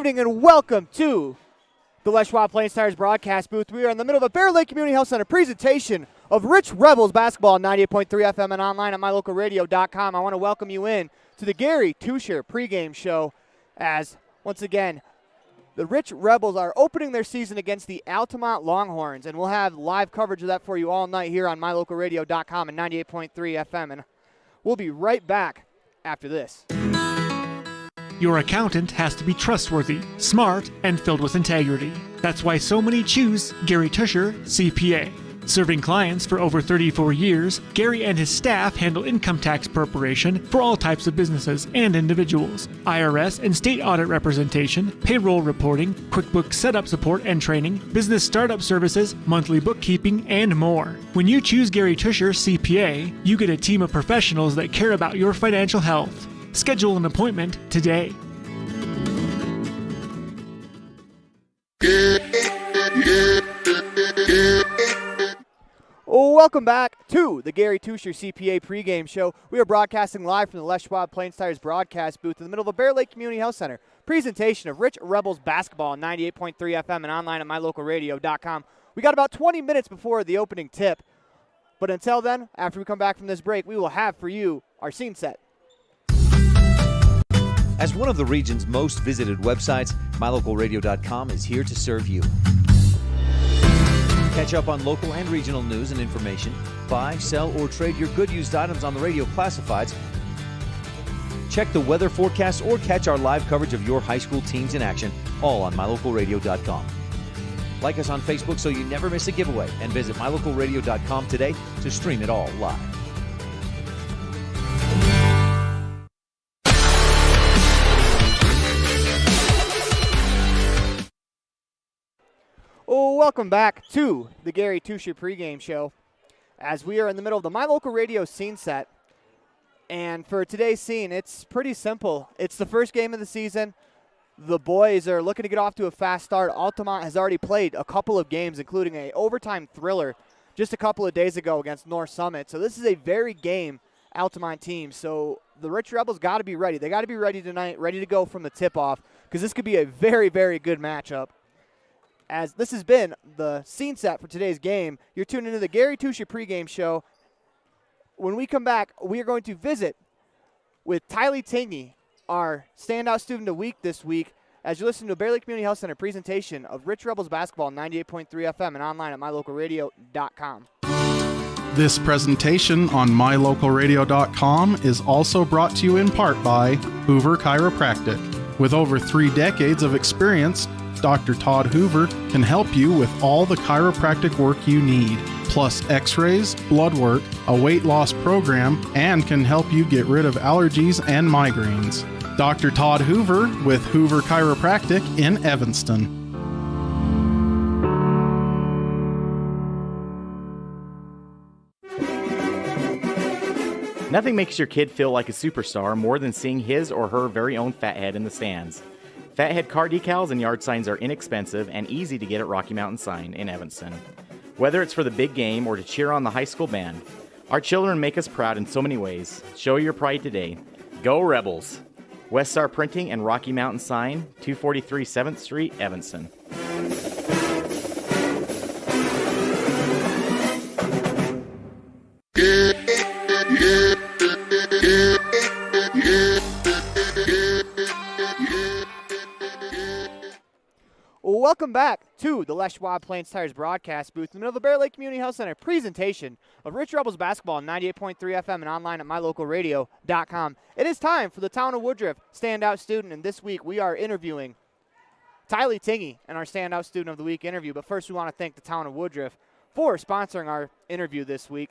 evening and welcome to the Les Schwab Plains Tires broadcast booth. We are in the middle of a Bear Lake Community Health Center presentation of Rich Rebels basketball on 98.3 FM and online at mylocalradio.com. I want to welcome you in to the Gary Tuscher pregame show as, once again, the Rich Rebels are opening their season against the Altamont Longhorns, and we'll have live coverage of that for you all night here on mylocalradio.com and 98.3 FM, and we'll be right back after this. Your accountant has to be trustworthy, smart, and filled with integrity. That's why so many choose Gary Tuscher, CPA. Serving clients for over 34 years, Gary and his staff handle income tax preparation for all types of businesses and individuals, IRS and state audit representation, payroll reporting, QuickBooks setup support and training, business startup services, monthly bookkeeping, and more. When you choose Gary Tuscher, CPA, you get a team of professionals that care about your financial health. Schedule an appointment today. Welcome back to the Gary Tuscher CPA pregame show. We are broadcasting live from the Les Schwab Plains Tires broadcast booth in the middle of a Bear Lake Community Health Center presentation of Rich Rebels basketball on 98.3 FM and online at mylocalradio.com. We got about 20 minutes before the opening tip, but until then, after we come back from this break, we will have for you our scene set. As one of the region's most visited websites, mylocalradio.com is here to serve you. Catch up on local and regional news and information. Buy, sell, or trade your good used items on the radio classifieds. Check the weather forecast or catch our live coverage of your high school teams in action, all on mylocalradio.com. Like us on Facebook so you never miss a giveaway, and visit mylocalradio.com today to stream it all live. Welcome back to the Gary Tuscher pregame show as we are in the middle of the My Local Radio scene set. And for today's scene, it's pretty simple. It's the first game of the season. The boys are looking to get off to a fast start. Altamont has already played a couple of games, including an overtime thriller just a couple of days ago against North Summit. So this is a very game Altamont team. So the Rich Rebels got to be ready. They got to be ready tonight, ready to go from the tip-off, because this could be a very, very good matchup. As this has been the scene set for today's game, you're tuned into the Gary Tuscher pregame show. When we come back, we are going to visit with Tylee Tingy, our standout student of the week this week, as you listen to a Bear Lake Community Health Center presentation of Rich Rebels basketball on 98.3 FM and online at mylocalradio.com. This presentation on mylocalradio.com is also brought to you in part by Hoover Chiropractic. With over 3 decades of experience, Dr. Todd Hoover can help you with all the chiropractic work you need, plus x-rays, blood work, a weight loss program, and can help you get rid of allergies and migraines. Dr. Todd Hoover with Hoover Chiropractic in Evanston. Nothing makes your kid feel like a superstar more than seeing his or her very own Fathead in the stands. Fathead car decals and yard signs are inexpensive and easy to get at Rocky Mountain Sign in Evanston. Whether it's for the big game or to cheer on the high school band, our children make us proud in so many ways. Show your pride today. Go Rebels! West Star Printing and Rocky Mountain Sign, 243 7th Street, Evanston. Welcome back to the Les Schwab Plains Tires broadcast booth in the middle of the Bear Lake Community Health Center presentation of Rich Rebels basketball on 98.3 FM and online at mylocalradio.com. It is time for the Town of Woodruff standout student, and this week we are interviewing Tylee Tingy in our standout student of the week interview. But first, we want to thank the Town of Woodruff for sponsoring our interview this week.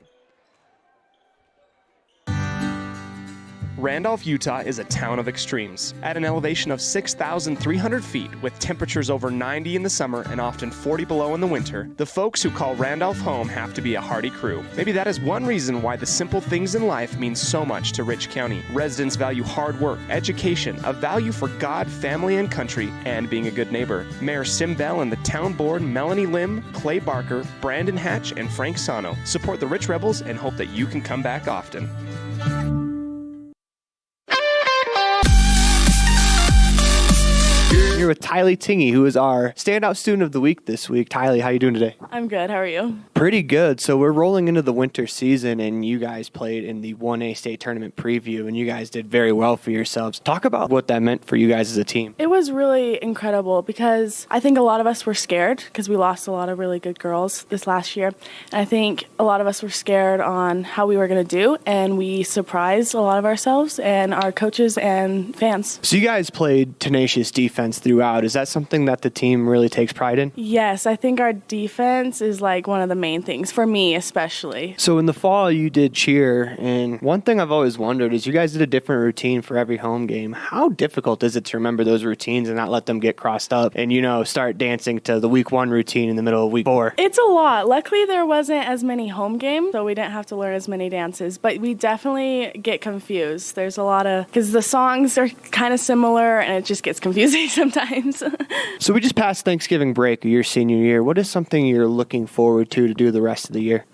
Randolph, Utah is a town of extremes. At an elevation of 6,300 feet, with temperatures over 90 in the summer and often 40 below in the winter, the folks who call Randolph home have to be a hardy crew. Maybe that is one reason why the simple things in life mean so much to Rich County. Residents value hard work, education, a value for God, family, and country, and being a good neighbor. Mayor Sim Bell and the town board, Melanie Lim, Clay Barker, Brandon Hatch, and Frank Sano, support the Rich Rebels and hope that you can come back often. You're here with Tylee Tingey, who is our standout student of the week this week. Tylee, how you doing today? I'm good. How are you? Pretty good. So we're rolling into the winter season, and you guys played in the 1A state tournament preview, and you guys did very well for yourselves. Talk about what that meant for you guys as a team. It was really incredible because I think a lot of us were scared because we lost a lot of really good girls this last year. And I think a lot of us were scared on how we were going to do, and we surprised a lot of ourselves and our coaches and fans. So you guys played tenacious defense throughout. Is that something that the team really takes pride in? Yes, I think our defense is like one of the main things for me especially. So in the fall you did cheer, and one thing I've always wondered is you guys did a different routine for every home game. How difficult is it to remember those routines and not let them get crossed up and, start dancing to the week 1 routine in the middle of week 4? It's a lot. Luckily there wasn't as many home games, so we didn't have to learn as many dances, but we definitely get confused. There's a lot of, because the songs are kind of similar and it just gets confusing sometimes. So we just passed Thanksgiving break your senior year. What is something you're looking forward to do the rest of the year?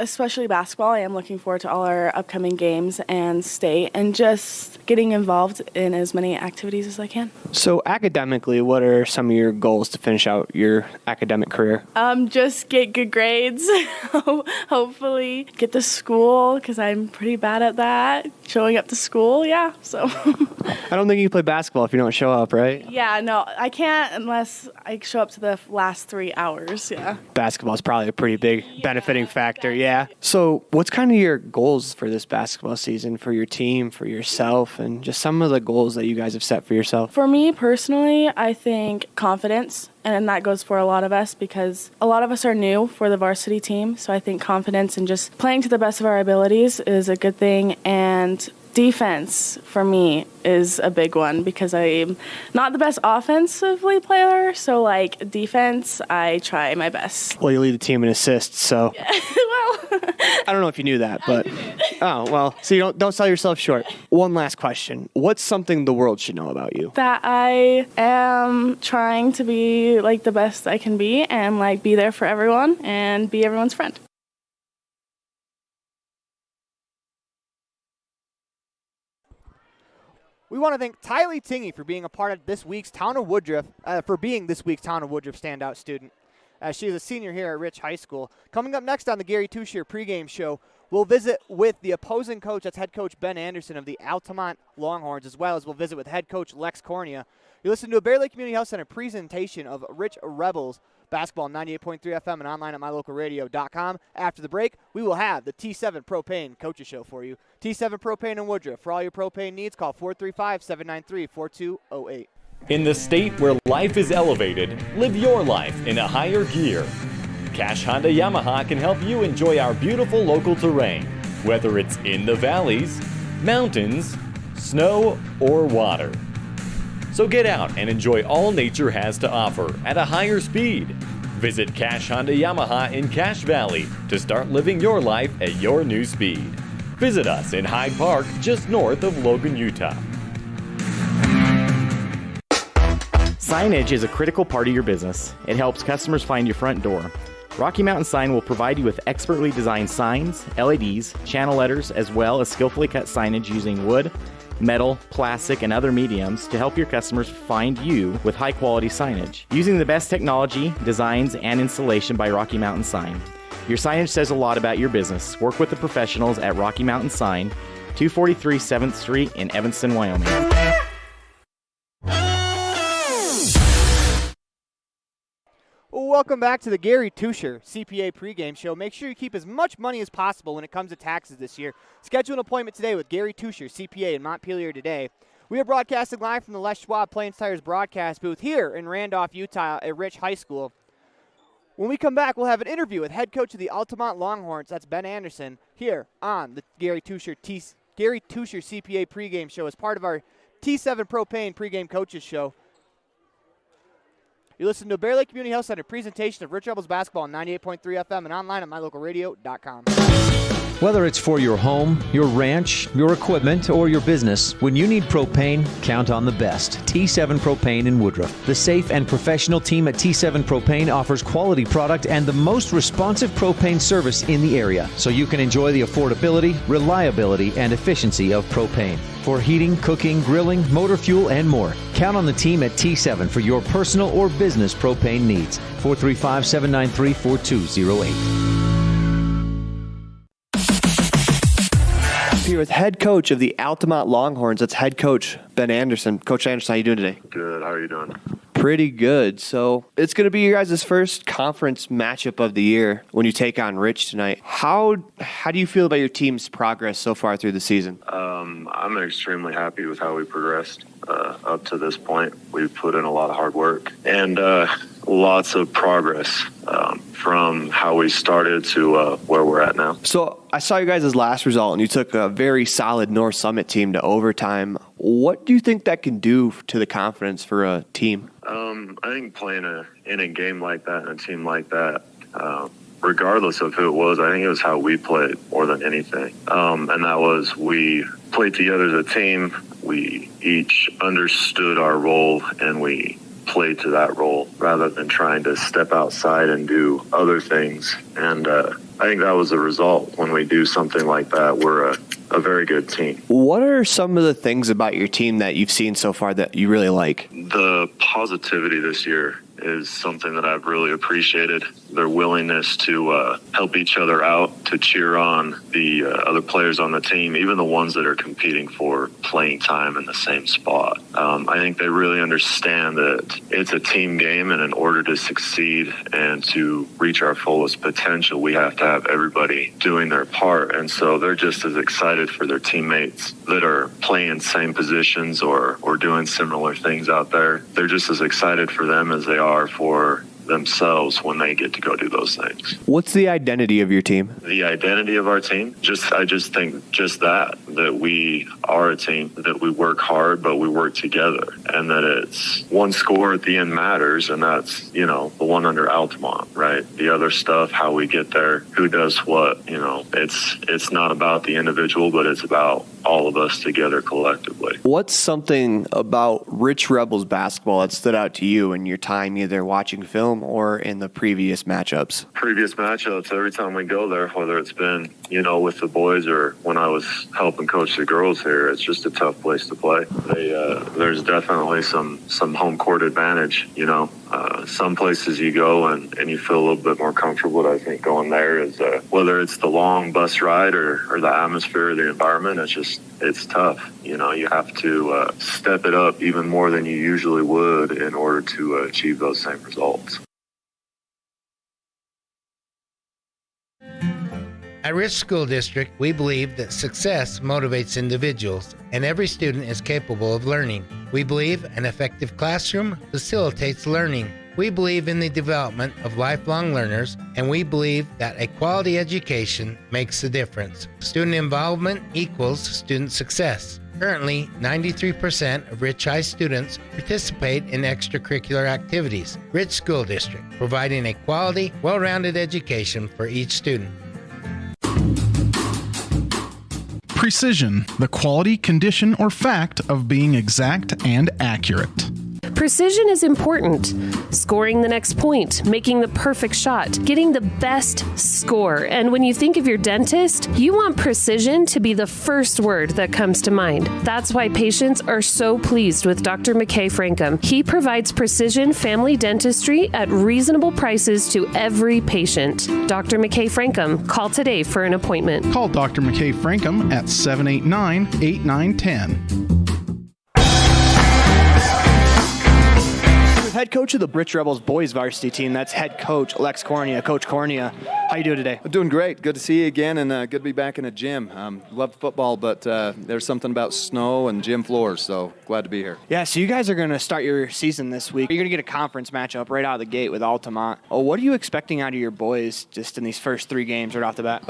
Especially basketball, I am looking forward to all our upcoming games and state and just getting involved in as many activities as I can. So academically, what are some of your goals to finish out your academic career? Just get good grades, hopefully get to school because I'm pretty bad at that, showing up to school, yeah, so. I don't think you can play basketball if you don't show up, right? Yeah, no, I can't unless I show up to the last 3 hours, yeah. Basketball is probably a pretty big benefiting factor, yeah. So what's kind of your goals for this basketball season, for your team, for yourself, and just some of the goals that you guys have set for yourself? For me personally, I think confidence, and that goes for a lot of us because a lot of us are new for the varsity team, so I think confidence and just playing to the best of our abilities is a good thing, and defense for me is a big one because I'm not the best offensively player, so like defense, I try my best. Well, you lead the team in assists, so yeah. Well, I don't know if you knew that, but oh well. So you don't sell yourself short. One last question: what's something the world should know about you? That I am trying to be like the best I can be and like be there for everyone and be everyone's friend. We want to thank Tylee Tingey for being a part of this week's Town of Woodruff, standout student. She is a senior here at Rich High School. Coming up next on the Gary Tusher pregame show, we'll visit with the opposing coach, that's head coach Ben Anderson of the Altamont Longhorns, as well as we'll visit with head coach Lex Cornea. You listen to a Bear Lake Community Health Center presentation of Rich Rebels basketball, 98.3 FM and online at mylocalradio.com. After the break, we will have the T7 Propane Coaches Show for you. T7 Propane in Woodruff. For all your propane needs, call 435-793-4208. In the state where life is elevated, live your life in a higher gear. Cash Honda Yamaha can help you enjoy our beautiful local terrain, whether it's in the valleys, mountains, snow, or water. So get out and enjoy all nature has to offer at a higher speed. Visit Cash Honda Yamaha in Cache Valley to start living your life at your new speed. Visit us in Hyde Park, just north of Logan, Utah. Signage is a critical part of your business. It helps customers find your front door. Rocky Mountain Sign will provide you with expertly designed signs, LEDs, channel letters, as well as skillfully cut signage using wood, metal, plastic, and other mediums to help your customers find you with high-quality signage. Using the best technology, designs, and installation by Rocky Mountain Sign. Your signage says a lot about your business. Work with the professionals at Rocky Mountain Sign, 243 7th Street in Evanston, Wyoming. Welcome back to the Gary Tusher CPA pregame show. Make sure you keep as much money as possible when it comes to taxes this year. Schedule an appointment today with Gary Tusher CPA in Montpelier today. We are broadcasting live from the Les Schwab Plains Tires broadcast booth here in Randolph, Utah at Rich High School. When we come back, we'll have an interview with head coach of the Altamont Longhorns, that's Ben Anderson, here on the Gary Tusher CPA pregame show as part of our T7 Propane pregame coaches show. You listen to a Bear Lake Community Health Center presentation of Rich Rebels basketball on 98.3 FM and online at mylocalradio.com. Whether it's for your home, your ranch, your equipment, or your business, when you need propane, count on the best. T7 Propane in Woodruff. The safe and professional team at T7 Propane offers quality product and the most responsive propane service in the area, so you can enjoy the affordability, reliability, and efficiency of propane. For heating, cooking, grilling, motor fuel, and more, count on the team at T7 for your personal or business propane needs. 435-793-4208. Here with head coach of the Altamont Longhorns. That's head coach Ben Anderson. Coach Anderson, how you doing today? Good. How are you doing? Pretty good. So it's going to be your guys' first conference matchup of the year when you take on Rich tonight. How do you feel about your team's progress so far through the season? I'm extremely happy with how we progressed up to this point. We've put in a lot of hard work and lots of progress from how we started to where we're at now. So I saw you guys' last result, and you took a very solid North Summit team to overtime. What do you think that can do to the confidence for a team? I think playing in a game like that and a team like that, regardless of who it was, I think it was how we played more than anything. And that was we played together as a team. We each understood our role, and we played to that role rather than trying to step outside and do other things. And I think that was the result. When we do something like that, we're a very good team. What are some of the things about your team that you've seen so far that you really like? The positivity this year is something that I've really appreciated. Their willingness to help each other out, to cheer on the other players on the team, even the ones that are competing for playing time in the same spot. I think they really understand that it's a team game, and in order to succeed and to reach our fullest potential, we have to have everybody doing their part. And so they're just as excited for their teammates that are playing same positions or doing similar things out there. They're just as excited for them as they are for themselves when they get to go do those things. What's the identity of your team? The identity of our team? I just think that we are a team, that we work hard, but we work together, and that it's one score at the end matters, and that's, the one under Altamont, right? The other stuff, how we get there, who does what, it's not about the individual, but it's about all of us together collectively. What's something about Rich Rebels basketball that stood out to you in your time either watching film or in the previous matchups? Previous matchups, every time we go there, whether it's been, with the boys or when I was helping coach the girls here, it's just a tough place to play. There's definitely some home court advantage, some places you go and you feel a little bit more comfortable. But I think going there is, whether it's the long bus ride or the atmosphere or the environment, it's tough. You have to step it up even more than you usually would in order to achieve those same results. At Rich School District, we believe that success motivates individuals, and every student is capable of learning. We believe an effective classroom facilitates learning. We believe in the development of lifelong learners, and we believe that a quality education makes a difference. Student involvement equals student success. Currently, 93% of Rich High students participate in extracurricular activities. Rich School District, providing a quality, well-rounded education for each student. Precision, the quality, condition, or fact of being exact and accurate. Precision is important. Scoring the next point, making the perfect shot, getting the best score. And when you think of your dentist, you want precision to be the first word that comes to mind. That's why patients are so pleased with Dr. McKay Frankum. He provides precision family dentistry at reasonable prices to every patient. Dr. McKay Frankum, call today for an appointment. Call Dr. McKay Frankum at 789-8910. Head coach of the Rich Rebels boys varsity team. That's head coach Lex Cornea. Coach Cornea, how you doing today? I'm doing great. Good to see you again, and good to be back in a gym. Love football, but there's something about snow and gym floors, so glad to be here. Yeah, so you guys are going to start your season this week. You're going to get a conference matchup right out of the gate with Altamont. What are you expecting out of your boys just in these first 3 games right off the bat?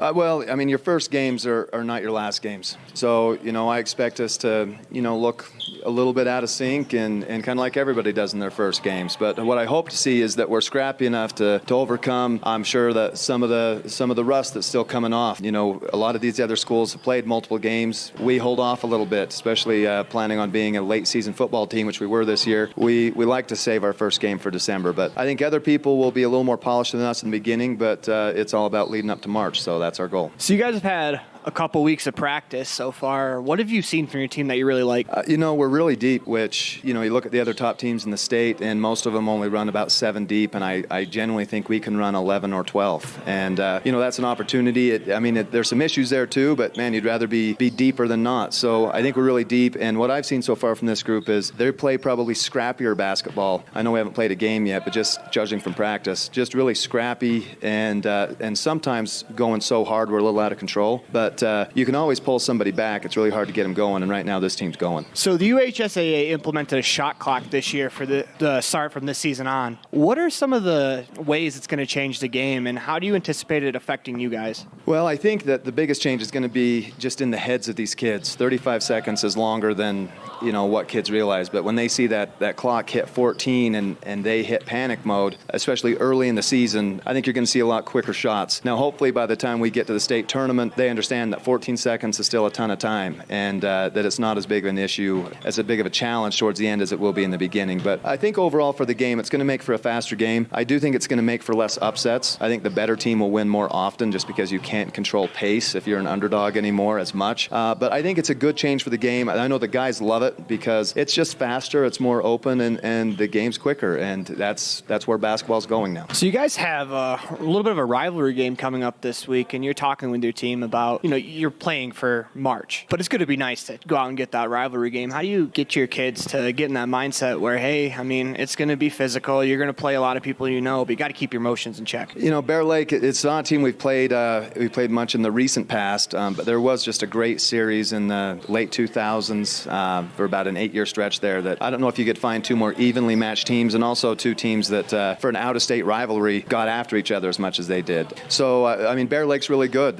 Your first games are not your last games. So, I expect us to, look a little bit out of sync and kind of like everybody does in their first games. But what I hope to see is that we're scrappy enough to overcome, I'm sure, that some of the rust that's still coming off. You know, a lot of these other schools have played multiple games. We hold off a little bit, especially planning on being a late season football team, which we were this year. We like to save our first game for December. But I think other people will be a little more polished than us in the beginning, but it's all about leading up to March, so that's our goal. So you guys have had a couple weeks of practice so far. What have you seen from your team that you really like? You know, we're really deep, which, you know, you look at the other top teams in the state, and most of them only run about 7 deep, and I generally think we can run 11 or 12. And, you know, that's an opportunity. There's some issues there too, but, man, you'd rather be deeper than not. So I think we're really deep, and what I've seen so far from this group is they play probably scrappier basketball. I know we haven't played a game yet, but just judging from practice, just really scrappy and sometimes going so hard we're a little out of control. But you can always pull somebody back. It's really hard to get them going, and right now this team's going. So the UHSAA implemented a shot clock this year for the start from this season on. What are some of the ways it's going to change the game, and how do you anticipate it affecting you guys? Well, I think that the biggest change is going to be just in the heads of these kids. 35 seconds is longer than, you know, what kids realize, but when they see that clock hit 14 and they hit panic mode, especially early in the season, I think you're going to see a lot quicker shots. Now, hopefully by the time we get to the state tournament, they understand that 14 seconds is still a ton of time, and that it's not as big of an issue, as big of a challenge towards the end as it will be in the beginning. But I think overall for the game, it's going to make for a faster game. I do think it's going to make for less upsets. I think the better team will win more often just because you can't control pace if you're an underdog anymore as much. But I think it's a good change for the game. I know the guys love it because it's just faster, it's more open, and the game's quicker, and that's where basketball's going now. So you guys have a little bit of a rivalry game coming up this week, and you're talking with your team about, you know, you're playing for March, but it's going to be nice to go out and get that rivalry game. How do you get your kids to get in that mindset where, hey, I mean, it's going to be physical, you're going to play a lot of people you know, but you got to keep your emotions in check? You know, Bear Lake, it's not a team we've played much in the recent past, but there was just a great series in the late 2000s for about an 8-year stretch there that I don't know if you could find two more evenly matched teams, and also two teams that for an out-of-state rivalry got after each other as much as they did. So, I mean, Bear Lake's really good.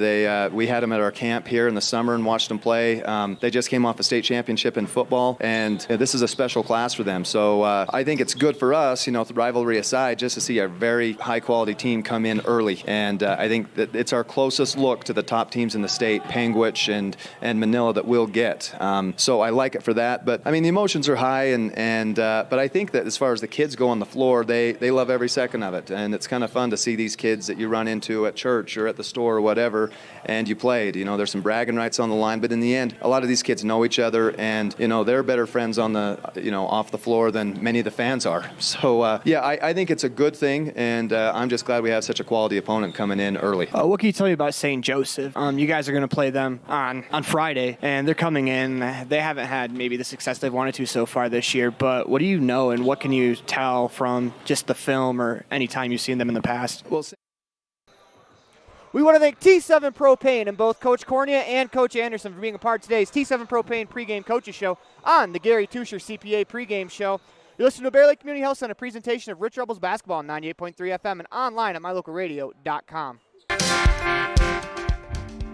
We had them at our camp here in the summer and watched them play. They just came off a state championship in football, and this is a special class for them. So I think it's good for us, you know, the rivalry aside, just to see a very high-quality team come in early. And I think that it's our closest look to the top teams in the state, Panguitch and Manila, that we'll get. So I like it for that. But, I mean, the emotions are high, but I think that as far as the kids go on the floor, they love every second of it. And it's kind of fun to see these kids that you run into at church or at the store or whatever, and you played. You know, there's some bragging rights on the line, but in the end, a lot of these kids know each other, and, you know, they're better friends on the, you know, off the floor than many of the fans are. So, I think it's a good thing, and I'm just glad we have such a quality opponent coming in early. What can you tell me about St. Joseph? You guys are going to play them on Friday, and they're coming in. They haven't had maybe the success they've wanted to so far this year, but what do you know, and what can you tell from just the film or any time you've seen them in the past? Well, we want to thank T7 Propane and both Coach Cornea and Coach Anderson for being a part of today's T7 Propane pregame coaches show on the Gary Tusher CPA pregame show. You're listening to Bear Lake Community Health Center presentation of Rich Rebels basketball on 98.3 FM and online at mylocalradio.com.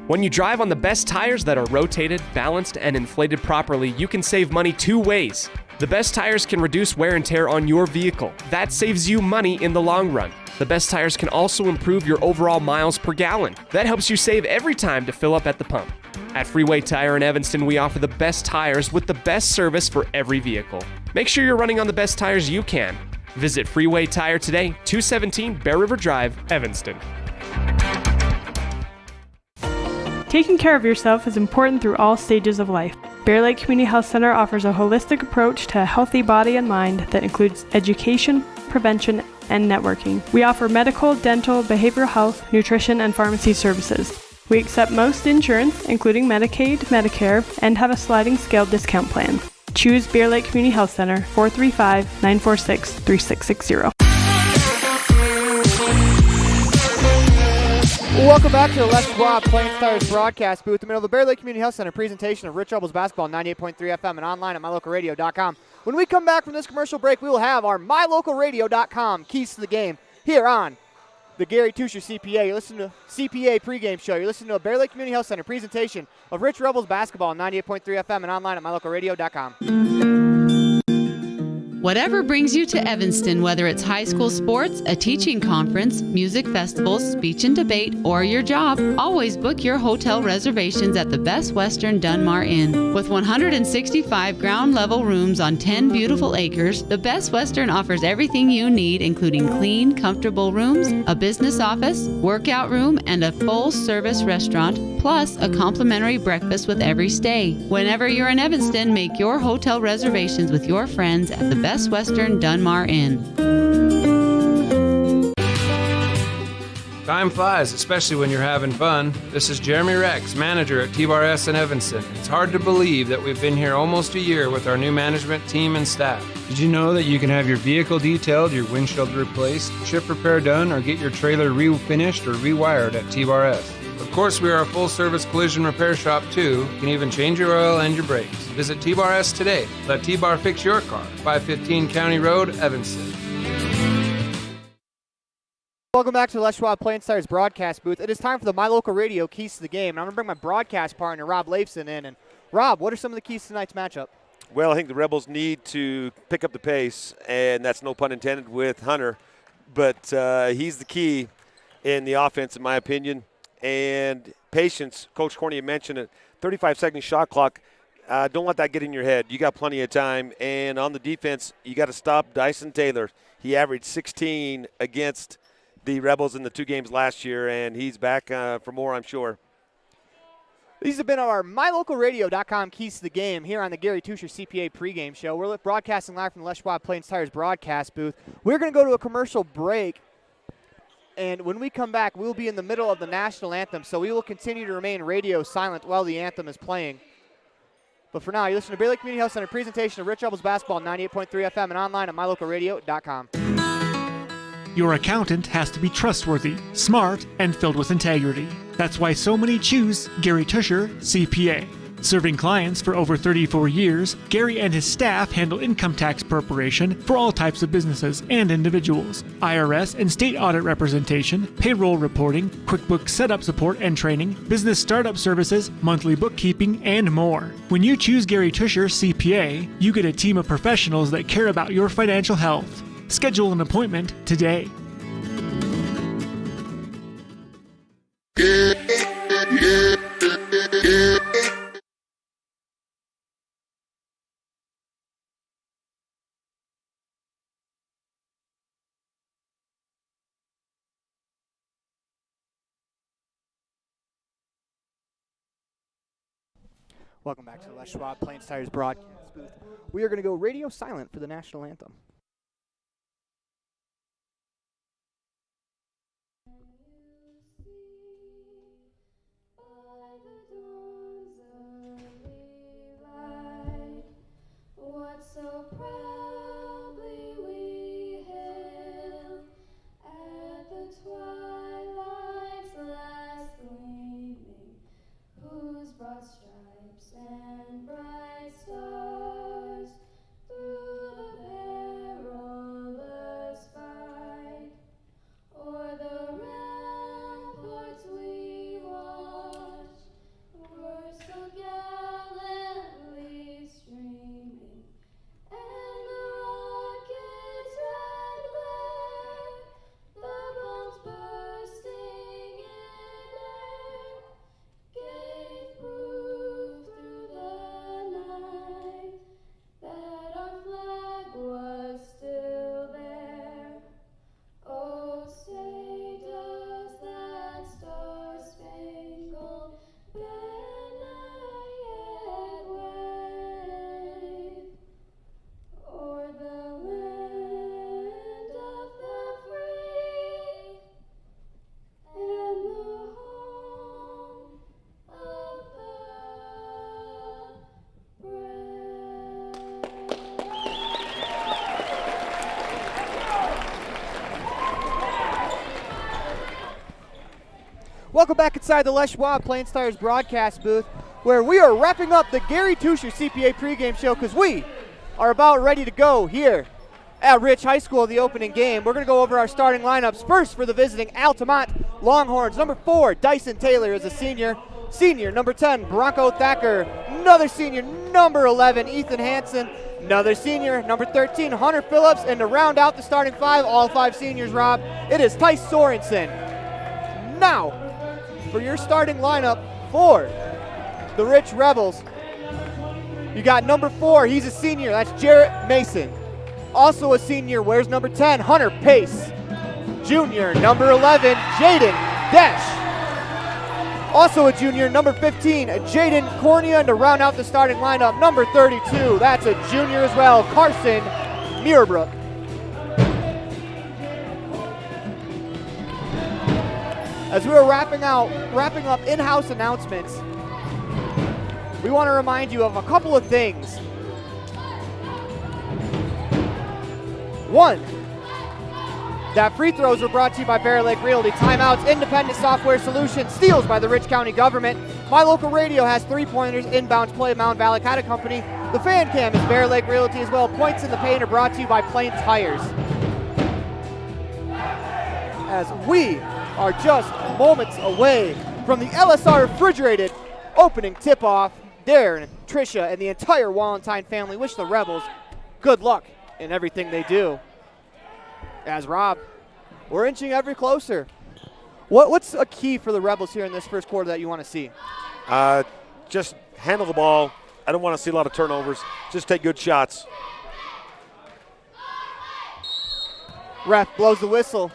When you drive on the best tires that are rotated, balanced, and inflated properly, you can save money 2 ways. The best tires can reduce wear and tear on your vehicle. That saves you money in the long run. The best tires can also improve your overall miles per gallon. That helps you save every time to fill up at the pump. At Freeway Tire in Evanston, we offer the best tires with the best service for every vehicle. Make sure you're running on the best tires you can. Visit Freeway Tire today, 217 Bear River Drive, Evanston. Taking care of yourself is important through all stages of life. Bear Lake Community Health Center offers a holistic approach to a healthy body and mind that includes education, prevention, and networking. We offer medical, dental, behavioral health, nutrition, and pharmacy services. We accept most insurance, including Medicaid, Medicare, and have a sliding scale discount plan. Choose Bear Lake Community Health Center, 435-946-3660. Welcome back to the Les Schwab Plains Tires broadcast booth in the middle of the Bear Lake Community Health Center presentation of Rich Rebels basketball on 98.3 FM and online at mylocalradio.com. When we come back from this commercial break, we will have our mylocalradio.com keys to the game here on the Gary Tusher CPA. You're listening to CPA pregame show. You're listening to a Bear Lake Community Health Center presentation of Rich Rebels basketball on 98.3 FM and online at mylocalradio.com. Whatever brings you to Evanston, whether it's high school sports, a teaching conference, music festivals, speech and debate, or your job, always book your hotel reservations at the Best Western Dunmar Inn. With 165 ground-level rooms on 10 beautiful acres, the Best Western offers everything you need, including clean, comfortable rooms, a business office, workout room, and a full-service restaurant, plus a complimentary breakfast with every stay. Whenever you're in Evanston, make your hotel reservations with your friends at the Best Western Dunmar Inn. Time flies, especially when you're having fun. This is Jeremy Rex, manager at T-Bar S in Evanston. It's hard to believe that we've been here almost a year with our new management team and staff. Did you know that you can have your vehicle detailed, your windshield replaced, chip repair done, or get your trailer refinished or rewired at T-Bar S? Of course, we are a full-service collision repair shop, too. You can even change your oil and your brakes. Visit T-Bar S today. Let T-Bar fix your car. 515 County Road, Evanston. Welcome back to the Les Schwab Plain Stars broadcast booth. It is time for the My Local Radio Keys to the Game. And I'm going to bring my broadcast partner, Rob Leifson, in. And Rob, what are some of the keys to tonight's matchup? Well, I think the Rebels need to pick up the pace, and that's no pun intended with Hunter. But he's the key in the offense, in my opinion. And patience, Coach Corney mentioned it, 35-second shot clock. Don't let that get in your head. You got plenty of time. And on the defense, you got to stop Dyson Taylor. He averaged 16 against the Rebels in the 2 games last year, and he's back for more, I'm sure. These have been our MyLocalRadio.com keys to the game here on the Gary Tusher CPA pregame show. We're broadcasting live from the Les Schwab Plain Stars broadcast booth. We're going to go to a commercial break, and when we come back, we'll be in the middle of the national anthem, so we will continue to remain radio silent while the anthem is playing. But for now, you listen to Bear Lake Community Health Center presentation of Rich Rebels basketball, 98.3 FM, and online at MyLocalRadio.com. Your accountant has to be trustworthy, smart, and filled with integrity. That's why so many choose Gary Tusher, CPA. Serving clients for over 34 years, Gary and his staff handle income tax preparation for all types of businesses and individuals, IRS and state audit representation, payroll reporting, QuickBooks setup support and training, business startup services, monthly bookkeeping, and more. When you choose Gary Tusher, CPA, you get a team of professionals that care about your financial health. Schedule an appointment today. Welcome back to the Les Schwab Plain Stars broadcast booth. We are going to go radio silent for the national anthem. What so proudly we hail at the twilight's last gleaming, whose broad stripes and bright stars through the perilous fight o'er the ramparts we watched were so gallantly streaming. And the rocket's red glare, the bombs bursting in air, gave proof through the night that our flag was still there. Oh, say does that star-spangled banner yet wave o'er the land of the free and the home of the Welcome back inside the Les Schwab Plain Stars broadcast booth, where we are wrapping up the Gary Tusher CPA pregame show because we are about ready to go here at Rich High School, the opening game. We're going to go over our starting lineups. First for the visiting Altamont Longhorns. Number 4, Dyson Taylor is a senior. Senior, number 10, Bronco Thacker. Another senior, number 11, Ethan Hansen. Another senior, number 13, Hunter Phillips, and to round out the starting 5, all 5 seniors, Rob, it is Tice Sorensen. Now, for your starting lineup for the Rich Rebels, you got number 4, he's a senior, that's Jarrett Mason. Also a senior, wears number 10, Hunter Pace. Junior, number 11, Jaden Desch. Also a junior, number 15, Jaden Cornea, and to round out the starting lineup, number 32, that's a junior as well, Carson Muirbrook. As we're wrapping up in-house announcements, we want to remind you of a couple of things. One, that free throws were brought to you by Bear Lake Realty. Timeouts, Independent Software Solutions, steals by the Rich County Government. My Local Radio has 3-pointers, inbounds play, Mound Valley Cattle Company. The fan cam is Bear Lake Realty as well. Points in the paint are brought to you by Plain Tires. As we are just moments away from the LSR Refrigerated opening tip-off. Darren, Tricia, and the entire Wallentine family wish the Rebels good luck in everything they do. As Rob, we're inching ever closer. What's a key for the Rebels here in this first quarter that you want to see? Just handle the ball. I don't want to see a lot of turnovers. Just take good shots. Ref blows the whistle.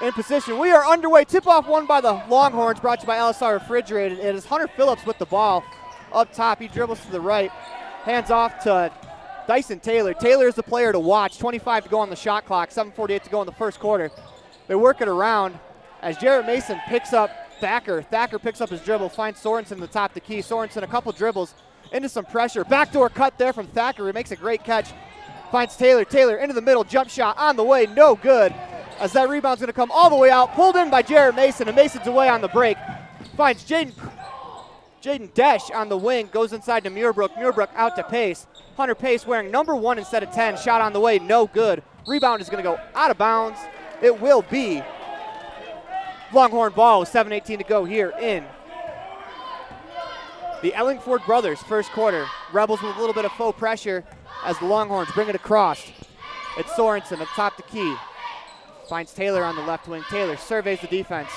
In position. We are underway. Tip-off won by the Longhorns, brought to you by LSR Refrigerated. It is Hunter Phillips with the ball up top. He dribbles to the right. Hands off to Dyson Taylor. Taylor is the player to watch. 25 to go on the shot clock. 7:48 to go in the first quarter. They work it around as Jarrett Mason picks up Thacker. Thacker picks up his dribble, finds Sorensen in the top of the key. Sorensen a couple dribbles into some pressure. Backdoor cut there from Thacker. He makes a great catch. Finds Taylor. Taylor into the middle. Jump shot on the way. No good. As that rebound's going to come all the way out. Pulled in by Jarrett Mason, and Mason's away on the break. Finds Jaden Desch on the wing. Goes inside to Muirbrook. Muirbrook out to Pace. Hunter Pace wearing number 1 instead of 10. Shot on the way. No good. Rebound is going to go out of bounds. It will be Longhorn ball with 7:18 to go here in the Ellingford brothers first quarter. Rebels with a little bit of faux pressure as the Longhorns bring it across. It's Sorensen at top the key. Finds Taylor on the left wing. Taylor surveys the defense.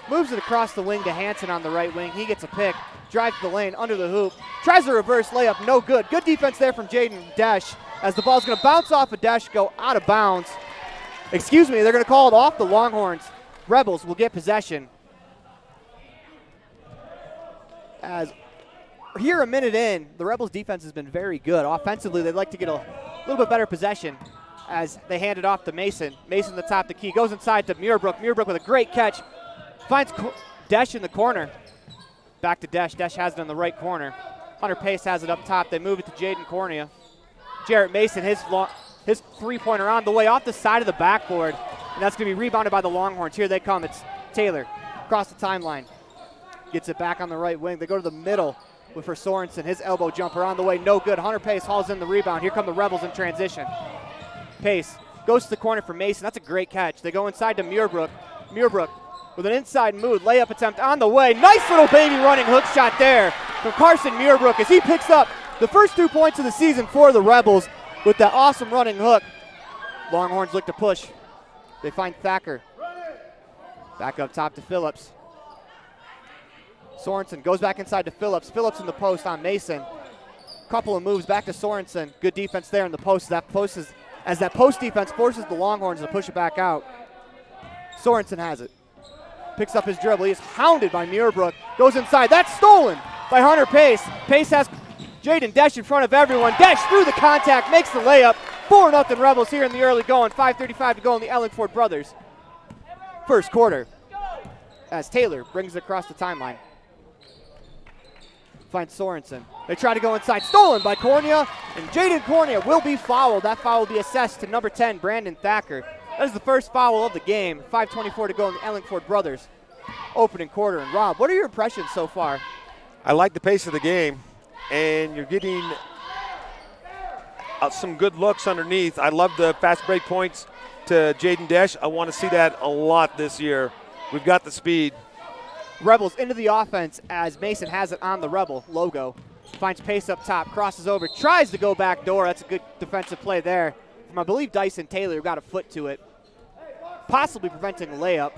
Moves it across the wing to Hansen on the right wing. He gets a pick. Drives to the lane under the hoop. Tries a reverse layup. No good. Good defense there from Jaden Desch as the ball's going to bounce off of Desch, go out of bounds. Excuse me, they're going to call it off the Longhorns. Rebels will get possession. As here a minute in, the Rebels defense has been very good. Offensively, they'd like to get a little bit better possession as they hand it off to Mason. Mason the top of the key, goes inside to Muirbrook. Muirbrook with a great catch. Finds Desch in the corner. Back to Desch. Desch has it in the right corner. Hunter Pace has it up top. They move it to Jaden Cornea. Jarrett Mason, his three-pointer on the way off the side of the backboard. And that's going to be rebounded by the Longhorns. Here they come. It's Taylor across the timeline. Gets it back on the right wing. They go to the middle for Sorensen. His elbow jumper on the way. No good. Hunter Pace hauls in the rebound. Here come the Rebels in transition. Pace goes to the corner for Mason. That's a great catch. They go inside to Muirbrook. Muirbrook with an inside move. Layup attempt on the way. Nice little baby running hook shot there from Carson Muirbrook as he picks up the first 2 points of the season for the Rebels with that awesome running hook. Longhorns look to push. They find Thacker. Back up top to Phillips. Sorensen goes back inside to Phillips. Phillips in the post on Mason. Couple of moves back to Sorensen. Good defense there in the post. That post defense forces the Longhorns to push it back out. Sorensen has it. Picks up his dribble. He is hounded by Muirbrook. Goes inside. That's stolen by Hunter Pace. Pace has Jaden Desch in front of everyone. Desch through the contact, makes the layup. 4-0 Rebels here in the early going. 5:35 to go in the Ellingford brothers first quarter as Taylor brings it across the timeline. Finds Sorensen. They try to go inside. Stolen by Cornea, and Jaden Cornea will be fouled. That foul will be assessed to number 10, Brandon Thacker. That is the first foul of the game. 5:24 to go in the Ellingford brothers opening quarter. And Rob, what are your impressions so far? I like the pace of the game, and you're getting some good looks underneath. I love the fast break points to Jaden Desch. I want to see that a lot this year. We've got the speed. Rebels into the offense as Mason has it on the Rebel logo. Finds pace up top, crosses over, tries to go back door. That's a good defensive play there from, I believe, Dyson Taylor, who got a foot to it, possibly preventing a layup.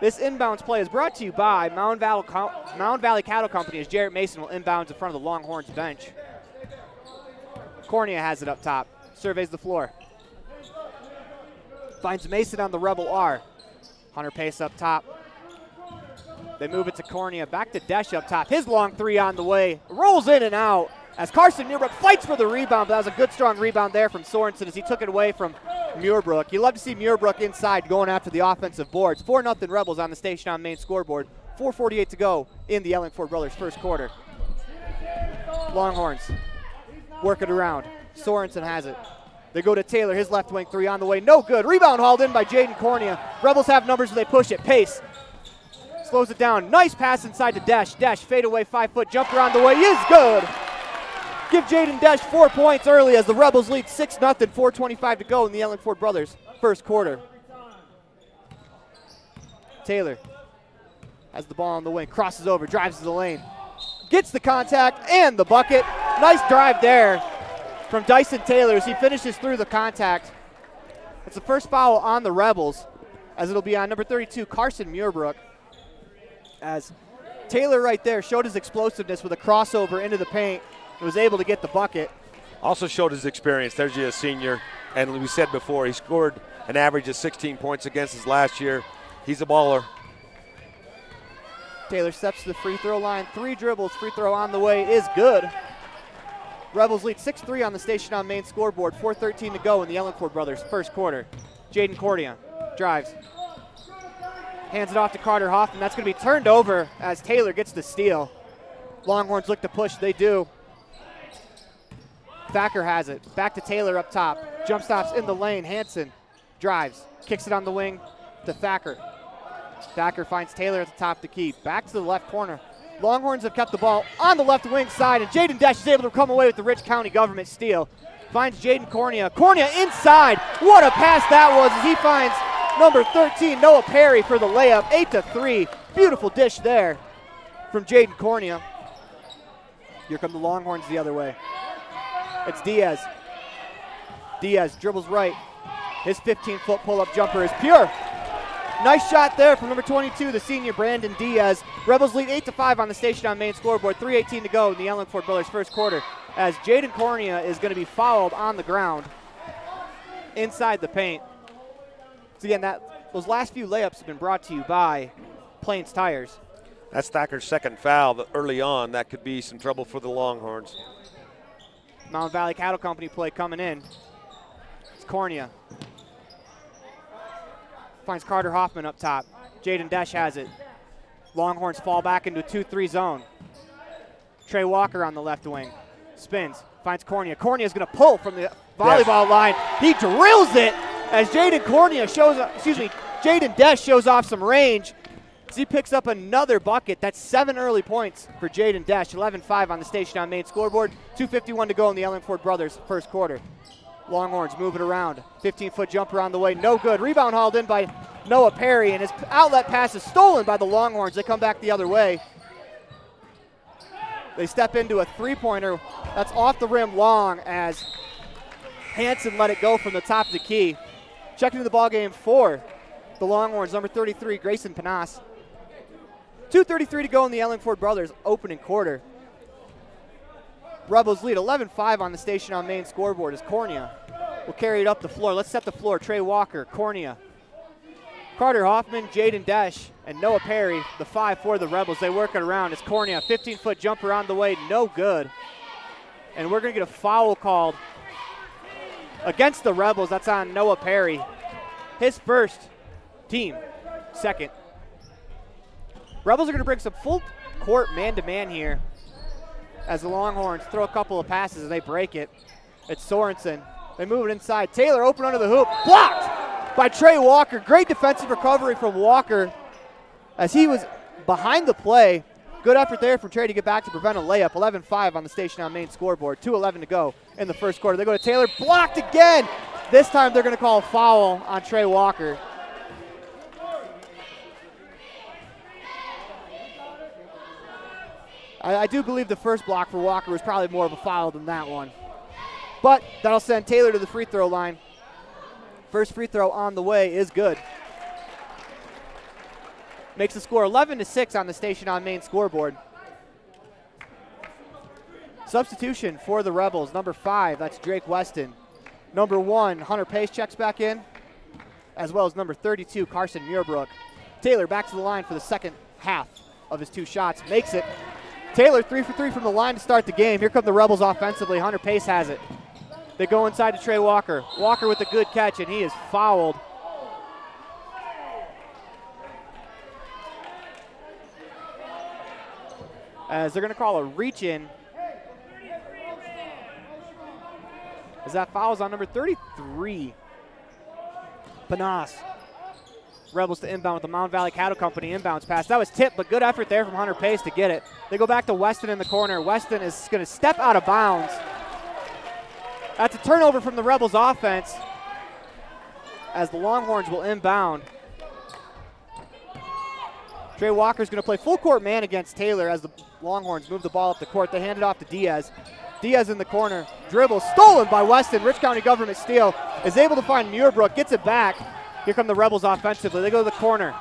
This inbounds play is brought to you by Mound Valley Cattle Company, as Jarrett Mason will inbounds in front of the Longhorns bench. Cornea has it up top, surveys the floor. Finds Mason on the Rebel R. Hunter pace up top. They move it to Cornea, back to Desch up top. His long three on the way, rolls in and out as Carson Muirbrook fights for the rebound, but that was a good, strong rebound there from Sorensen as he took it away from Muirbrook. You love to see Muirbrook inside going after the offensive boards. 4-0 Rebels on the Station on Main scoreboard. 4:48 to go in the Ellingford Brothers first quarter. Longhorns work it around. Sorensen has it. They go to Taylor, his left wing three on the way, no good. Rebound hauled in by Jaden Cornea. Rebels have numbers as they push it. Pace slows it down. Nice pass inside to Desch. Desch, fade away, 5-foot jumper on the way is good. Give Jaden Desch 4 points early as the Rebels lead 6-0, 4:25 to go in the Ellingford Brothers first quarter. Taylor has the ball on the wing, crosses over, drives to the lane, gets the contact and the bucket. Nice drive there from Dyson Taylor as he finishes through the contact. It's the first foul on the Rebels, as it'll be on number 32, Carson Muirbrook. As Taylor right there showed his explosiveness with a crossover into the paint and was able to get the bucket. Also showed his experience. There's a senior, and we said before, he scored an average of 16 points against us last year. He's a baller. Taylor steps to the free throw line, 3 dribbles, free throw on the way is good. Rebels lead 6-3 on the Station on Main scoreboard, 4:13 to go in the Ellingford Brothers first quarter. Jaden Cornea drives, hands it off to Carter Hoffman. That's going to be turned over as Taylor gets the steal. Longhorns look to push, they do. Thacker has it, back to Taylor up top. Jump stops in the lane, Hanson drives, kicks it on the wing to Thacker. Thacker finds Taylor at the top of the key, back to the left corner. Longhorns have kept the ball on the left wing side, and Jaden Desch is able to come away with the Rich County government steal. Finds Jaden Cornea. Cornea inside. What a pass that was as he finds number 13, Noah Perry, for the layup. 8-3. Beautiful dish there from Jaden Cornea. Here come the Longhorns the other way. It's Diaz. Diaz dribbles right. His 15-foot pull-up jumper is pure. Nice shot there from number 22, the senior Brandon Diaz. Rebels lead 8-5 on the Station on Main scoreboard. 3:18 to go in the Ellingford Brothers first quarter, as Jaden Cornea is going to be fouled on the ground inside the paint. So again, those last few layups have been brought to you by Plains Tires. That's Thacker's second foul early on. That could be some trouble for the Longhorns. Mountain Valley Cattle Company play coming in. It's Cornea. Finds Carter Hoffman up top. Jaden Desch has it. Longhorns fall back into a 2-3 zone. Trey Walker on the left wing. Spins. Finds Cornea. Cornea is going to pull from the volleyball line. He drills it as Jaden Desch shows off some range. As he picks up another bucket. That's 7 early points for Jaden Desch. 11-5 on the Station on Main scoreboard. 2:51 to go in the Ellingford Brothers first quarter. Longhorns move it around. 15-foot jumper on the way, no good. Rebound hauled in by Noah Perry, and his outlet pass is stolen by the Longhorns. They come back the other way. They step into a three-pointer that's off the rim long as Hanson let it go from the top of the key. Checking into the ballgame for the Longhorns, number 33, Grayson Panas. 2:33 to go in the Ellingford Brothers opening quarter. Rebels lead 11-5 on the Station on Main scoreboard as Cornea will carry it up the floor. Let's set the floor. Trey Walker, Cornea, Carter Hoffman, Jaden Desch, and Noah Perry, the 5 for the Rebels. They work it around. It's Cornea, 15-foot jumper on the way, no good. And we're going to get a foul called against the Rebels. That's on Noah Perry. His first, team second. Rebels are going to bring some full court man-to-man here as the Longhorns throw a couple of passes and they break it. It's Sorensen. They move it inside. Taylor open under the hoop. Blocked by Trey Walker. Great defensive recovery from Walker as he was behind the play. Good effort there from Trey to get back to prevent a layup. 11-5 on the Station on Main scoreboard. 2:11 to go in the first quarter. They go to Taylor. Blocked again. This time they're going to call a foul on Trey Walker. I do believe the first block for Walker was probably more of a foul than that one. But that'll send Taylor to the free throw line. First free throw on the way is good. Makes the score 11-6 on the Station on Main scoreboard. Substitution for the Rebels, number 5, that's Drake Weston. Number 1, Hunter Pace checks back in, as well as number 32, Carson Muirbrook. Taylor back to the line for the second half of his 2 shots, makes it. Taylor 3 for 3 from the line to start the game. Here come the Rebels offensively. Hunter Pace has it. They go inside to Trey Walker. Walker with a good catch, and he is fouled. As they're going to call a reach-in. As that foul is on number 33. Panas. Rebels to inbound with the Mound Valley Cattle Company inbounds pass. That was tipped, but good effort there from Hunter Pace to get it. They go back to Weston in the corner. Weston is going to step out of bounds. That's a turnover from the Rebels offense as the Longhorns will inbound. Trey Walker's going to play full court man against Taylor as the Longhorns move the ball up the court. They hand it off to Diaz. Diaz in the corner. Dribble stolen by Weston. Rich County Government steal. Is able to find Muirbrook. Gets it back. Here come the Rebels offensively. They go to the corner.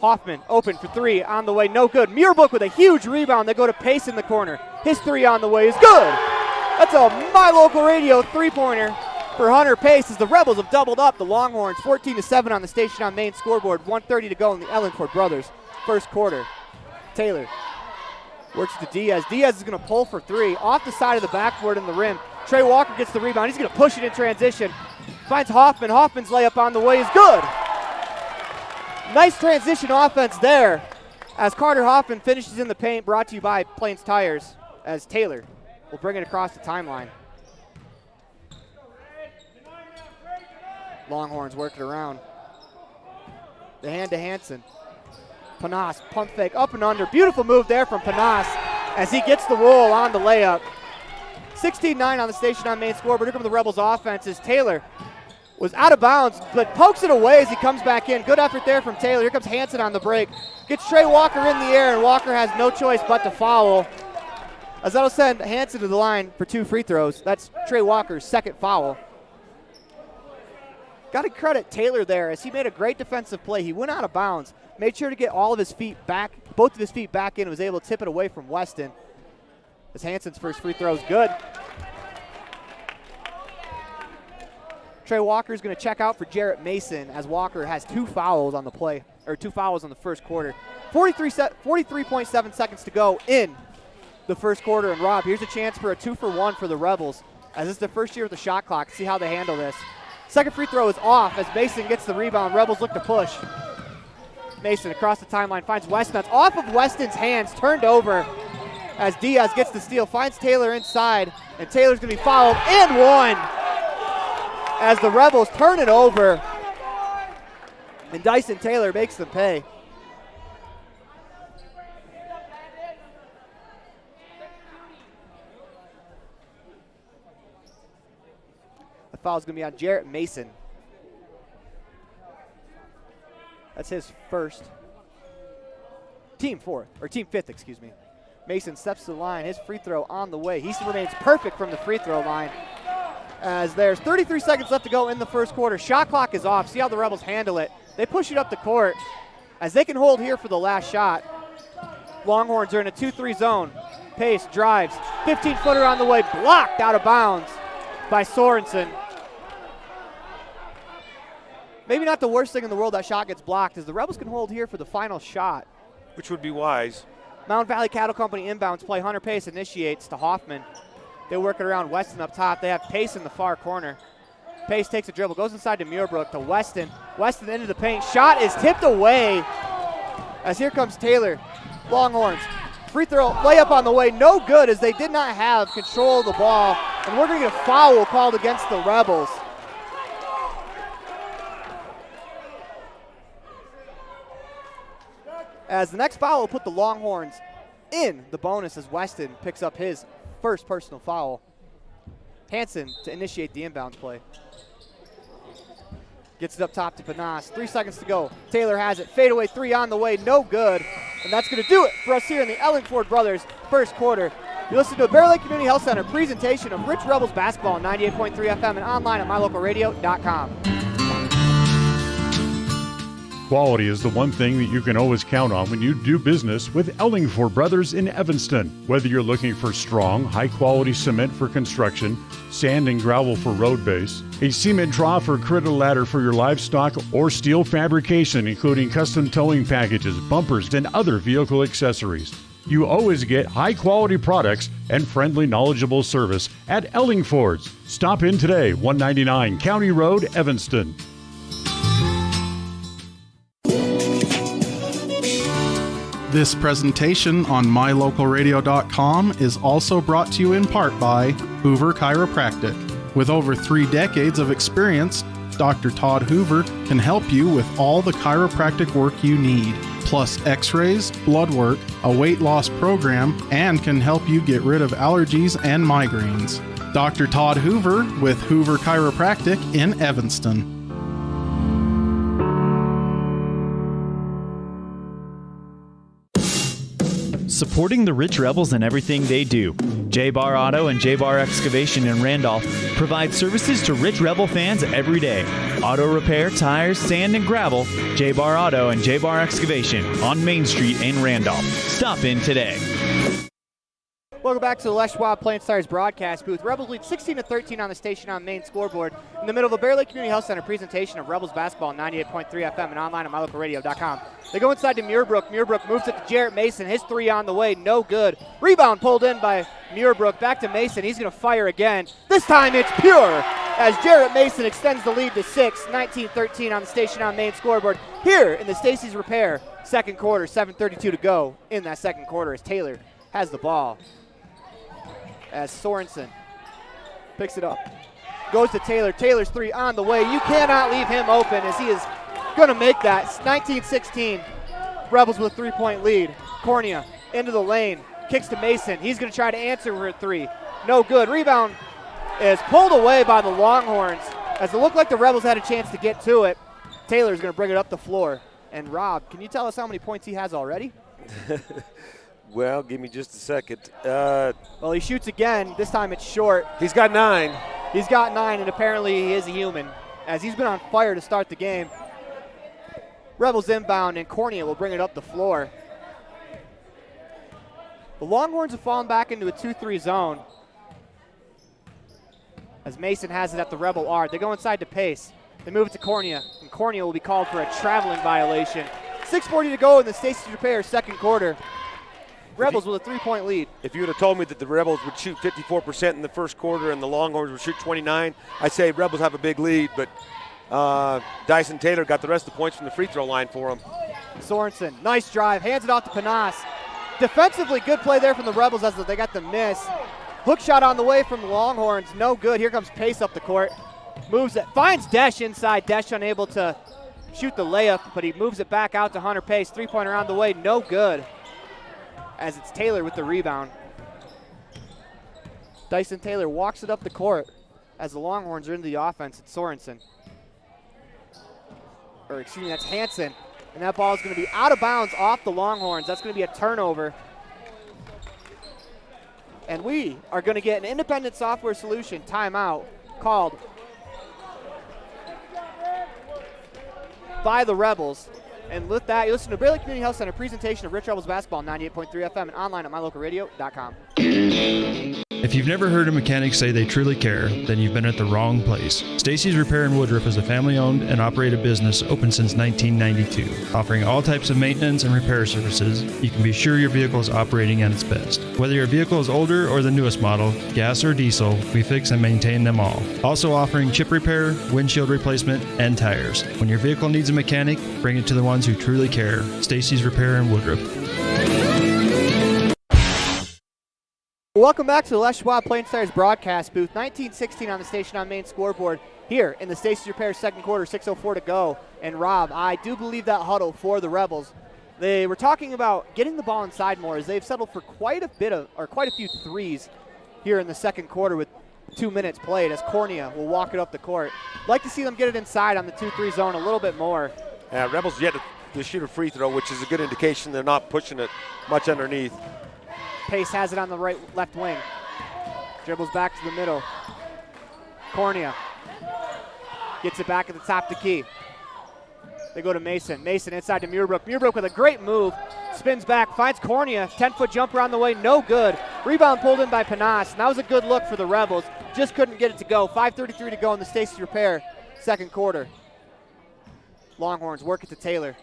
Hoffman open for 3 on the way. No good. Muirbrook with a huge rebound. They go to Pace in the corner. His 3 on the way is good. That's a My Local Radio 3-pointer for Hunter Pace as the Rebels have doubled up the Longhorns. 14-7 on the Station on Main scoreboard. 1:30 to go in the Ellenford Brothers first quarter. Taylor works to Diaz. Diaz is going to pull for 3 off the side of the backboard in the rim. Trey Walker gets the rebound. He's going to push it in transition. Finds Hoffman. Hoffman's layup on the way is good. Nice transition offense there as Carter Hoffman finishes in the paint, brought to you by Plains Tires as Taylor will bring it across the timeline. Longhorns work it around. The hand to Hansen. Panas, pump fake, up and under. Beautiful move there from Panas as he gets the roll on the layup. 16-9 on the Station on Main scoreboard. Here come the Rebels offense as Taylor was out of bounds, but pokes it away as he comes back in. Good effort there from Taylor. Here comes Hansen on the break. Gets Trey Walker in the air, and Walker has no choice but to foul. As that'll send Hansen to the line for 2 free throws. That's Trey Walker's second foul. Got to credit Taylor there as he made a great defensive play. He went out of bounds, made sure to get all of his feet back, both of his feet back in, and was able to tip it away from Weston. As Hansen's first free throw is good. Trey Walker is going to check out for Jarrett Mason as Walker has 2 fouls on the play, or 2 fouls on the first quarter. 43.7 seconds to go in the first quarter. And Rob, here's a chance for a 2-for-1 for the Rebels as this is the first year with the shot clock. See how they handle this. Second free throw is off as Mason gets the rebound. Rebels look to push. Mason across the timeline finds Weston. That's off of Weston's hands, turned over as Diaz gets the steal, finds Taylor inside, and Taylor's going to be fouled and 1 as the Rebels turn it over, and Dyson Taylor makes them pay. The foul is going to be on Jarrett Mason. That's his first. Team 5th, excuse me. Mason steps to the line. His free throw on the way. He remains perfect from the free throw line. As there's 33 seconds left to go in the first quarter. Shot clock is off. See how the Rebels handle it. They push it up the court as they can hold here for the last shot. Longhorns are in a 2-3 zone. Pace drives. 15-footer on the way. Blocked out of bounds by Sorensen. Maybe not the worst thing in the world that shot gets blocked, as the Rebels can hold here for the final shot. Which would be wise. Mound Valley Cattle Company inbounds play. Hunter Pace initiates to Hoffman. They work it around Weston up top. They have Pace in the far corner. Pace takes a dribble, goes inside to Muirbrook to Weston. Weston into the paint. Shot is tipped away as here comes Taylor. Longhorns. Free throw, layup on the way. No good as they did not have control of the ball. And we're going to get a foul called against the Rebels. As the next foul will put the Longhorns in the bonus as Weston picks up his first personal foul. Hansen to initiate the inbounds play. Gets it up top to Panas. 3 seconds to go. Taylor has it. Fadeaway 3 on the way. No good And that's going to do it for us here in the Ellingford Brothers first quarter. You listen to a Bear Lake Community Health Center presentation of Rich Rebels basketball on 98.3 FM and online at mylocalradio.com. Quality is the one thing that you can always count on when you do business with Ellingford Brothers in Evanston. Whether you're looking for strong, high-quality cement for construction, sand and gravel for road base, a cement trough or critter ladder for your livestock, or steel fabrication, including custom towing packages, bumpers, and other vehicle accessories, you always get high-quality products and friendly, knowledgeable service at Ellingford's. Stop in today, 199 County Road, Evanston. This presentation on mylocalradio.com is also brought to you in part by Hoover Chiropractic. With over 3 decades of experience, Dr. Todd Hoover can help you with all the chiropractic work you need, plus x-rays, blood work, a weight loss program, and can help you get rid of allergies and migraines. Dr. Todd Hoover with Hoover Chiropractic in Evanston. Supporting the Rich Rebels in everything they do. J-Bar Auto and J-Bar Excavation in Randolph provide services to Rich Rebel fans every day. Auto repair, tires, sand, and gravel. J-Bar Auto and J-Bar Excavation on Main Street in Randolph. Stop in today. Welcome back to the Les Schwab Plain Stars broadcast booth. Rebels lead 16-13 on the station on main scoreboard in the middle of a Bear Lake Community Health Center presentation of Rebels basketball on 98.3 FM and online at mylocalradio.com. They go inside to Muirbrook. Muirbrook moves it to Jarrett Mason. His three on the way, no good. Rebound pulled in by Muirbrook. Back to Mason. He's going to fire again. This time it's pure as Jarrett Mason extends the lead to 6, 19-13 on the station on main scoreboard here in the Stacy's Repair second quarter. 7:32 to go in that second quarter as Taylor has the ball. As Sorensen picks it up. Goes to Taylor. Taylor's three on the way. You cannot leave him open as he is going to make that. 19-16. Rebels with a 3-point lead. Cornea into the lane. Kicks to Mason. He's going to try to answer for a three. No good. Rebound is pulled away by the Longhorns as it looked like the Rebels had a chance to get to it. Taylor's going to bring it up the floor. And Rob, can you tell us how many points he has already? Well, give me just a second. Well, he shoots again. This time it's short. He's got 9. He's got 9, and apparently he is a human, as he's been on fire to start the game. Rebels inbound, and Cornea will bring it up the floor. The Longhorns have fallen back into a 2-3 zone, as Mason has it at the Rebel arc. They go inside to Pace. They move it to Cornea, and Cornea will be called for a traveling violation. 6:40 to go in the Stacy's Repair second quarter. Rebels with a 3-point lead. If you would have told me that the Rebels would shoot 54% in the first quarter and the Longhorns would shoot 29, I'd say Rebels have a big lead, but Dyson Taylor got the rest of the points from the free throw line for him. Sorensen, nice drive, hands it off to Panas. Defensively, good play there from the Rebels as they got the miss. Hook shot on the way from the Longhorns, no good. Here comes Pace up the court. Moves it, finds Desch inside. Desch unable to shoot the layup, but he moves it back out to Hunter Pace. 3-pointer on the way, no good. As it's Taylor with the rebound. Dyson Taylor walks it up the court as the Longhorns are into the offense. It's Sorensen. Or excuse me, that's Hansen. And that ball is going to be out of bounds off the Longhorns. That's going to be a turnover. And we are going to get an independent software solution timeout called by the Rebels. And with that, you listen to Bear Lake Community Health Center presentation of Rich Rebels basketball on 98.3 FM and online at mylocalradio.com. If you've never heard a mechanic say they truly care, then you've been at the wrong place. Stacy's Repair in Woodruff is a family-owned and operated business open since 1992. Offering all types of maintenance and repair services, you can be sure your vehicle is operating at its best. Whether your vehicle is older or the newest model, gas or diesel, we fix and maintain them all. Also offering chip repair, windshield replacement, and tires. When your vehicle needs a mechanic, bring it to the ones who truly care. Stacy's Repair in Woodruff. Welcome back to the Les Schwab Plain Stars broadcast booth. 19-16 on the station on main scoreboard here in the Stacy's Repair second quarter, 6:04 to go. And Rob, I do believe that huddle for the Rebels. They were talking about getting the ball inside more as they've settled for quite a few threes here in the second quarter with 2 minutes played as Cornea will walk it up the court. Like to see them get it inside on the 2-3 zone a little bit more. Rebels yet to shoot a free throw, which is a good indication they're not pushing it much underneath. Pace has it on the left wing. Dribbles back to the middle. Cornea gets it back at the top of the key. They go to Mason. Mason inside to Muirbrook. Muirbrook with a great move. Spins back, finds Cornea. 10-foot jumper on the way, no good. Rebound pulled in by Panas. And that was a good look for the Rebels. Just couldn't get it to go. 5:33 to go in the Stacey's Repair second quarter. Longhorns work it to Taylor.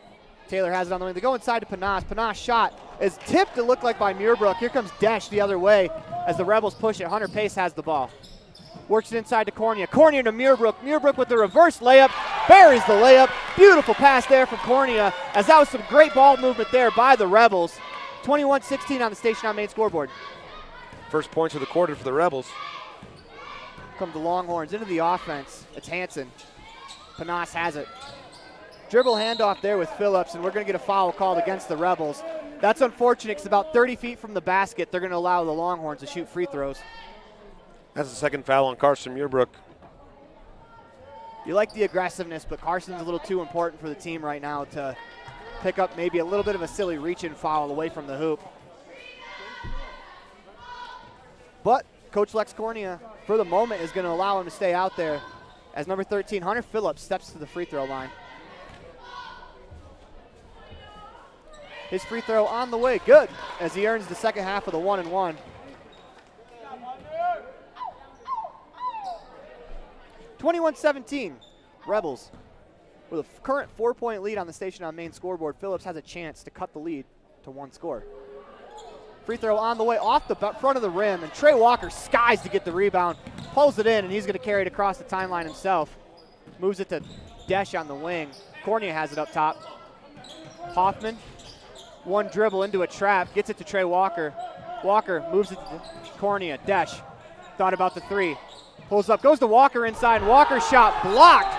Taylor has it on the wing. They go inside to Panas. Panas shot is tipped, it looked like, by Muirbrook. Here comes Desch the other way as the Rebels push it. Hunter Pace has the ball. Works it inside to Cornea. Cornea to Muirbrook. Muirbrook with the reverse layup. Buries the layup. Beautiful pass there from Cornea, as that was some great ball movement there by the Rebels. 21-16 on the Station on Main scoreboard. First points of the quarter for the Rebels. Come the Longhorns into the offense. It's Hansen. Panas has it. Dribble handoff there with Phillips, and we're going to get a foul called against the Rebels. That's unfortunate because about 30 feet from the basket, they're going to allow the Longhorns to shoot free throws. That's the second foul on Carson Muirbrook. You like the aggressiveness, but Carson's a little too important for the team right now to pick up maybe a little bit of a silly reach-in foul away from the hoop. But Coach Lex Cornea, for the moment, is going to allow him to stay out there as number 13, Hunter Phillips, steps to the free throw line. His free throw on the way, good, as he earns the second half of the 1-and-1. 21-17, Rebels. With a current 4-point lead on the Station on Main scoreboard, Phillips has a chance to cut the lead to one score. Free throw on the way off the front of the rim, and Trey Walker skies to get the rebound, pulls it in, and he's going to carry it across the timeline himself. Moves it to Desch on the wing. Cornea has it up top. Hoffman, one dribble into a trap, gets it to Trey Walker. Walker moves it to Cornea. Desch thought about the three. Pulls up, goes to Walker inside. Walker's shot blocked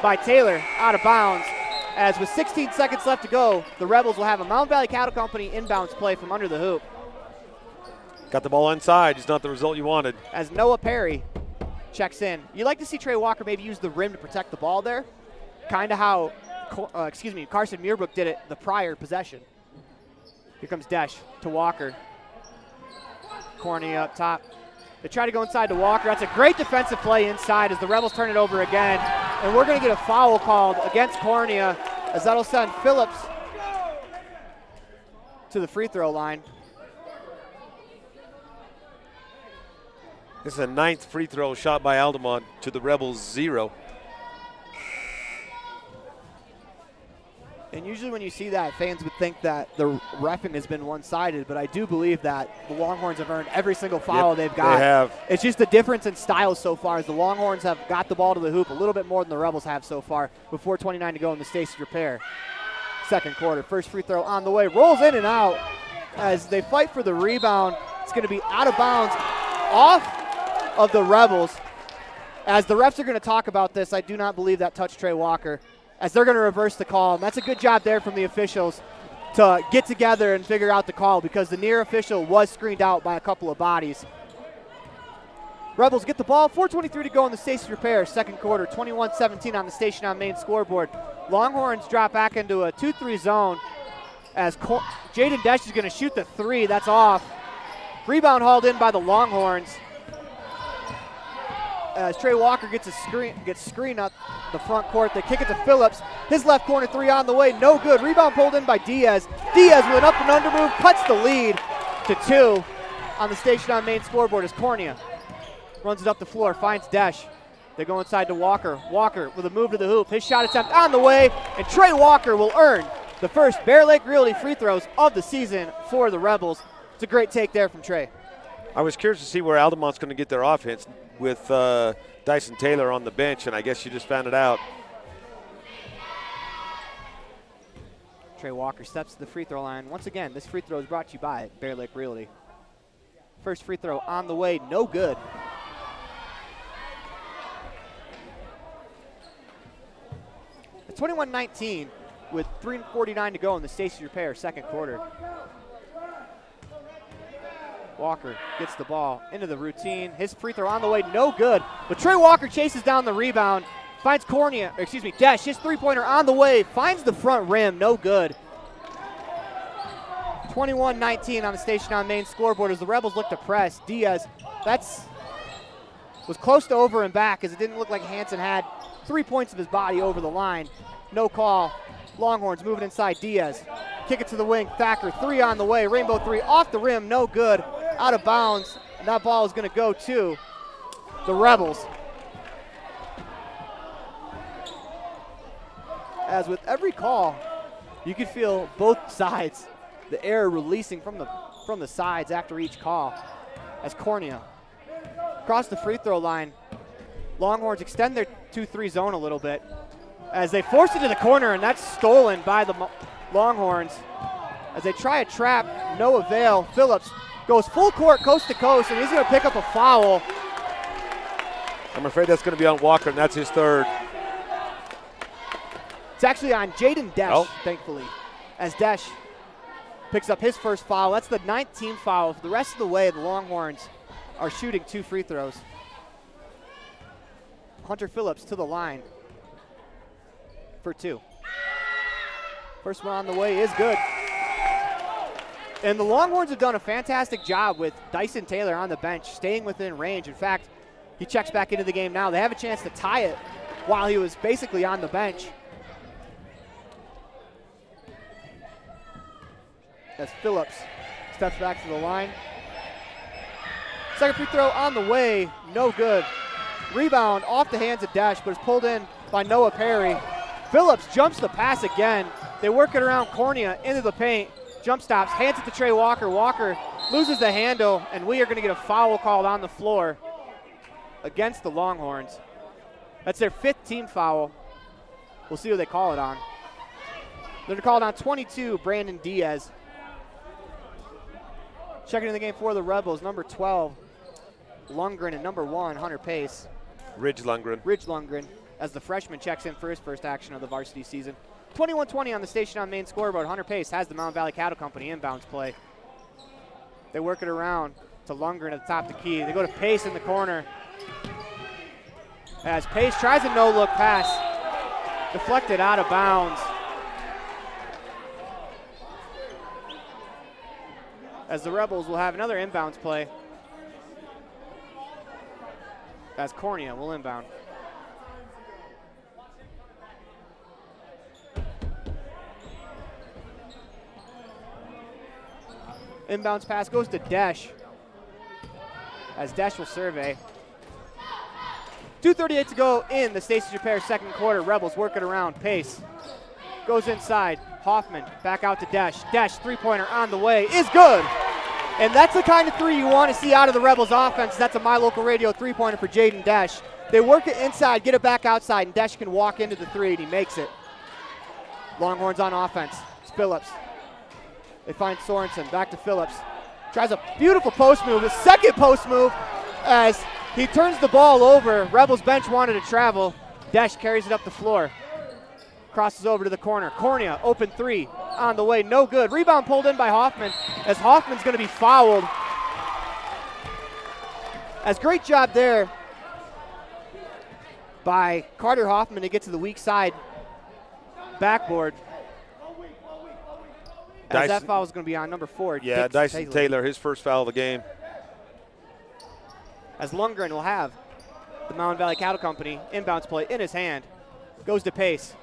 by Taylor, out of bounds. As with 16 seconds left to go, the Rebels will have a Mountain Valley Cattle Company inbounds play from under the hoop. Got the ball inside, just not the result you wanted. As Noah Perry checks in. You like to see Trey Walker maybe use the rim to protect the ball there. Kind of how, Carson Muirbrook did it the prior possession. Here comes Desch to Walker. Cornea up top. They try to go inside to Walker. That's a great defensive play inside as the Rebels turn it over again. And we're going to get a foul called against Cornea, as that'll send Phillips to the free throw line. This is a 9th free throw shot by Altamont to the Rebels 0. And usually when you see that, fans would think that the reffing has been one-sided, but I do believe that the Longhorns have earned every single foul they've got. They have. It's just a difference in styles so far, as the Longhorns have got the ball to the hoop a little bit more than the Rebels have so far, with 4:29 to go in the Stacey's Repair second quarter. First free throw on the way, rolls in and out as they fight for the rebound. It's going to be out of bounds off of the Rebels. As the refs are going to talk about this, I do not believe that touched Trey Walker, as they're going to reverse the call. And that's a good job there from the officials to get together and figure out the call, because the near official was screened out by a couple of bodies. Rebels get the ball, 4:23 to go in the Stacey's Repair second quarter, 21-17 on the Station on Main scoreboard. Longhorns drop back into a 2-3 zone as Jaden Desch is going to shoot the three. That's off. Rebound hauled in by the Longhorns as Trey Walker gets screen up the front court. They kick it to Phillips. His left corner three on the way, no good. Rebound pulled in by Diaz. Diaz with an up and under move, cuts the lead to 2 on the Station on Main scoreboard as Cornea runs it up the floor, finds Desch. They go inside to Walker. Walker with a move to the hoop. His shot attempt on the way, and Trey Walker will earn the first Bear Lake Realty free throws of the season for the Rebels. It's a great take there from Trey. I was curious to see where Altamont's going to get their offense with Dyson Taylor on the bench, and I guess you just found it out. Trey Walker steps to the free throw line. Once again, this free throw is brought to you by Bear Lake Realty. First free throw on the way, no good. It's 21-19 with 3:49 to go in the Stacey's Repair second quarter. Walker gets the ball into the routine. His free throw on the way, no good. But Trey Walker chases down the rebound. Finds Desch, his three-pointer on the way, finds the front rim, no good. 21-19 on the Station on Main scoreboard as the Rebels look to press. Diaz, was close to over and back as it didn't look like Hansen had 3 points of his body over the line. No call. Longhorns moving inside. Diaz, kick it to the wing. Thacker, three on the way. Rainbow three off the rim, no good. Out of bounds, and that ball is going to go to the Rebels. As with every call, you could feel both sides, the air releasing from the sides after each call. As Cornea across the free throw line, Longhorns extend their 2-3 zone a little bit as they force it to the corner, and that's stolen by the Longhorns. As they try a trap, no avail. Phillips goes full court, coast to coast, and he's going to pick up a foul. I'm afraid that's going to be on Walker, and that's his third. It's actually on Jaden Desch, thankfully, as Desch picks up his first foul. That's the 19th foul. For the rest of the way, the Longhorns are shooting 2 free throws. Hunter Phillips to the line for 2. First one on the way is good. And the Longhorns have done a fantastic job with Dyson Taylor on the bench, staying within range. In fact, he checks back into the game now. They have a chance to tie it while he was basically on the bench. As Phillips steps back to the line. Second free throw on the way, no good. Rebound off the hands of Desch, but is pulled in by Noah Perry. Phillips jumps the pass again. They work it around Cornea into the paint. Jump stops, hands it to Trey Walker. Walker loses the handle, and we are going to get a foul called on the floor against the Longhorns. That's their 5th team foul. We'll see who they call it on. They're going to call it on 22, Brandon Diaz. Checking in the game for the Rebels, number 12, Lundgren, and number 1, Hunter Pace. Ridge Lundgren, as the freshman checks in for his first action of the varsity season. 21-20 on the Station on Main scoreboard. Hunter Pace has the Mountain Valley Cattle Company inbounds play. They work it around to Lundgren at the top of the key. They go to Pace in the corner. As Pace tries a no-look pass, deflected out of bounds. As the Rebels will have another inbounds play. As Cornea will inbound. Inbounds pass goes to Desch. As Desch will survey. 2:38 to go in the Stacey's Repair second quarter. Rebels work it around. Pace goes inside. Hoffman back out to Desch. Desch, three-pointer on the way, is good. And that's the kind of three you want to see out of the Rebels offense. That's a My Local Radio three-pointer for Jaden Desch. They work it inside, get it back outside, and Desch can walk into the three, and he makes it. Longhorns on offense. It's Phillips. They find Sorensen. Back to Phillips. Tries a beautiful post move, his second post move, as he turns the ball over. Rebels bench wanted to travel. Desch carries it up the floor. Crosses over to the corner. Cornea, open three, on the way, no good. Rebound pulled in by Hoffman, as Hoffman's going to be fouled. As great job there by Carter Hoffman to get to the weak side backboard. As that foul is going to be on number 4. Yeah, Dyson Taylor, his first foul of the game. As Lundgren will have the Mountain Valley Cattle Company inbounds play in his hand. Goes to Pace.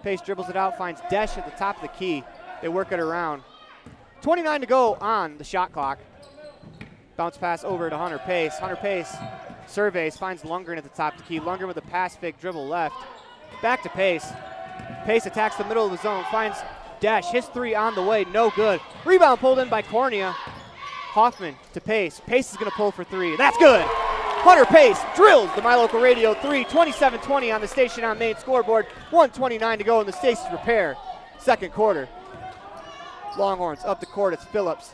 Pace dribbles it out, finds Desch at the top of the key. They work it around. 29 to go on the shot clock. Bounce pass over to Hunter Pace. Hunter Pace surveys, finds Lundgren at the top of the key. Lundgren with a pass fake dribble left. Back to Pace. Pace attacks the middle of the zone, finds Desch. His three on the way, no good. Rebound pulled in by Cornea. Hoffman to Pace. Pace is going to pull for three. That's good. Hunter Pace drills the My Local Radio 3, 27-20 on the Station on Main scoreboard. 1:29 to go in the Stacey's Repair second quarter. Longhorns up the court. It's Phillips.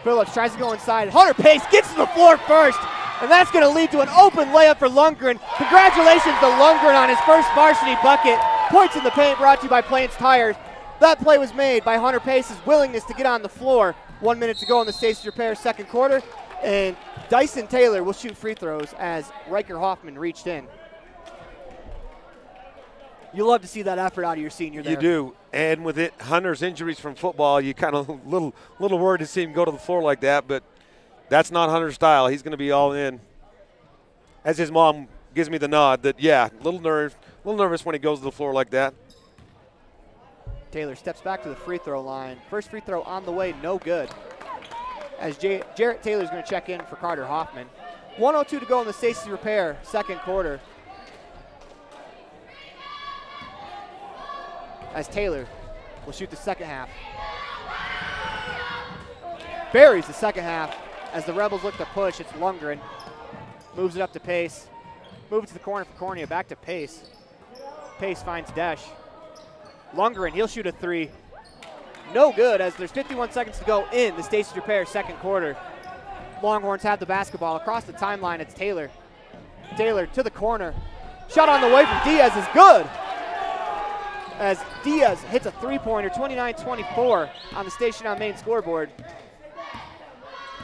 Phillips tries to go inside. Hunter Pace gets to the floor first, and that's going to lead to an open layup for Lundgren. Congratulations to Lundgren on his first varsity bucket. Points in the paint brought to you by Plains Tires. That play was made by Hunter Pace's willingness to get on the floor. 1 minute to go in the Stacey's Repair second quarter. And Dyson Taylor will shoot free throws as Riker Hoffman reached in. You love to see that effort out of your senior there. You do. And with Hunter's injuries from football, you kind of little worried to see him go to the floor like that, but that's not Hunter's style. He's going to be all in. As his mom gives me the nod that, yeah, a little nervous when he goes to the floor like that. Taylor steps back to the free throw line. First free throw on the way, no good. As Jarrett Taylor's going to check in for Carter Hoffman. 1:02 to go in the Stacey's Repair second quarter. As Taylor will shoot the second half. Buries the second half. As the Rebels look to push, it's Lundgren. Moves it up to Pace. Move it to the corner for Cornea. Back to Pace. Pace finds Desch. Lundgren, he'll shoot a three. No good, as there's 51 seconds to go in the Stacey's Repair second quarter. Longhorns have the basketball. Across the timeline, it's Taylor. Taylor to the corner. Shot on the way from Diaz is good. As Diaz hits a three-pointer, 29-24 on the Station on Main scoreboard.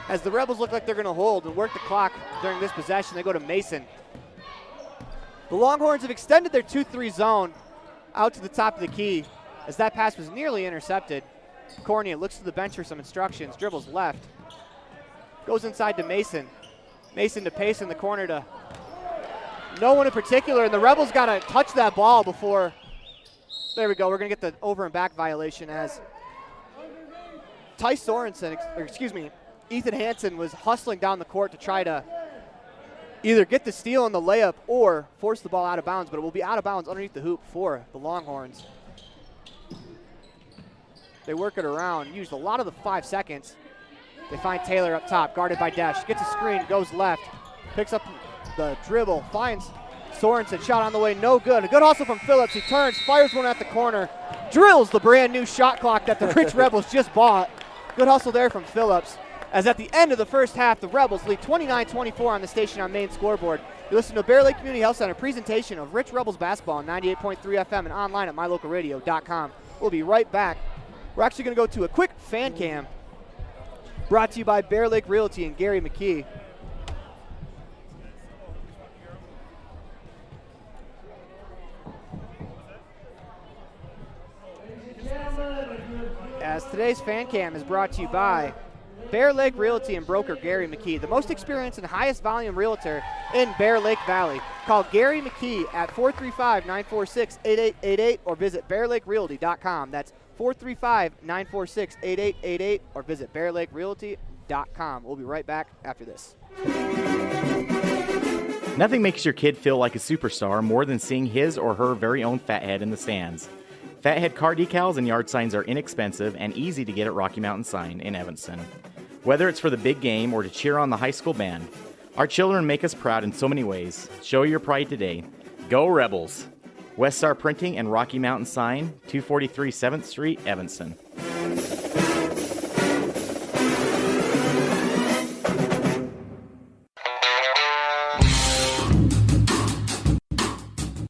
As the Rebels look like they're going to hold and work the clock during this possession, they go to Mason. The Longhorns have extended their 2-3 zone out to the top of the key, as that pass was nearly intercepted. Cornea looks to the bench for some instructions, dribbles left. Goes inside to Mason. Mason to Pace in the corner to no one in particular, and the Rebels got to touch that ball before. There we go. We're going to get the over and back violation as Ethan Hansen was hustling down the court to try to either get the steal on the layup or force the ball out of bounds, but it will be out of bounds underneath the hoop for the Longhorns. They work it around, used a lot of the 5 seconds. They find Taylor up top, guarded by Desch. Gets a screen, goes left, picks up the dribble, finds Sorensen, shot on the way, no good. A good hustle from Phillips. He turns, fires one at the corner, drills the brand new shot clock that the Rich Rebels just bought. Good hustle there from Phillips. As at the end of the first half, the Rebels lead 29-24 on the Station on Main scoreboard. You listen to Bear Lake Community Health Center presentation of Rich Rebels basketball on 98.3 FM and online at mylocalradio.com. We'll be right back. We're actually going to go to a quick fan cam brought to you by Bear Lake Realty and Gary McKee. As today's fan cam is brought to you by Bear Lake Realty and broker Gary McKee, the most experienced and highest volume realtor in Bear Lake Valley. Call Gary McKee at 435-946-8888 or visit bearlakerealty.com. That's 435-946-8888 or visit bearlakerealty.com. We'll be right back after this. Nothing makes your kid feel like a superstar more than seeing his or her very own fathead in the stands. Fathead car decals and yard signs are inexpensive and easy to get at Rocky Mountain Sign in Evanston. Whether it's for the big game or to cheer on the high school band, our children make us proud in so many ways. Show your pride today. Go Rebels! West Star Printing and Rocky Mountain Sign, 243 7th Street, Evanston.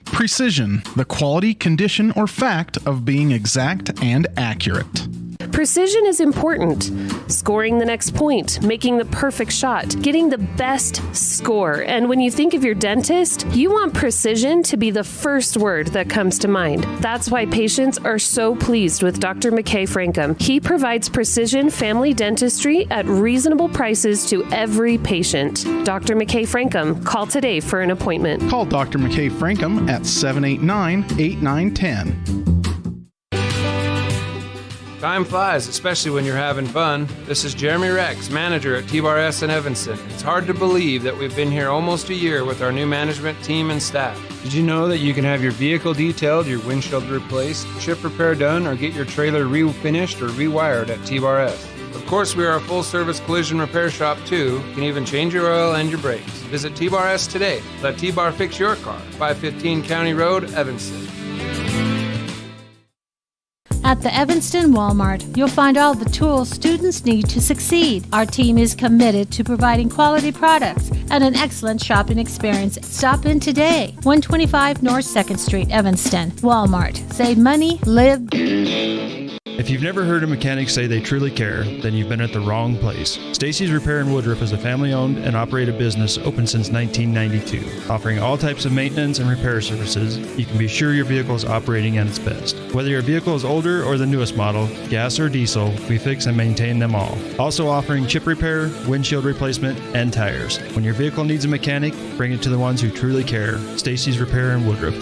Precision, the quality, condition, or fact of being exact and accurate. Precision is important. Scoring the next point, making the perfect shot, getting the best score. And when you think of your dentist, you want precision to be the first word that comes to mind. That's why patients are so pleased with Dr. McKay Frankum. He provides precision family dentistry at reasonable prices to every patient. Dr. McKay Frankum, call today for an appointment. Call Dr. McKay Frankum at 789-8910. Time flies, especially when you're having fun. This is Jeremy Rex, manager at T-Bar S in Evanston. It's hard to believe that we've been here almost a year with our new management team and staff. Did you know that you can have your vehicle detailed, your windshield replaced, chip repair done, or get your trailer refinished or rewired at T-Bar S? Of course, we are a full-service collision repair shop, too. You can even change your oil and your brakes. Visit T-Bar S today. Let T-Bar fix your car. 515 County Road, Evanston. At the Evanston Walmart, you'll find all the tools students need to succeed. Our team is committed to providing quality products and an excellent shopping experience. Stop in today. 125 North 2nd Street, Evanston. Walmart. Save money, live. If If you've never heard a mechanic say they truly care, then you've been at the wrong place. Stacy's Repair in Woodruff is a family-owned and operated business open since 1992. Offering all types of maintenance and repair services, you can be sure your vehicle is operating at its best. Whether your vehicle is older or the newest model, gas or diesel, we fix and maintain them all. Also offering chip repair, windshield replacement, and tires. When your vehicle needs a mechanic, bring it to the ones who truly care. Stacy's Repair in Woodruff.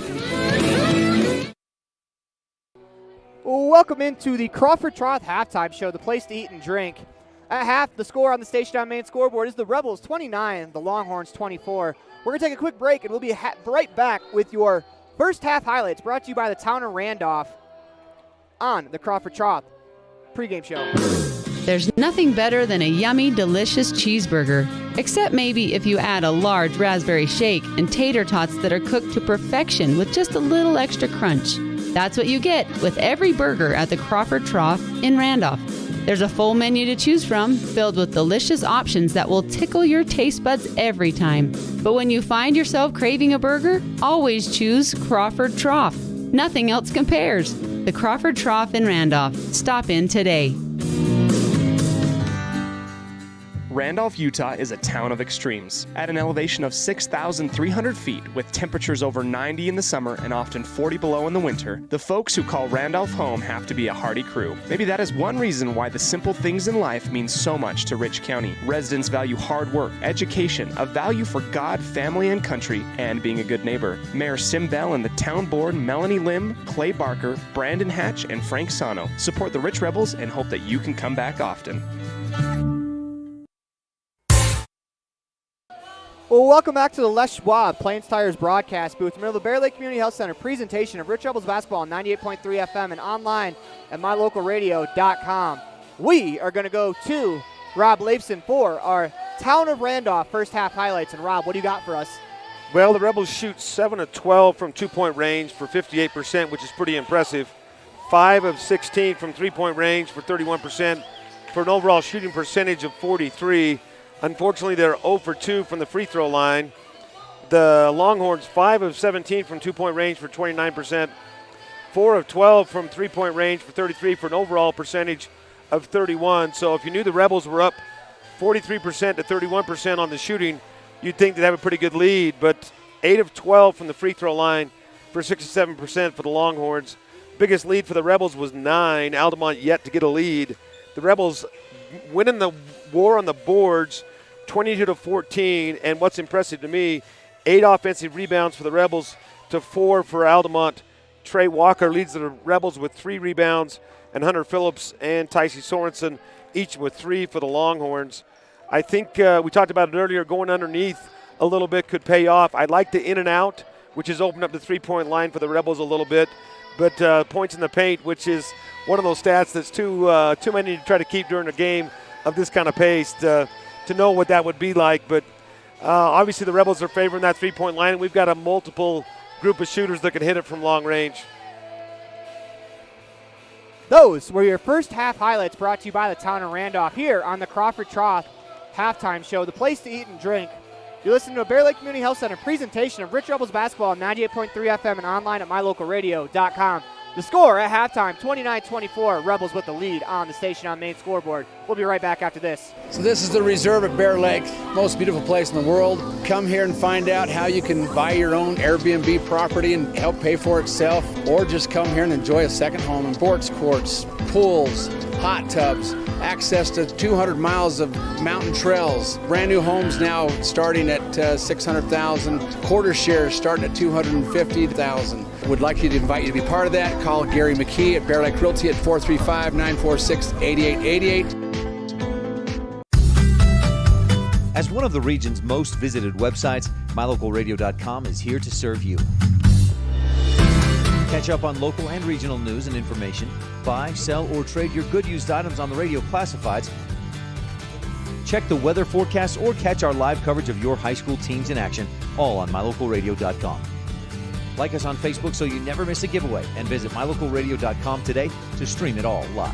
Welcome into the Crawford Troth halftime show, the place to eat and drink. At half, the score on the station on main scoreboard is the Rebels 29, the Longhorns 24. We're going to take a quick break, and we'll be right back with your first half highlights brought to you by the town of Randolph on the Crawford Troth pregame show. There's nothing better than a yummy, delicious cheeseburger, except maybe if you add a large raspberry shake and tater tots that are cooked to perfection with just a little extra crunch. That's what you get with every burger at the Crawford Trough in Randolph. There's a full menu to choose from, filled with delicious options that will tickle your taste buds every time. But when you find yourself craving a burger, always choose Crawford Trough. Nothing else compares. The Crawford Trough in Randolph. Stop in today. Randolph, Utah is a town of extremes. At an elevation of 6,300 feet, with temperatures over 90 in the summer and often 40 below in the winter, the folks who call Randolph home have to be a hardy crew. Maybe that is one reason why the simple things in life mean so much to Rich County. Residents value hard work, education, a value for God, family, and country, and being a good neighbor. Mayor Sim Bell and the town board, Melanie Lim, Clay Barker, Brandon Hatch, and Frank Sano, support the Rich Rebels and hope that you can come back often. Well, welcome back to the Les Schwab Plains Tires broadcast booth. Remember the Bear Lake Community Health Center presentation of Rich Rebels basketball on 98.3 FM and online at mylocalradio.com. We are going to go to Rob Leifson for our Town of Randolph first half highlights. And Rob, what do you got for us? Well, the Rebels shoot 7 of 12 from two-point range for 58%, which is pretty impressive. 5 of 16 from three-point range for 31%, for an overall shooting percentage of 43%. Unfortunately, they're 0 for 2 from the free throw line. The Longhorns, 5 of 17 from two-point range for 29%, 4 of 12 from three-point range for 33%, for an overall percentage of 31%. So if you knew the Rebels were up 43% to 31% on the shooting, you'd think they'd have a pretty good lead. But 8 of 12 from the free throw line for 67% for the Longhorns. Biggest lead for the Rebels was 9. Altamont yet to get a lead. The Rebels winning the war on the boards 22-14, and what's impressive to me, 8 offensive rebounds for the Rebels to 4 for Altamont. Trey Walker leads the Rebels with 3 rebounds, and Hunter Phillips and Tycee Sorensen each with 3 for the Longhorns. I think we talked about it earlier, going underneath a little bit could pay off. I like the in and out, which has opened up the three-point line for the Rebels a little bit, but points in the paint, which is one of those stats that's too many to try to keep during a game of this kind of pace to know what that would be like. But obviously the Rebels are favoring that three-point line, and we've got a multiple group of shooters that can hit it from long range. Those were your first half highlights brought to you by the town of Randolph here on the Crawford Trough halftime show, the place to eat and drink. You listen to a Bear Lake Community Health Center presentation of Rich Rebels basketball on 98.3 FM and online at mylocalradio.com. The score at halftime, 29-24, Rebels with the lead on the station on main scoreboard. We'll be right back after this. So this is the Reserve at Bear Lake, most beautiful place in the world. Come here and find out how you can buy your own Airbnb property and help pay for itself, or just come here and enjoy a second home. And sports courts, pools, hot tubs, access to 200 miles of mountain trails. Brand new homes now starting at $600,000. Quarter shares starting at $250,000. Would like you to invite you to be part of that. Call Gary McKee at Bear Lake Realty at 435-946-8888. As one of the region's most visited websites, mylocalradio.com is here to serve you. Catch up on local and regional news and information. Buy, sell, or trade your good used items on the radio classifieds. Check the weather forecast or catch our live coverage of your high school teams in action, all on mylocalradio.com. Like us on Facebook so you never miss a giveaway, and visit mylocalradio.com today to stream it all live.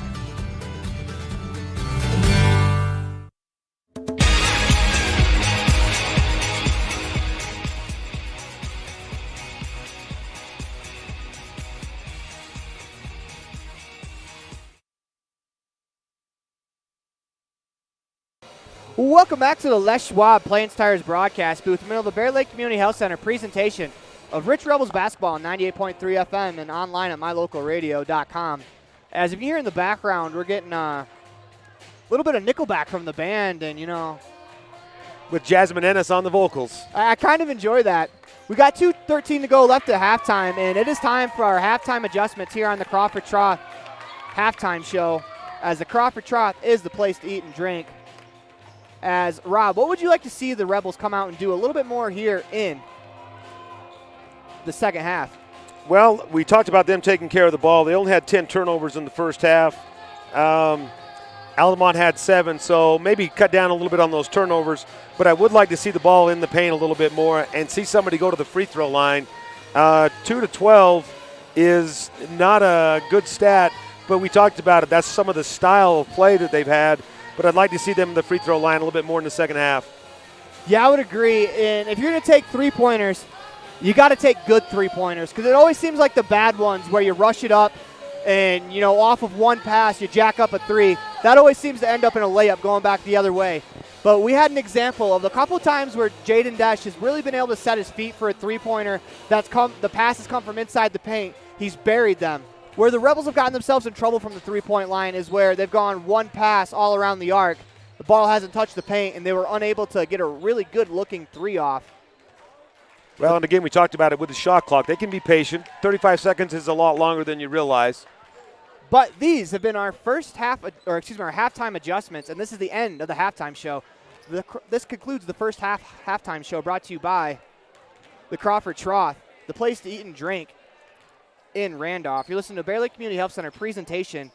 Welcome back to the Les Schwab Plains Tires broadcast booth, middle of the Bear Lake Community Health Center presentation of Rich Rebels basketball on 98.3 FM and online at mylocalradio.com. As if you hear in the background, we're getting a little bit of Nickelback from the band, and, you know. With Jasmine Ennis on the vocals. I kind of enjoy that. We got 2:13 to go left at halftime, and it is time for our halftime adjustments here on the Crawford Trough halftime show, as the Crawford Trough is the place to eat and drink. As Rob, what would you like to see the Rebels come out and do a little bit more here in the second half? Well, we talked about them taking care of the ball. They only had 10 turnovers in the first half. Altamont had 7, so maybe cut down a little bit on those turnovers. But I would like to see the ball in the paint a little bit more and see somebody go to the free throw line. 2 to 12 is not a good stat, but we talked about it. That's some of the style of play that they've had. But I'd like to see them in the free throw line a little bit more in the second half. Yeah, I would agree. And if you're going to take three-pointers, you got to take good three-pointers, because it always seems like the bad ones where you rush it up and, you know, off of one pass you jack up a three. That always seems to end up in a layup going back the other way. But we had an example of a couple of times where Jaden Dash has really been able to set his feet for a three-pointer. The passes come from inside the paint. He's buried them. Where the Rebels have gotten themselves in trouble from the three-point line is where they've gone one pass all around the arc. The ball hasn't touched the paint, and they were unable to get a really good-looking three off. Well, and again, we talked about it with the shot clock. They can be patient. 35 seconds is a lot longer than you realize. But these have been our our halftime adjustments, and this is the end of the halftime show. This concludes the first halftime show, brought to you by the Crawford Trough, the place to eat and drink in Randolph. You're listening to Bear Lake Community Health Center presentation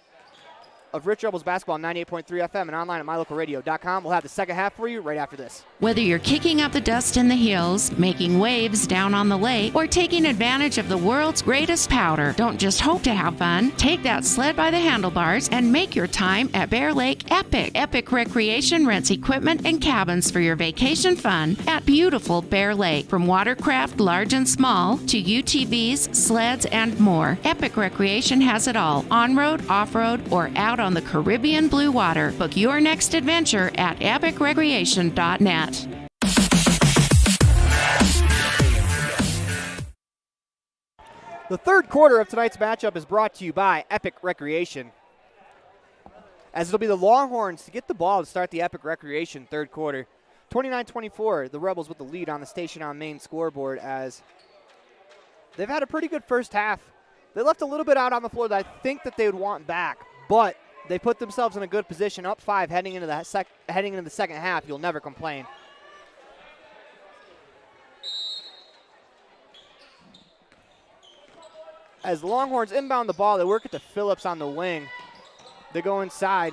of Rich Rebels basketball on 98.3 FM and online at mylocalradio.com. We'll have the second half for you right after this. Whether you're kicking up the dust in the hills, making waves down on the lake, or taking advantage of the world's greatest powder, don't just hope to have fun. Take that sled by the handlebars and make your time at Bear Lake epic. Epic Recreation rents equipment and cabins for your vacation fun at beautiful Bear Lake. From watercraft large and small to UTVs, sleds, and more, Epic Recreation has it all. On-road, off-road, or out on the Caribbean blue water. Book your next adventure at epicrecreation.net. The third quarter of tonight's matchup is brought to you by Epic Recreation, as it'll be the Longhorns to get the ball to start the Epic Recreation third quarter. 29-24, the Rebels with the lead on the Station on Main scoreboard, as they've had a pretty good first half. They left a little bit out on the floor that I think that they would want back, but they put themselves in a good position, up 5 heading into the second half. You'll never complain. As the Longhorns inbound the ball, they work it to Phillips on the wing. They go inside.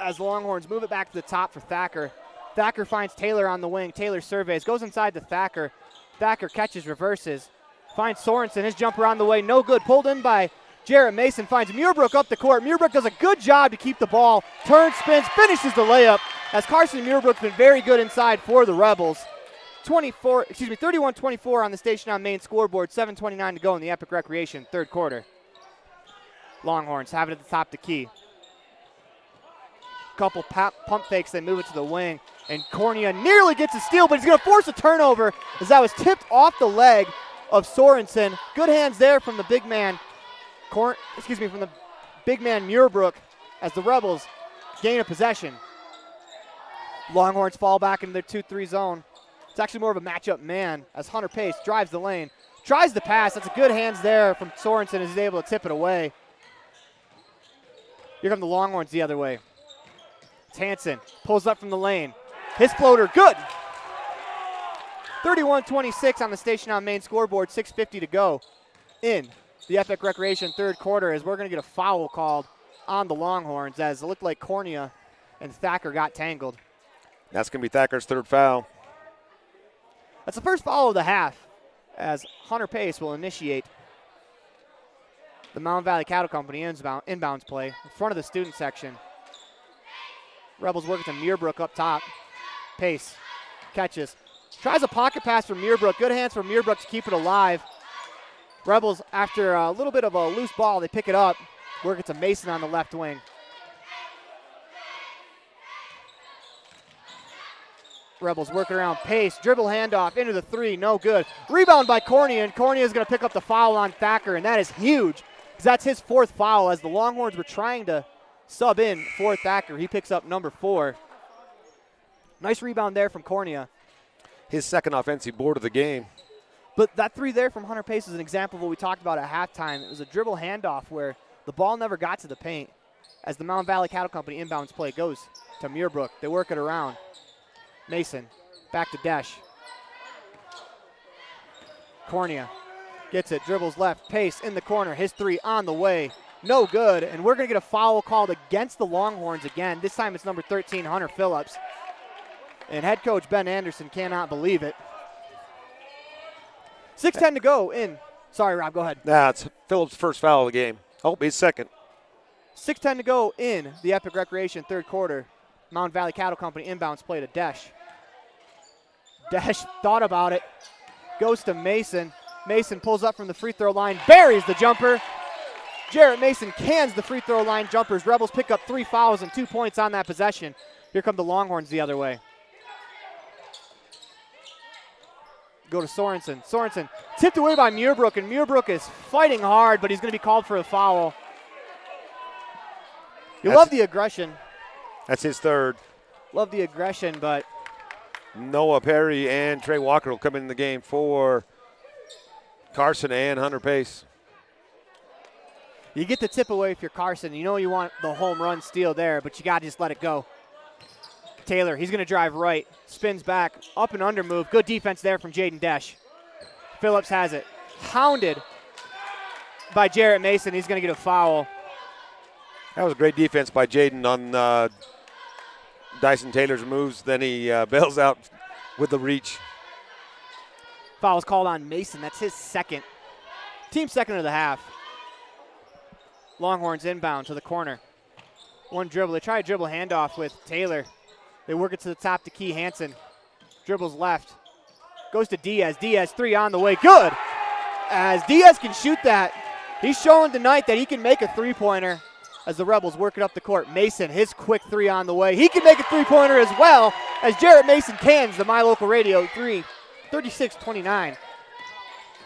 As the Longhorns move it back to the top for Thacker. Thacker finds Taylor on the wing. Taylor surveys, goes inside to Thacker. Thacker catches, reverses. Finds Sorensen, his jumper on the way, no good. Pulled in by Jarrett Mason, finds Muirbrook up the court. Muirbrook does a good job to keep the ball. Turns, spins, finishes the layup, as Carson Muirbrook's been very good inside for the Rebels. 31-24 on the Station on Main scoreboard, 7:29 to go in the Epic Recreation third quarter. Longhorns have it at the top of the key. Couple pump fakes, they move it to the wing, and Cornea nearly gets a steal, but he's going to force a turnover as that was tipped off the leg of Sorensen. Good hands there from the big man, from the big man Muirbrook, as the Rebels gain a possession. Longhorns fall back into their 2-3 zone. It's actually more of a matchup man, as Hunter Pace drives the lane, tries the pass. That's a good hands there from Sorensen as he's able to tip it away. Here come the Longhorns the other way. It's Hansen, pulls up from the lane. His floater, good. 31-26 on the Station on Main scoreboard, 6:50 to go in the Epic Recreation third quarter, as we're going to get a foul called on the Longhorns, as it looked like Cornea and Thacker got tangled. That's going to be Thacker's third foul. That's the first foul of the half, as Hunter Pace will initiate the Mountain Valley Cattle Company inbounds play in front of the student section. Rebels working to Muirbrook up top. Pace catches. Tries a pocket pass from Muirbrook. Good hands from Muirbrook to keep it alive. Rebels, after a little bit of a loose ball, they pick it up. Work it to Mason on the left wing. Rebels working around Pace. Dribble handoff into the 3. No good. Rebound by Cornea, and Cornea is going to pick up the foul on Thacker, and that is huge because that's his 4th foul as the Longhorns were trying to sub in for Thacker. He picks up number 4. Nice rebound there from Cornea. His 2nd offensive board of the game. But that 3 there from Hunter Pace is an example of what we talked about at halftime. It was a dribble handoff where the ball never got to the paint as the Mountain Valley Cattle Company inbounds play goes to Muirbrook. They work it around. Mason back to Desch. Cornea gets it, dribbles left, Pace in the corner. His 3 on the way. No good, and we're going to get a foul called against the Longhorns again. This time it's number 13, Hunter Phillips. And head coach Ben Anderson cannot believe it. 6:10 to go in. Sorry, Rob, go ahead. Nah, it's Phillips' first foul of the game. Oh, he's 2nd. 6:10 to go in the Epic Recreation 3rd quarter. Mountain Valley Cattle Company inbounds play to Desch. Desch thought about it. Goes to Mason. Mason pulls up from the free throw line. Buries the jumper. Jarrett Mason cans the free throw line jumpers. Rebels pick up 3 fouls and 2 points on that possession. Here come the Longhorns the other way. Go to Sorensen. Sorensen tipped away by Muirbrook, and Muirbrook is fighting hard, but he's going to be called for a foul. You love the aggression. That's his 3rd. Love the aggression, but Noah Perry and Trey Walker will come in the game for Carson and Hunter Pace. You get the tip away if you're Carson. You know you want the home run steal there, but you got to just let it go. Taylor, he's going to drive right, spins back, up and under move. Good defense there from Jaden Desch. Phillips has it. Hounded by Jarrett Mason. He's going to get a foul. That was a great defense by Jaden on Dyson Taylor's moves. Then he bails out with the reach. Foul is called on Mason. That's his 2nd. Team 2nd of the half. Longhorns inbound to the corner. One dribble. They try a dribble handoff with Taylor. They work it to the top to Key Hansen. Dribbles left. Goes to Diaz. Diaz 3 on the way. Good! As Diaz can shoot that. He's showing tonight that he can make a 3-pointer as the Rebels work it up the court. Mason, his quick 3 on the way. He can make a 3-pointer as well as Jarrett Mason cans the My Local Radio 3. 36-29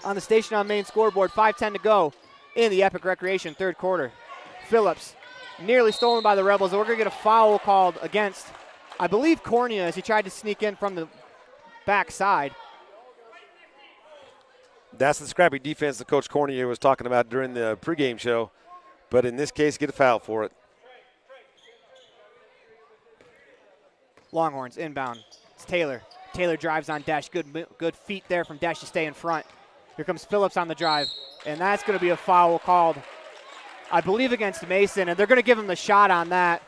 on the Station on Main scoreboard. 5:10 to go in the Epic Recreation 3rd quarter. Phillips nearly stolen by the Rebels. We're going to get a foul called against, I believe, Cornea as he tried to sneak in from the backside. That's the scrappy defense that Coach Cornea was talking about during the pregame show. But in this case, get a foul for it. Longhorns inbound. It's Taylor. Taylor drives on Desch. Good feet there from Desch to stay in front. Here comes Phillips on the drive. And that's going to be a foul called, I believe, against Mason. And they're going to give him the shot on that.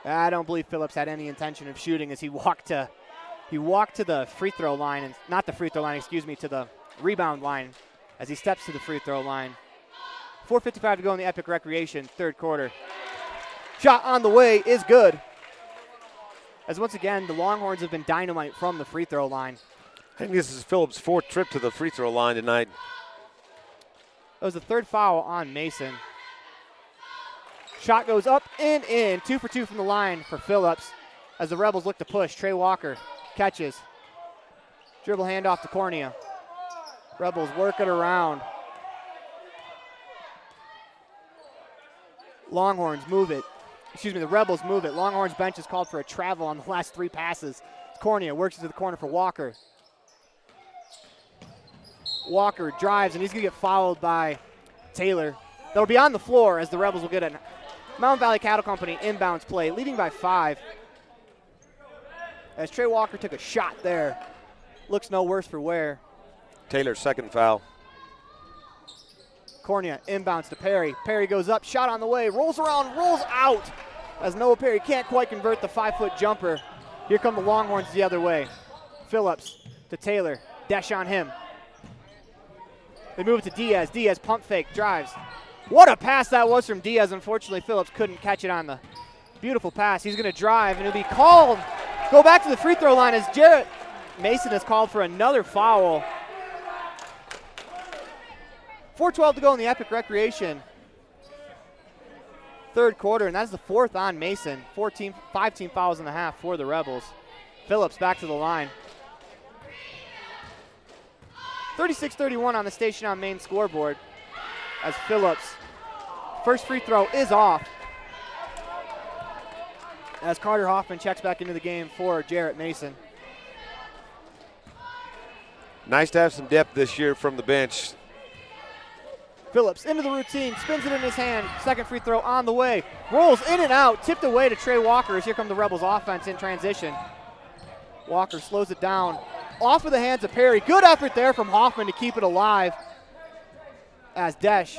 I don't believe Phillips had any intention of shooting as he walked to the free throw line, and not the free throw line, excuse me, to the rebound line as he steps to the free throw line. 4:55 to go in the Epic Recreation 3rd quarter. Shot on the way is good. As once again, the Longhorns have been dynamite from the free throw line. I think this is Phillips' 4th trip to the free throw line tonight. That was the 3rd foul on Mason. Shot goes up and in. 2 for 2 from the line for Phillips as the Rebels look to push. Trey Walker catches. Dribble handoff to Cornea. Rebels work it around. Longhorns move it. The Rebels move it. Longhorns bench is called for a travel on the last 3 passes. Cornea works into the corner for Walker. Walker drives, and he's going to get fouled by Taylor. That'll be on the floor as the Rebels will get a Mountain Valley Cattle Company inbounds play, leading by 5. As Trey Walker took a shot there. Looks no worse for wear. Taylor's 2nd foul. Cornea inbounds to Perry. Perry goes up, shot on the way, rolls around, rolls out. As Noah Perry can't quite convert the 5-foot jumper. Here come the Longhorns the other way. Phillips to Taylor. Desch on him. They move it to Diaz. Diaz pump fake, drives. What a pass that was from Diaz. Unfortunately, Phillips couldn't catch it on the beautiful pass. He's going to drive, and it'll be called. Go back to the free throw line as Jarrett Mason is called for another foul. 4:12 to go in the Epic Recreation third quarter, and that's the fourth on Mason. 5 team fouls in the half for the Rebels. Phillips back to the line. 36-31 on the Station on Main scoreboard as Phillips' first free throw is off. As Carter Hoffman checks back into the game for Jarrett Mason. Nice to have some depth this year from the bench. Phillips into the routine, spins it in his hand. Second free throw on the way. Rolls in and out, tipped away to Trey Walker as here come the Rebels offense in transition. Walker slows it down. Off of the hands of Perry. Good effort there from Hoffman to keep it alive. As Desch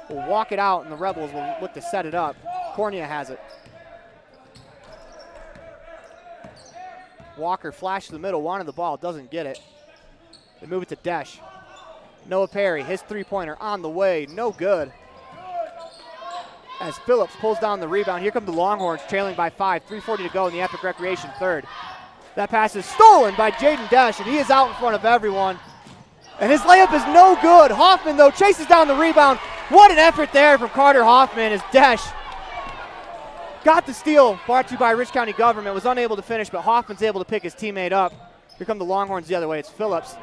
will walk it out and the Rebels will look to set it up. Cornea has it. Walker flashed to the middle, wanted the ball, doesn't get it. They move it to Desch. Noah Perry, his three-pointer on the way, no good. As Phillips pulls down the rebound, here come the Longhorns trailing by 5, 3:40 to go in the Epic Recreation third. That pass is stolen by Jaden Desch, and he is out in front of everyone. And his layup is no good. Hoffman, though, chases down the rebound. What an effort there from Carter Hoffman as Desch got the steal, brought to you by Rich County Government, was unable to finish, but Hoffman's able to pick his teammate up. Here come the Longhorns the other way. It's Phillips.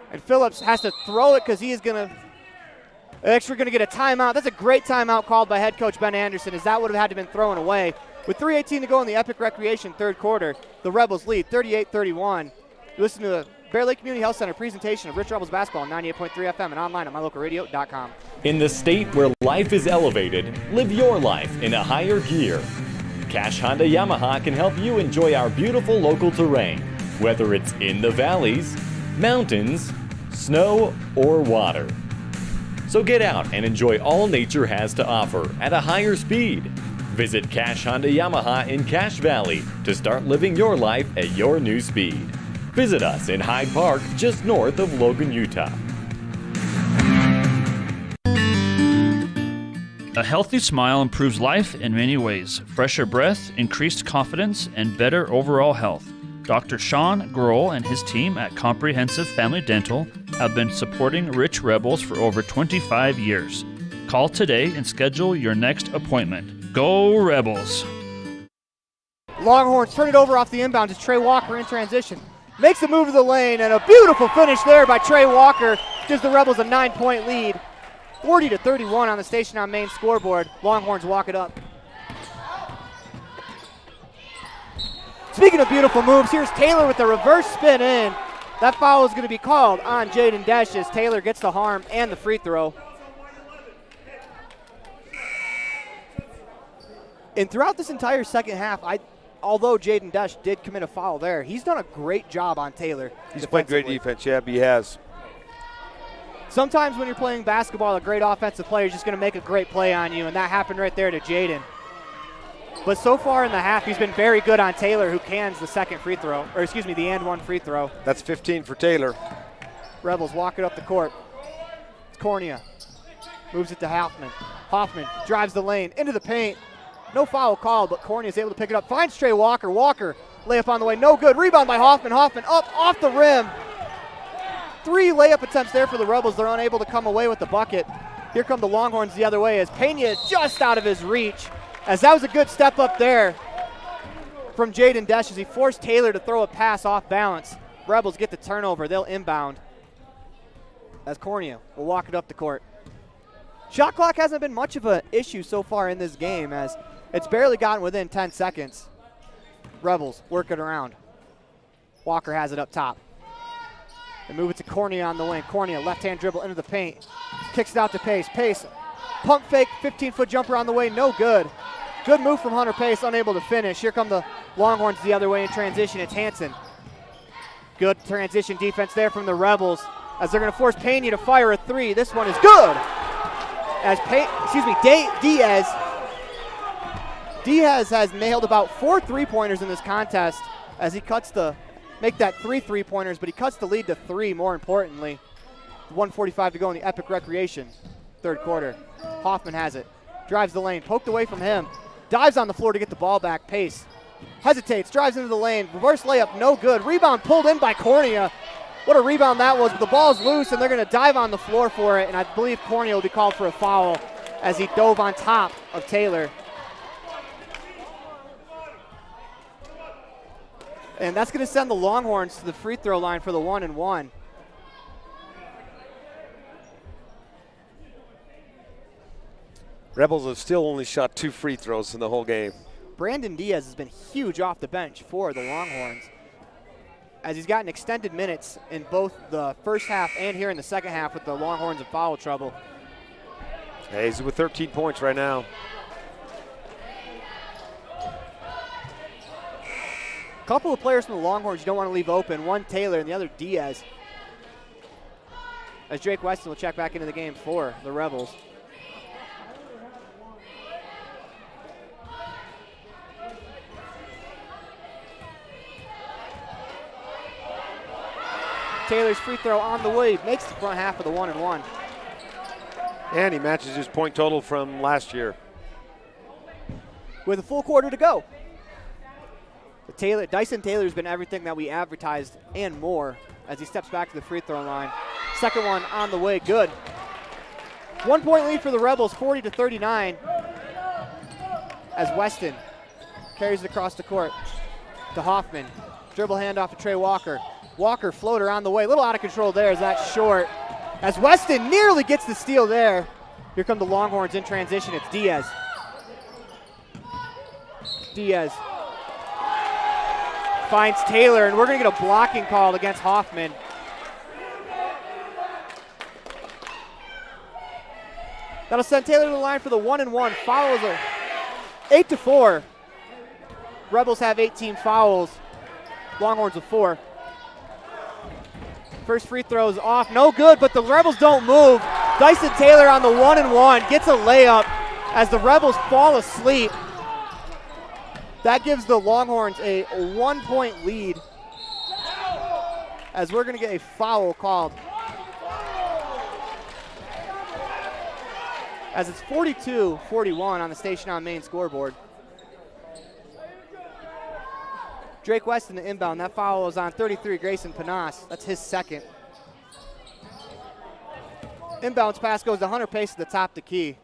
And Phillips has to throw it because he is going to get a timeout. That's a great timeout called by head coach Ben Anderson, as that would have had to have been thrown away. With 3:18 to go in the Epic Recreation third quarter, the Rebels lead 38-31. You listen to the Bear Lake Community Health Center presentation of Rich Rebels basketball on 98.3 FM and online at mylocalradio.com. In the state where life is elevated, live your life in a higher gear. Cash Honda Yamaha can help you enjoy our beautiful local terrain, whether it's in the valleys, mountains, snow, or water. So get out and enjoy all nature has to offer at a higher speed. Visit Cash Honda Yamaha in Cache Valley to start living your life at your new speed. Visit us in Hyde Park, just north of Logan, Utah. A healthy smile improves life in many ways. Fresher breath, increased confidence, and better overall health. Dr. Sean Grohl and his team at Comprehensive Family Dental have been supporting Rich Rebels for over 25 years. Call today and schedule your next appointment. Go Rebels! Longhorns turn it over off the inbound to Trey Walker in transition. Makes the move to the lane, and a beautiful finish there by Trey Walker. Gives the Rebels a 9-point lead. 40-31 on the Station on Main scoreboard. Longhorns walk it up. Speaking of beautiful moves, here's Taylor with the reverse spin in. That foul is going to be called on Jaden Desch as Taylor gets the harm and the free throw. And throughout this entire second half, although Jaden Desch did commit a foul there, he's done a great job on Taylor. He's played great defense, yeah, he has. Sometimes when you're playing basketball, a great offensive player is just going to make a great play on you, and that happened right there to Jaden. But so far in the half, he's been very good on Taylor, who cans the second free throw, or excuse me, the and one free throw. That's 15 for Taylor. Rebels walk it up the court. It's Cornea. Moves it to Hoffman. Hoffman drives the lane into the paint. No foul called, but Cornea is able to pick it up. Finds Trey Walker. Walker, layup on the way. No good. Rebound by Hoffman. Hoffman up off the rim. 3 layup attempts there for the Rebels. They're unable to come away with the bucket. Here come the Longhorns the other way as Pena is just out of his reach. As that was a good step up there from Jaden Desch as he forced Taylor to throw a pass off balance. Rebels get the turnover. They'll inbound as Cornea will walk it up the court. Shot clock hasn't been much of an issue so far in this game as it's barely gotten within 10 seconds. Rebels work it around. Walker has it up top. They move it to Cornea on the wing. Cornea, left-hand dribble into the paint. Kicks it out to Pace. Pace, pump fake, 15-foot jumper on the way, no good. Good move from Hunter Pace, unable to finish. Here come the Longhorns the other way in transition. It's Hansen. Good transition defense there from the Rebels as they're going to force Pena to fire a 3. This one is good. As Diaz has nailed about 4 3-pointers in this contest as he cuts make that 3 3-pointers, but he cuts the lead to 3 more importantly. 1:45 to go in the Epic Recreation third quarter. Hoffman has it. Drives the lane, poked away from him. Dives on the floor to get the ball back. Pace hesitates, drives into the lane. Reverse layup, no good. Rebound pulled in by Cornea. What a rebound that was, but the ball's loose and they're going to dive on the floor for it, and I believe Cornea will be called for a foul as he dove on top of Taylor. And that's going to send the Longhorns to the free throw line for the 1-and-1. Rebels have still only shot 2 free throws in the whole game. Brandon Diaz has been huge off the bench for the Longhorns, as he's gotten extended minutes in both the first half and here in the second half with the Longhorns in foul trouble. Hey, he's with 13 points right now. A couple of players from the Longhorns you don't want to leave open. One Taylor and the other Diaz. As Drake Weston will check back into the game for the Rebels. Taylor's free throw on the way, makes the front half of the 1-and-1. And he matches his point total from last year. With a full quarter to go. Dyson Taylor's been everything that we advertised and more as he steps back to the free throw line. Second one on the way, good. 1 point lead for the Rebels, 40-39. As Weston carries it across the court to Hoffman. Dribble handoff to Trey Walker. Walker floater on the way, a little out of control there as that's short. As Weston nearly gets the steal there. Here come the Longhorns in transition, it's Diaz. Diaz finds Taylor, and we're going to get a blocking call against Hoffman. That'll send Taylor to the line for the 1-and-1. Fouls are 8-4. Rebels have 18 fouls. Longhorns with 4. First free throw is off, no good, but the Rebels don't move. Dyson Taylor on the 1-and-1 gets a layup as the Rebels fall asleep. That gives the Longhorns a 1 point lead as we're going to get a foul called. As it's 42-41 on the Station on Main scoreboard. Drake Weston the inbound. That foul is on 33, Grayson Panas. That's his second. Inbounds pass goes to Hunter Pace at the top of the key.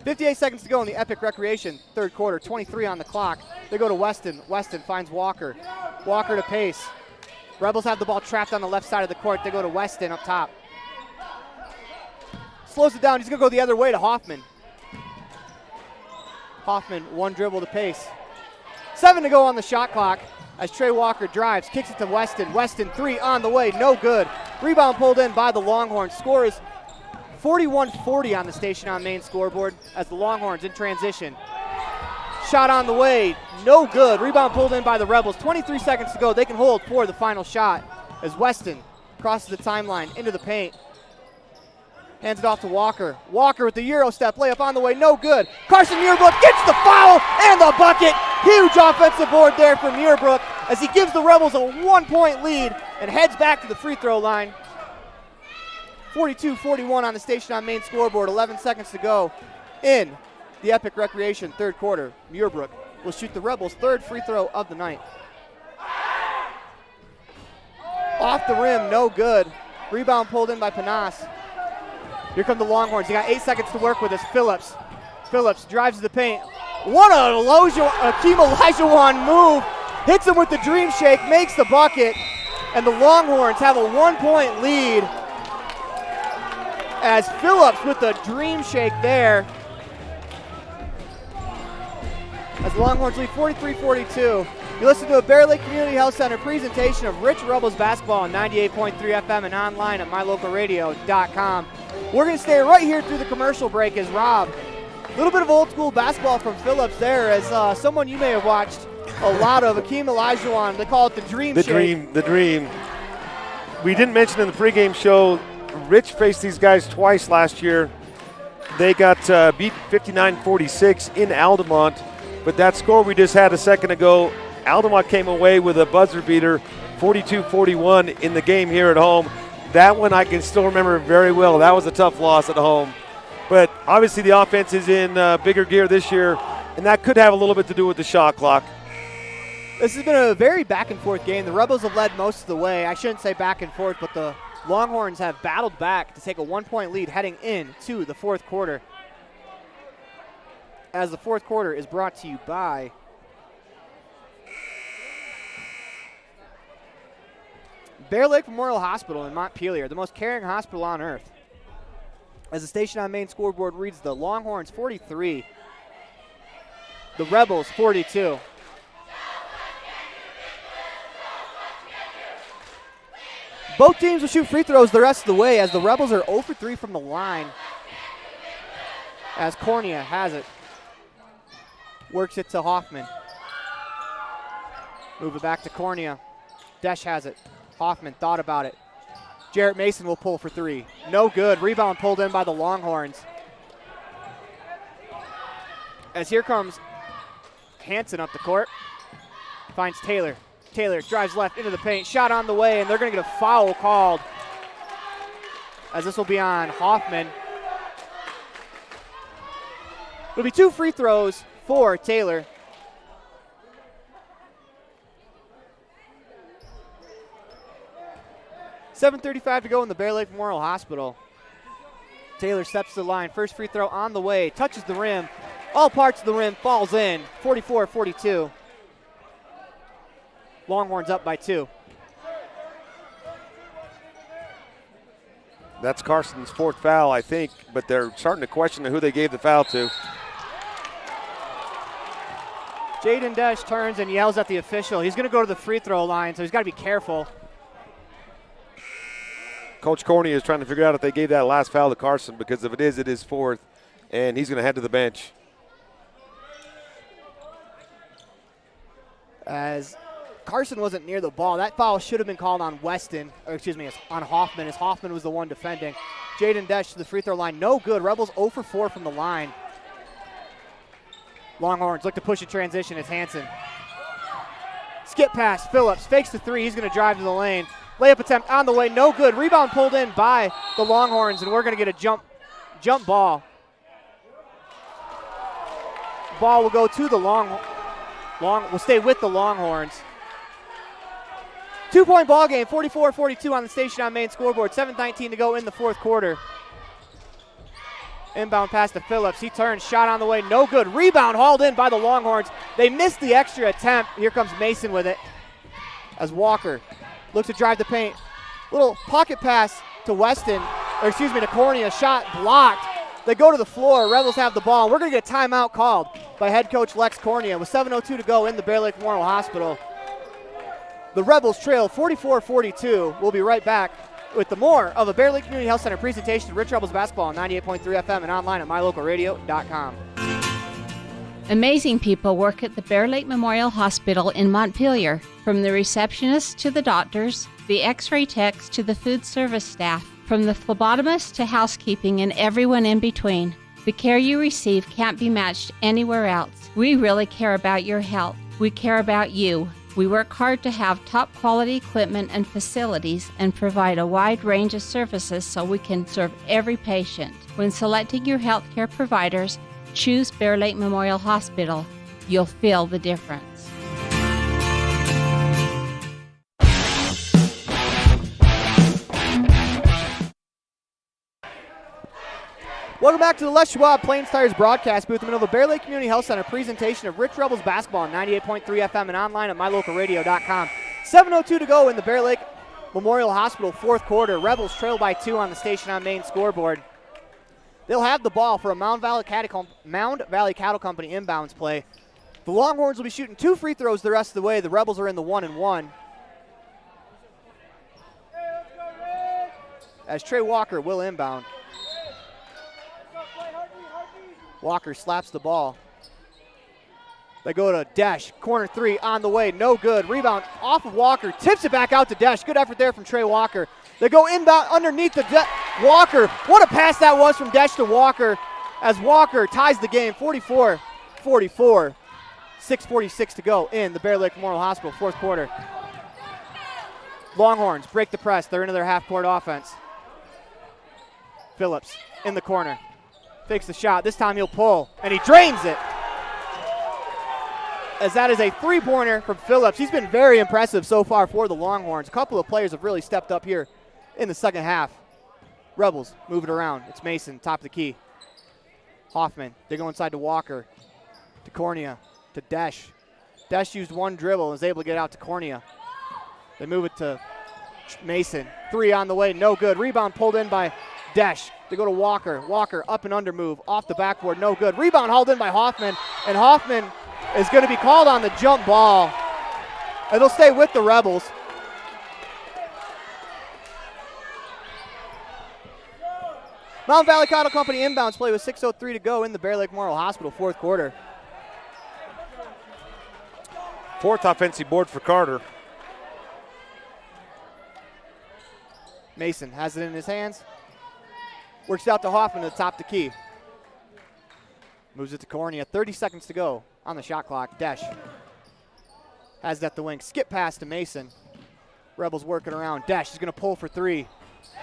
58 seconds to go in the Epic Recreation third quarter, 23 on the clock. They go to Weston. Weston finds Walker. Walker to Pace. Rebels have the ball trapped on the left side of the court. They go to Weston up top. Slows it down. He's going to go the other way to Hoffman. Hoffman, one dribble to Pace. 7 to go on the shot clock as Trey Walker drives, kicks it to Weston. Weston, 3 on the way, no good. Rebound pulled in by the Longhorns. Score is 41-40 on the Station on Main scoreboard as the Longhorns in transition. Shot on the way, no good. Rebound pulled in by the Rebels. 23 seconds to go. They can hold for the final shot as Weston crosses the timeline into the paint. Hands it off to Walker. Walker with the Euro step layup on the way, no good. Carson Muirbrook gets the foul and the bucket. Huge offensive board there from Muirbrook as he gives the Rebels a 1 point lead and heads back to the free throw line. 42-41 on the Station on Main scoreboard, 11 seconds to go in the Epic Recreation third quarter. Muirbrook will shoot the Rebels' third free throw of the night. Off the rim, no good. Rebound pulled in by Panas. Here come the Longhorns. They got 8 seconds to work with this. Phillips. Phillips drives to the paint. What a Akeem Olajuwon move. Hits him with the dream shake, makes the bucket. And the Longhorns have a 1 point lead as Phillips with the dream shake there. As the Longhorns lead 43-42. You listen to a Bear Lake Community Health Center presentation of Rich Rebels basketball on 98.3 FM and online at mylocalradio.com. We're going to stay right here through the commercial break as Rob, a little bit of old school basketball from Phillips there as someone you may have watched a lot of, Akeem Olajuwon. They call it the dream shake. The dream. We didn't mention in the pregame show, Rich faced these guys twice last year. They got beat 59-46 in Altamont, but that score we just had a second ago, Altamont came away with a buzzer beater, 42-41 in the game here at home. That one I can still remember very well. That was a tough loss at home. But obviously the offense is in bigger gear this year, and that could have a little bit to do with the shot clock. This has been a very back and forth game. The Rebels have led most of the way. I shouldn't say back and forth, but the Longhorns have battled back to take a 1 point lead heading into the fourth quarter. As the fourth quarter is brought to you by Bear Lake Memorial Hospital in Montpelier, the most caring hospital on earth. As the station on main scoreboard reads, the Longhorns 43, the Rebels 42. Both teams will shoot free throws the rest of the way as the Rebels are 0 for 3 from the line. As Cornea has it. Works it to Hoffman. Move it back to Cornea. Desch has it. Hoffman thought about it. Jarrett Mason will pull for 3. No good. Rebound pulled in by the Longhorns. As here comes Hanson up the court. Finds Taylor. Taylor drives left into the paint. Shot on the way, and they're going to get a foul called. As this will be on Hoffman. It'll be 2 free throws for Taylor. .7:35 to go in the Bear Lake Memorial Hospital. Taylor steps to the line. First free throw on the way. Touches the rim. All parts of the rim. Falls in. 44-42. Longhorns up by 2. That's Carson's 4th foul, I think, but they're starting to question who they gave the foul to. Jaden Desch turns and yells at the official. He's going to go to the free throw line, so he's got to be careful. Coach Corney is trying to figure out if they gave that last foul to Carson, because if it is 4th, and he's going to head to the bench. As Carson wasn't near the ball. That foul should have been called on Weston, or excuse me, on Hoffman, as Hoffman was the one defending. Jaden Desch to the free throw line. No good. Rebels 0 for 4 from the line. Longhorns look to push a transition. It's Hanson. Skip pass. Phillips fakes the 3. He's going to drive to the lane. Layup attempt on the way. No good. Rebound pulled in by the Longhorns, and we're going to get a jump ball. Ball will go to the will stay with the Longhorns. 2-point ball game, 44-42 on the station on main scoreboard. 7:19 to go in the 4th quarter. Inbound pass to Phillips. He turns, shot on the way, no good. Rebound hauled in by the Longhorns. They missed the extra attempt. Here comes Mason with it. As Walker looks to drive the paint. Little pocket pass to Weston, or excuse me, to Cornea. Shot blocked. They go to the floor. Rebels have the ball. We're going to get a timeout called by head coach Lex Cornea with 7:02 to go in the Bear Lake Memorial Hospital. The Rebels trail 44-42. We'll be right back with the more of a Bear Lake Community Health Center presentation of Rich Rebels basketball on 98.3 FM and online at mylocalradio.com. Amazing people work at the Bear Lake Memorial Hospital in Montpelier. From the receptionists to the doctors, the x-ray techs to the food service staff, from the phlebotomist to housekeeping and everyone in between. The care you receive can't be matched anywhere else. We really care about your health. We care about you. We work hard to have top quality equipment and facilities and provide a wide range of services so we can serve every patient. When selecting your healthcare providers, choose Bear Lake Memorial Hospital. You'll feel the difference. Welcome back to the Les Schwab Plains Tires broadcast booth in the middle of the Bear Lake Community Health Center presentation of Rich Rebels basketball on 98.3 FM and online at mylocalradio.com. 7:02 to go in the Bear Lake Memorial Hospital 4th quarter. Rebels trail by 2 on the station on main scoreboard. They'll have the ball for a Mound Valley Cattle Company inbounds play. The Longhorns will be shooting 2 free throws the rest of the way. The Rebels are in the 1-and-1. As Trey Walker will inbound. Walker slaps the ball. They go to Desch. Corner 3 on the way. No good. Rebound off of Walker. Tips it back out to Desch. Good effort there from Trey Walker. They go inbound underneath the Walker. What a pass that was from Desch to Walker as Walker ties the game 44-44. 6:46 to go in the Bear Lake Memorial Hospital 4th quarter. Longhorns break the press. They're into their half-court offense. Phillips in the corner. Fakes the shot. This time he'll pull, and he drains it. As that is a 3-pointer from Phillips. He's been very impressive so far for the Longhorns. A couple of players have really stepped up here in the second half. Rebels move it around. It's Mason, top of the key. Hoffman, they go inside to Walker, to Cornea, to Desch. Desch used one dribble and was able to get out to Cornea. They move it to Mason, 3 on the way, no good. Rebound pulled in by Desch. They go to Walker. Walker up and under move, off the backboard, no good. Rebound hauled in by Hoffman, and Hoffman is going to be called on the jump ball. It'll stay with the Rebels. Mountain Valley Cattle Company inbounds play with 6:03 to go in the Bear Lake Memorial Hospital fourth quarter. 4th offensive board for Carter. Mason has it in his hands. Works out to Hoffman to the top of the key. Moves it to Cornea. 30 seconds to go on the shot clock. Desch has it at the wing. Skip pass to Mason. Rebels working around. Desch is going to pull for 3.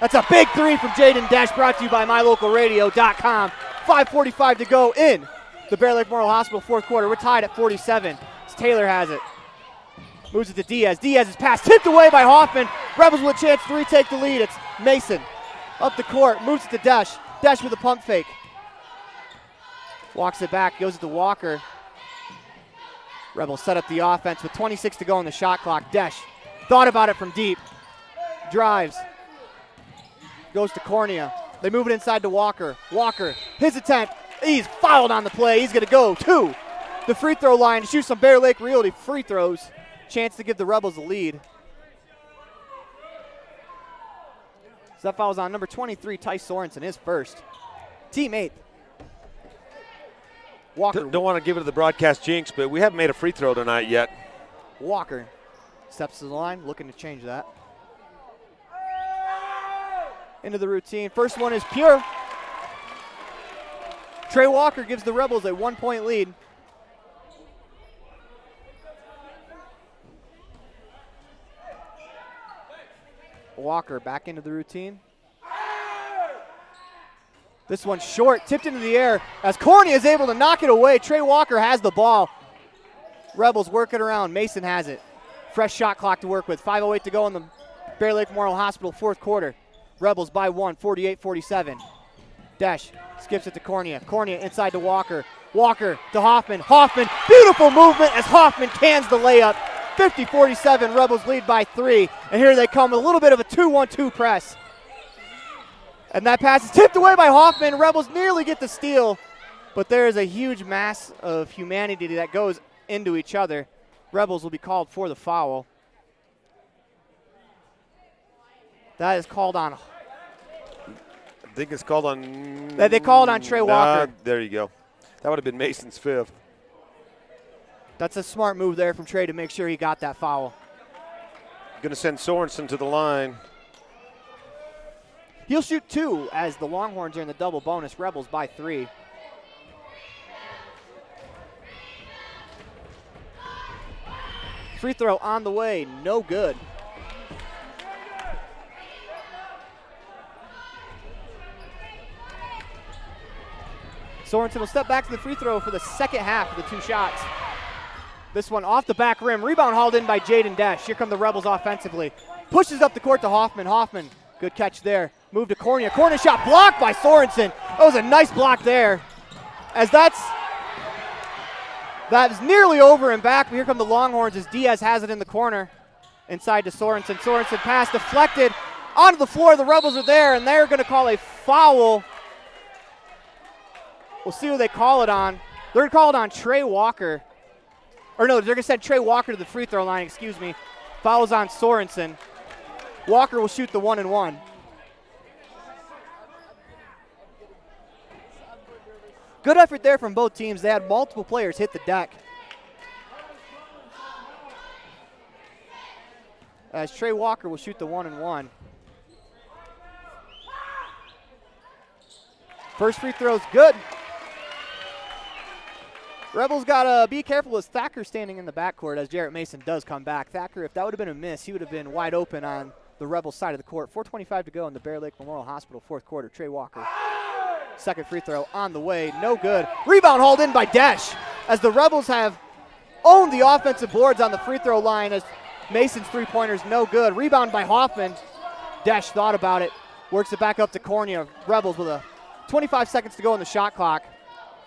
That's a big 3 from Jaden Desch, brought to you by MyLocalRadio.com. 5:45 to go in the Bear Lake Memorial Hospital fourth quarter. We're tied at 47. Taylor has it. Moves it to Diaz. Diaz's pass tipped away by Hoffman. Rebels with a chance to retake the lead. It's Mason up the court. Moves it to Desch. Desch with a pump fake. Walks it back. Goes to Walker. Rebels set up the offense with 26 to go on the shot clock. Desch thought about it from deep. Drives. Goes to Cornea. They move it inside to Walker. Walker, his attempt. He's fouled on the play. He's going to go to the free throw line to shoot some Bear Lake Realty free throws. Chance to give the Rebels a lead. So that foul's on number 23, Tice Sorensen, his first. Team 8th. Walker. Don't want to give it to the broadcast jinx, but we haven't made a free throw tonight yet. Walker steps to the line, looking to change that. Into the routine. First one is pure. Trey Walker gives the Rebels a 1-point lead. Walker back into the routine. This one's short, tipped into the air as Cornea is able to knock it away. Trey Walker has the ball. Rebels working around. Mason has it. Fresh shot clock to work with. 5:08 to go in the Bear Lake Memorial Hospital fourth quarter. Rebels by 1, 48-47. Desch skips it to Cornea. Cornea inside to Walker. Walker to Hoffman. Hoffman, beautiful movement as Hoffman cans the layup. 50-47, Rebels lead by 3. And here they come, a little bit of a 2-1-2 press. And that pass is tipped away by Hoffman. Rebels nearly get the steal, but there is a huge mass of humanity that goes into each other. Rebels will be called for the foul. That is called on. I think it's called on. They called on Trey Walker. There you go. That would have been Mason's 5th. That's a smart move there from Trey to make sure he got that foul. Going to send Sorensen to the line. He'll shoot 2 as the Longhorns are in the double bonus. Rebels by 3. Free throw on the way, no good. Sorensen will step back to the free throw for the second half of the 2 shots. This one off the back rim. Rebound hauled in by Jaden Desch. Here come the Rebels offensively. Pushes up the court to Hoffman. Hoffman, good catch there. Move to Cornea. Corner shot blocked by Sorensen. That was a nice block there. As that is nearly over and back. But here come the Longhorns as Diaz has it in the corner. Inside to Sorensen. Sorensen pass deflected onto the floor. The Rebels are there, and they're going to call a foul. We'll see who they call it on. They're going to call it on Trey Walker. Or no, they're going to send Trey Walker to the free throw line, excuse me. Fouls on Sorensen. Walker will shoot the 1-and-1. Good effort there from both teams. They had multiple players hit the deck. As Trey Walker will shoot the 1-and-1. First free throw's good. Rebels got to be careful as Thacker standing in the backcourt as Jarrett Mason does come back. Thacker, if that would have been a miss, he would have been wide open on the Rebels side of the court. 4:25 to go in the Bear Lake Memorial Hospital fourth quarter. Trey Walker. Second free throw on the way, no good. Rebound hauled in by Desch as the Rebels have owned the offensive boards on the free throw line as Mason's three-pointer's no good. Rebound by Hoffman. Desch thought about it, works it back up to Cornea. Rebels with 25 seconds to go on the shot clock.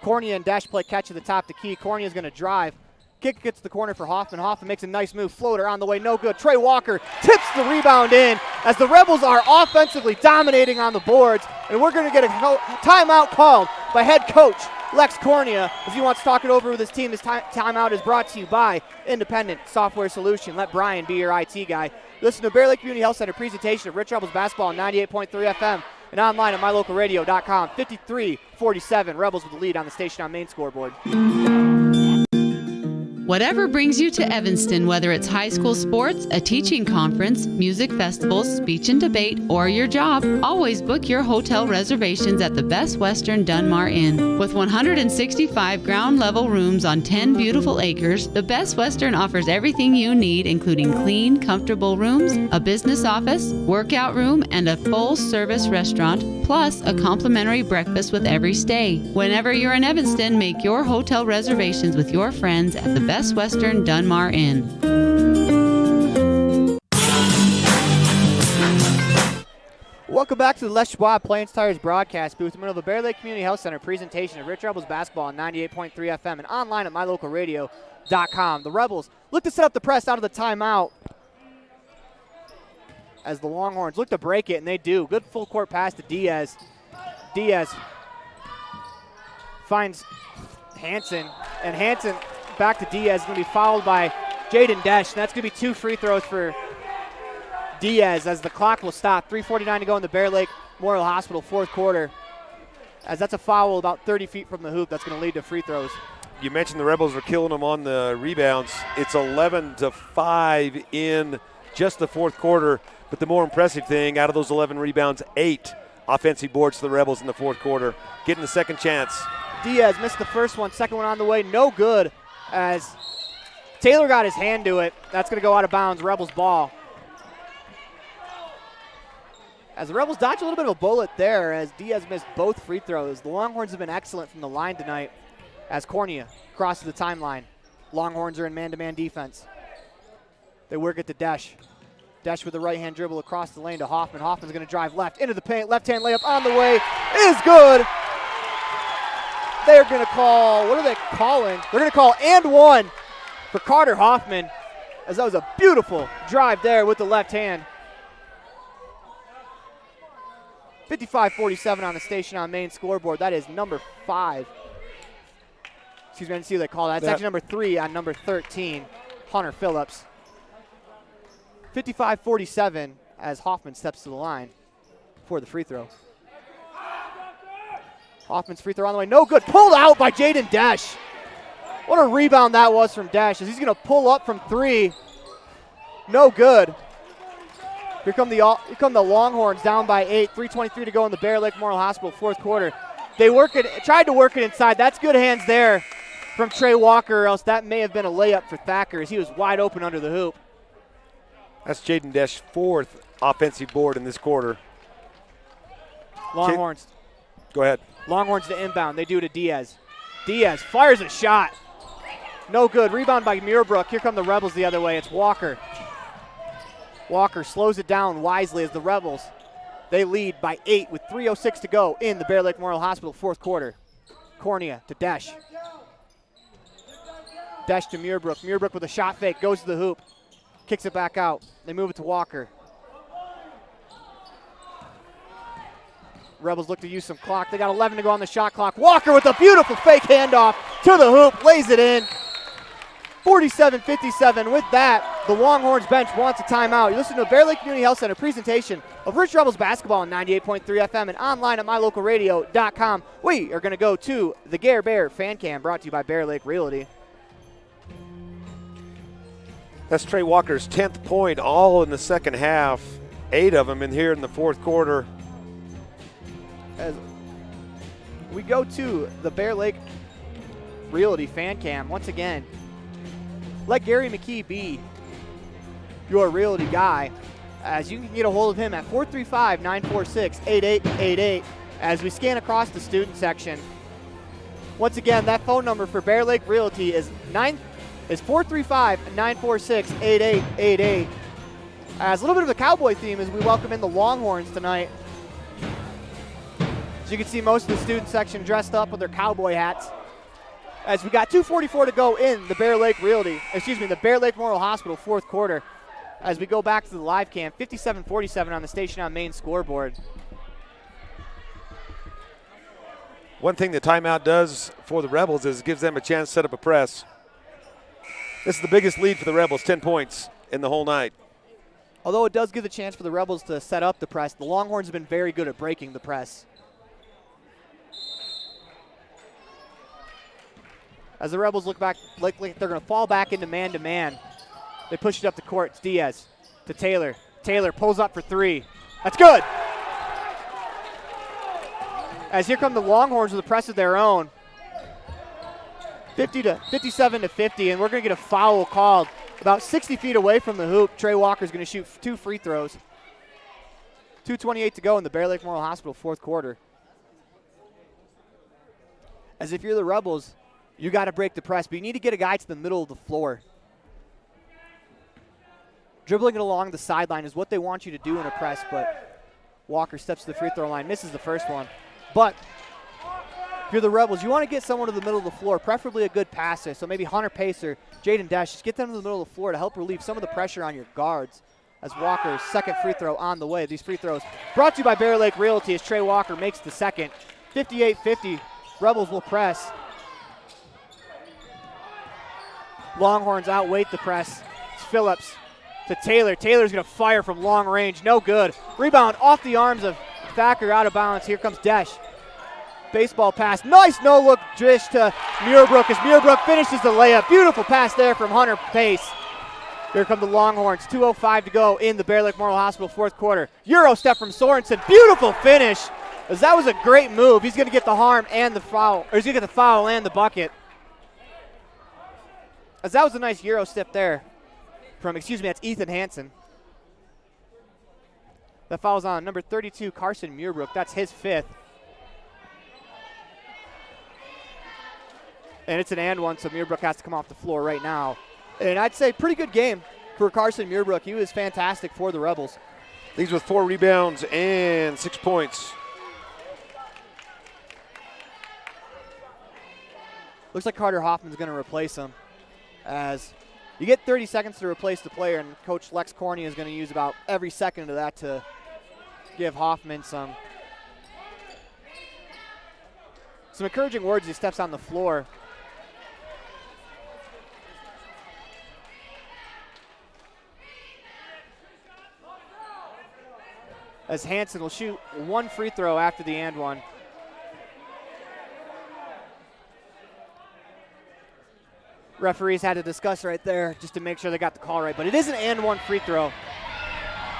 Cornea and Desch play catch at the top of the key. Cornea's going to drive, Kick gets the corner for Hoffman. Hoffman makes a nice move. Floater on the way, no good. Trey Walker tips the rebound in as the Rebels are offensively dominating on the boards. And we're going to get a timeout called by head coach Lex Cornea as he wants to talk it over with his team. This timeout is brought to you by Independent Software Solution. Let Brian be your IT guy. Listen to Bear Lake Community Health Center presentation of Rich Rebels basketball on 98.3 FM and online at mylocalradio.com. 53-47, Rebels with the lead on the station on main scoreboard. Whatever brings you to Evanston, whether it's high school sports, a teaching conference, music festivals, speech and debate, or your job, always book your hotel reservations at the Best Western Dunmar Inn. With 165 ground-level rooms on 10 beautiful acres, the Best Western offers everything you need, including clean, comfortable rooms, a business office, workout room, and a full-service restaurant, plus a complimentary breakfast with every stay. Whenever you're in Evanston, make your hotel reservations with your friends at the Best Western Dunmar Inn. Welcome back to the Les Schwab Plains Tires broadcast booth. I'm in the Bear Lake Community Health Center presentation of Rich Rebels basketball on 98.3 FM and online at mylocalradio.com. The Rebels look to set up the press out of the timeout as the Longhorns look to break it, and they do. Good full court pass to Diaz. Diaz finds Hansen, and Hansen back to Diaz is going to be fouled by Jaden Desch. And that's going to be 2 free throws for Diaz as the clock will stop. 3:49 to go in the Bear Lake Memorial Hospital fourth quarter, as that's a foul about 30 feet from the hoop. That's going to lead to free throws. You mentioned the Rebels are killing them on the rebounds. It's 11-5 in just the fourth quarter. But the more impressive thing, out of those 11 rebounds, 8 offensive boards to the Rebels in the fourth quarter, getting the second chance. Diaz missed the first one, second one on the way, no good, as Taylor got his hand to it. That's going to go out of bounds, Rebels ball. As the Rebels dodge a little bit of a bullet there as Diaz missed both free throws. The Longhorns have been excellent from the line tonight as Cornea crosses the timeline. Longhorns are in man-to-man defense. They work it to Desch. Desch with the right-hand dribble across the lane to Hoffman. Hoffman's going to drive left into the paint. Left-hand layup on the way is good. They're going to call, what are they calling? They're going to call and one for Carter Hoffman, as that was a beautiful drive there with the left hand. 55-47 on the station on main scoreboard. That is number 5. Excuse me, I didn't see who they call that. That's actually number 3 on number 13, Hunter Phillips. 55-47 as Hoffman steps to the line for the free throw. Hoffman's free throw on the way, no good. Pulled out by Jaden Desch. What a rebound that was from Desch as he's going to pull up from 3. No good. Here come the Longhorns down by 8. 3:23 to go in the Bear Lake Memorial Hospital fourth quarter. They tried to work it inside. That's good hands there from Trey Walker, or else that may have been a layup for Thacker as he was wide open under the hoop. That's Jaden Desch's 4th offensive board in this quarter. Longhorns. Go ahead. Longhorns to inbound. They do to Diaz. Diaz fires a shot. No good. Rebound by Muirbrook. Here come the Rebels the other way. It's Walker. Walker slows it down wisely as the Rebels, they lead by 8 with 3:06 to go in the Bear Lake Memorial Hospital fourth quarter. Cornea to Desch. Desch to Muirbrook. Muirbrook with a shot fake, goes to the hoop. Kicks it back out. They move it to Walker. Rebels look to use some clock. They got 11 to go on the shot clock. Walker with a beautiful fake handoff to the hoop, lays it in. 47-57. With that, the Longhorns bench wants a timeout. You listen to a Bear Lake Community Health Center presentation of Rich Rebels basketball on 98.3 FM and online at mylocalradio.com. We are going to go to the Gare Bear Fan Cam, brought to you by Bear Lake Realty. That's Trey Walker's 10th point, all in the second half. 8 of them in here in the fourth quarter. As we go to the Bear Lake Realty Fan Cam, once again, let Gary McKee be your realty guy, as you can get a hold of him at 435-946-8888 as we scan across the student section. Once again, that phone number for Bear Lake Realty is 435-946-8888. As a little bit of the cowboy theme as we welcome in the Longhorns tonight. As you can see, most of the student section dressed up with their cowboy hats. As we got 2:44 to go in the Bear Lake Memorial Hospital fourth quarter. As we go back to the live cam, 57-47 on the Station on Main scoreboard. One thing the timeout does for the Rebels is it gives them a chance to set up a press. This is the biggest lead for the Rebels, 10 points in the whole night. Although it does give the chance for the Rebels to set up the press, the Longhorns have been very good at breaking the press. As the Rebels look back, like they're going to fall back into man-to-man. They push it up the court. It's Diaz to Taylor. Taylor pulls up for three. That's good. As here come the Longhorns with a press of their own. 57-50, and we're going to get a foul called about 60 feet away from the hoop. Trey Walker's going to shoot 2 free throws. 2:28 to go in the Bear Lake Memorial Hospital fourth quarter. As if you're the Rebels, you got to break the press, but you need to get a guy to the middle of the floor. Dribbling it along the sideline is what they want you to do in a press, but Walker steps to the free throw line, misses the first one. But if you're the Rebels, you want to get someone to the middle of the floor, preferably a good passer. So maybe Hunter Pacer, Jaden Dash, just get them to the middle of the floor to help relieve some of the pressure on your guards. As Walker's second free throw on the way. These free throws brought to you by Bear Lake Realty as Trey Walker makes the second. 58-50, Rebels will press. Longhorns outweight the press. It's Phillips to Taylor. Taylor's going to fire from long range. No good. Rebound off the arms of Thacker, out of bounds. Here comes Dash. Baseball pass. Nice no-look dish to Muirbrook as Muirbrook finishes the layup. Beautiful pass there from Hunter Pace. Here come the Longhorns. 2:05 to go in the Bear Lake Memorial Hospital fourth quarter. Euro step from Sorensen. Beautiful finish. As that was a great move. He's going to get the harm and the foul. Or he's going to get the foul and the bucket. As that was a nice Euro step there from, that's Ethan Hansen. That foul's on number 32, Carson Muirbrook. That's his fifth. And it's an and one, so Muirbrook has to come off the floor right now. And I'd say pretty good game for Carson Muirbrook. He was fantastic for the Rebels. Leads with 4 rebounds and 6 points. Looks like Carter Hoffman's going to replace him, as you get 30 seconds to replace the player, and Coach Lex Corney is going to use about every second of that to give Hoffman some encouraging words as he steps on the floor. As Hansen will shoot 1 free throw after the and one. Referees had to discuss right there just to make sure they got the call right, but it is an and one free throw.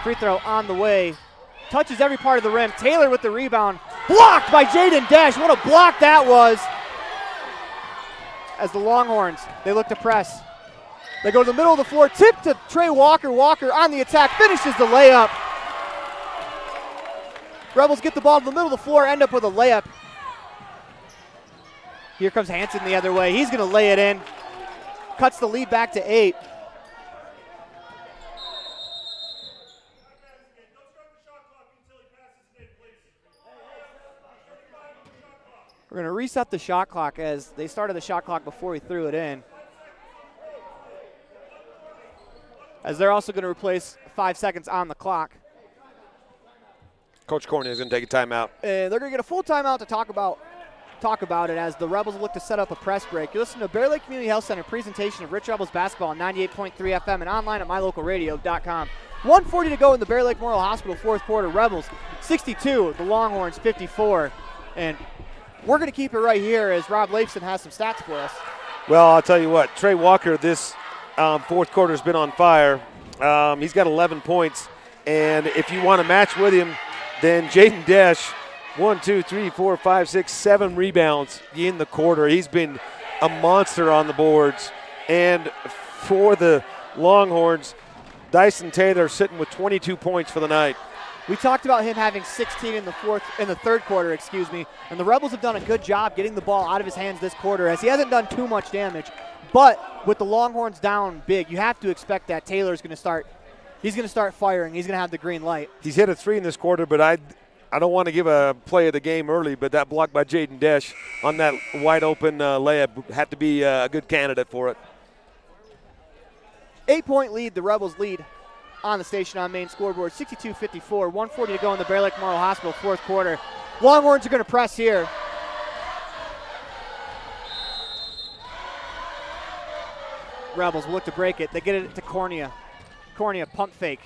Free throw on the way. Touches every part of the rim. Taylor with the rebound. Blocked by Jaden Dash. What a block that was. As the Longhorns, they look to press. They go to the middle of the floor. Tip to Trey Walker. Walker on the attack. Finishes the layup. Rebels get the ball to the middle of the floor, end up with a layup. Here comes Hansen the other way. He's going to lay it in. Cuts the lead back to 8. We're going to reset the shot clock as they started the shot clock before he threw it in. As they're also going to replace 5 seconds on the clock. Coach Corney is going to take a timeout. And they're going to get a full timeout to talk about it as the Rebels look to set up a press break. You listen to Bear Lake Community Health Center presentation of Rich Rebels basketball on 98.3 FM and online at mylocalradio.com. 1:40 to go in the Bear Lake Memorial Hospital fourth quarter. Rebels 62, the Longhorns 54. And we're going to keep it right here as Rob Leifson has some stats for us. Well, I'll tell you what, Trey Walker this fourth quarter has been on fire. He's got 11 points. And if you want to match with him, then Jaden Dash, 7 rebounds in the quarter. He's been a monster on the boards. And for the Longhorns, Dyson Taylor sitting with 22 points for the night. We talked about him having 16 in the third quarter, and the Rebels have done a good job getting the ball out of his hands this quarter as he hasn't done too much damage. But with the Longhorns down big, you have to expect that Taylor's going to start. He's going to start firing. He's going to have the green light. He's hit a 3 in this quarter, but I don't want to give a play of the game early, but that block by Jaden Desch on that wide open layup had to be a good candidate for it. 8-point lead, the Rebels lead on the station on main scoreboard, 62-54, 140 to go in the Bear Lake Memorial Hospital fourth quarter. Longhorns are going to press here. Rebels will look to break it. They get it to Cornea. Cornea, pump fake.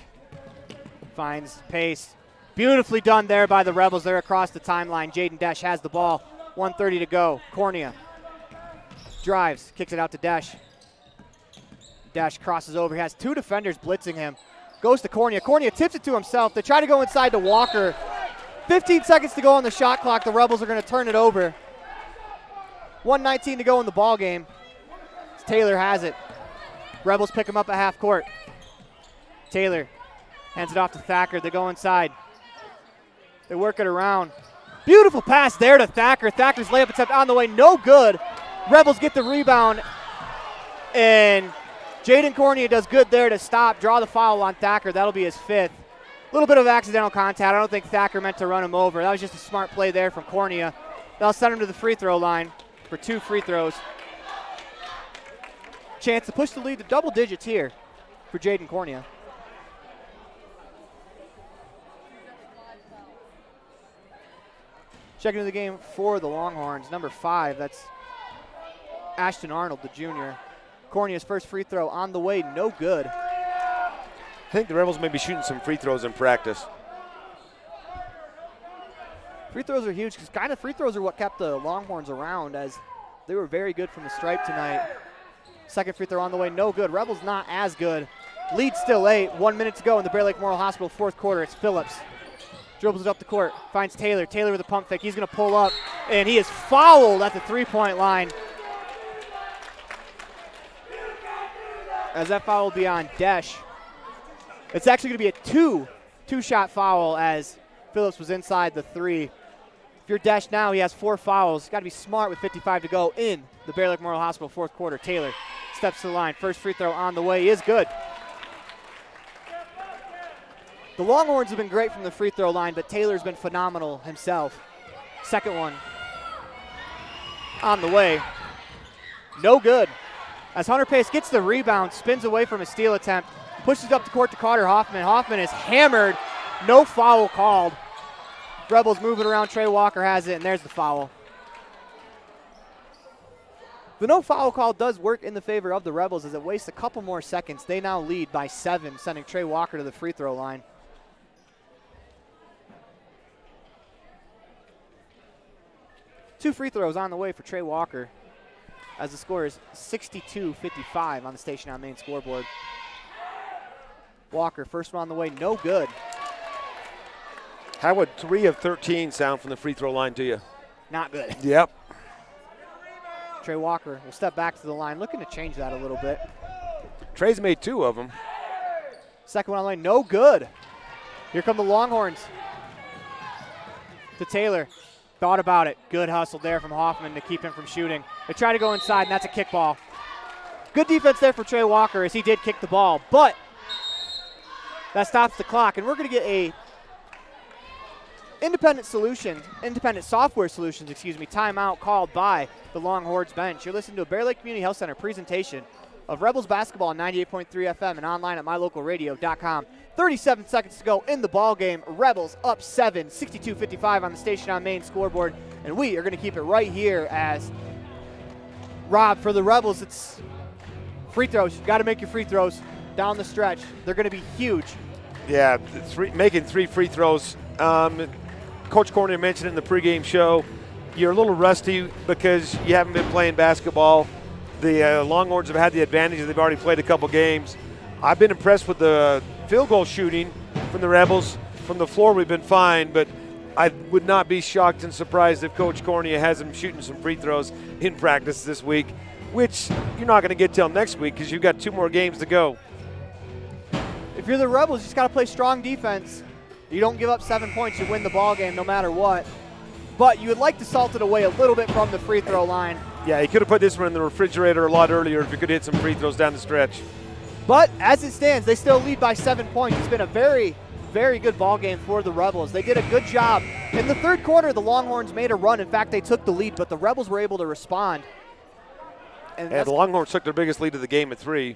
Finds pace. Beautifully done there by the Rebels there across the timeline. Jaden Desch has the ball. 1:30 to go. Cornea drives, kicks it out to Desch. Desch crosses over. He has two defenders blitzing him. Goes to Cornea. Cornea tips it to himself. They try to go inside to Walker. 15 seconds to go on the shot clock. The Rebels are going to turn it over. 1:19 to go in the ball game. Taylor has it. Rebels pick him up at half court. Taylor hands it off to Thacker. They go inside. They work it around. Beautiful pass there to Thacker. Thacker's layup attempt on the way, no good. Rebels get the rebound, and Jaden Cornea does good there to stop, draw the foul on Thacker. That'll be his fifth. A little bit of accidental contact. I don't think Thacker meant to run him over. That was just a smart play there from Cornea. They'll send him to the free throw line for 2 free throws. Chance to push the lead to double digits here for Jaden Cornea. Checking into the game for the Longhorns, number 5, that's Ashton Arnold, the junior. Cornea's first free throw on the way, no good. I think the Rebels may be shooting some free throws in practice. Free throws are huge because kind of free throws are what kept the Longhorns around, as they were very good from the stripe tonight. Second free throw on the way, no good. Rebels not as good. Lead still 8, 1 minute to go in the Bear Lake Memorial Hospital fourth quarter. It's Phillips. Dribbles it up the court, finds Taylor. Taylor with a pump fake. He's going to pull up, and he is fouled at the three-point line. As that foul will be on Desch. It's actually going to be a two-shot foul as Phillips was inside the three. If you're Desch now, he has 4 fouls. Got to be smart with 55 to go in the Bear Lake Memorial Hospital fourth quarter. Taylor steps to the line. First free throw on the way is good. The Longhorns have been great from the free throw line, but Taylor's been phenomenal himself. Second one on the way. No good. As Hunter Pace gets the rebound, spins away from a steal attempt, pushes up the court to Carter Hoffman. Hoffman is hammered. No foul called. Rebels moving around. Trey Walker has it, and there's the foul. The no foul call does work in the favor of the Rebels as it wastes a couple more seconds. They now lead by 7, sending Trey Walker to the free throw line. Two free throws on the way for Trey Walker as the score is 62-55 on the station on main scoreboard. Walker, first one on the way, no good. How would 3 of 13 sound from the free throw line to you? Not good. Yep. Trey Walker will step back to the line, looking to change that a little bit. Trey's made 2 of them. Second one on the line, no good. Here come the Longhorns. To Taylor. Thought about it. Good hustle there from Hoffman to keep him from shooting. They try to go inside, and that's a kickball. Good defense there for Trey Walker as he did kick the ball, but that stops the clock, and we're going to get a independent software solutions, timeout called by the Longhorns bench. You're listening to a Bear Lake Community Health Center presentation of Rebels basketball on 98.3 FM and online at mylocalradio.com. 37 seconds to go in the ball game. Rebels up 7, 62-55 on the station on main scoreboard, and we are going to keep it right here as Rob, for the Rebels, it's free throws. You got to make your free throws down the stretch. They're going to be huge. Yeah, making 3 free throws. Coach Cornea mentioned it in the pregame show. You're a little rusty because you haven't been playing basketball. The Longhorns have had the advantage. They've already played a couple games. I've been impressed with the field goal shooting from the Rebels. From the floor, we've been fine, but I would not be shocked and surprised if Coach Cornea has them shooting some free throws in practice this week, which you're not going to get till next week because you've got 2 more games to go. If you're the Rebels, you just got to play strong defense. You don't give up 7 points, you win the ball game no matter what. But you would like to salt it away a little bit from the free throw line. Yeah, you could have put this one in the refrigerator a lot earlier if you could hit some free throws down the stretch. But as it stands, they still lead by 7 points. It's been a very very good ball game for the Rebels. They did a good job. In the third quarter, the Longhorns made a run. In fact, they took the lead, but the Rebels were able to respond. And the Longhorns took their biggest lead of the game at 3.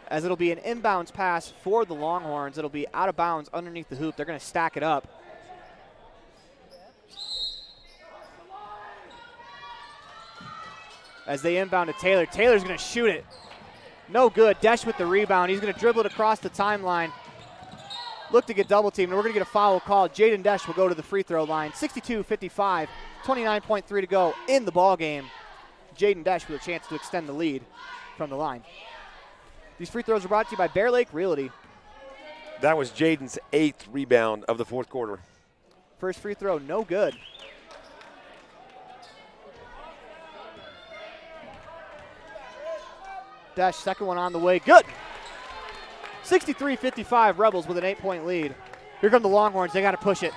As it'll be an inbounds pass for the Longhorns. It'll be out of bounds underneath the hoop. They're going to stack it up. As they inbound to Taylor. Taylor's going to shoot it. No good. Desch with the rebound. He's going to dribble it across the timeline. Look to get double teamed, and we're going to get a foul call. Jaden Desch will go to the free throw line. 62-55, 29.3 to go in the ball game. Jaden Desch with a chance to extend the lead from the line. These free throws are brought to you by Bear Lake Realty. That was Jaden's 8th rebound of the fourth quarter. First free throw, no good. Desch, second one on the way, good. 63-55, Rebels with an 8-point lead. Here come the Longhorns, they got to push it.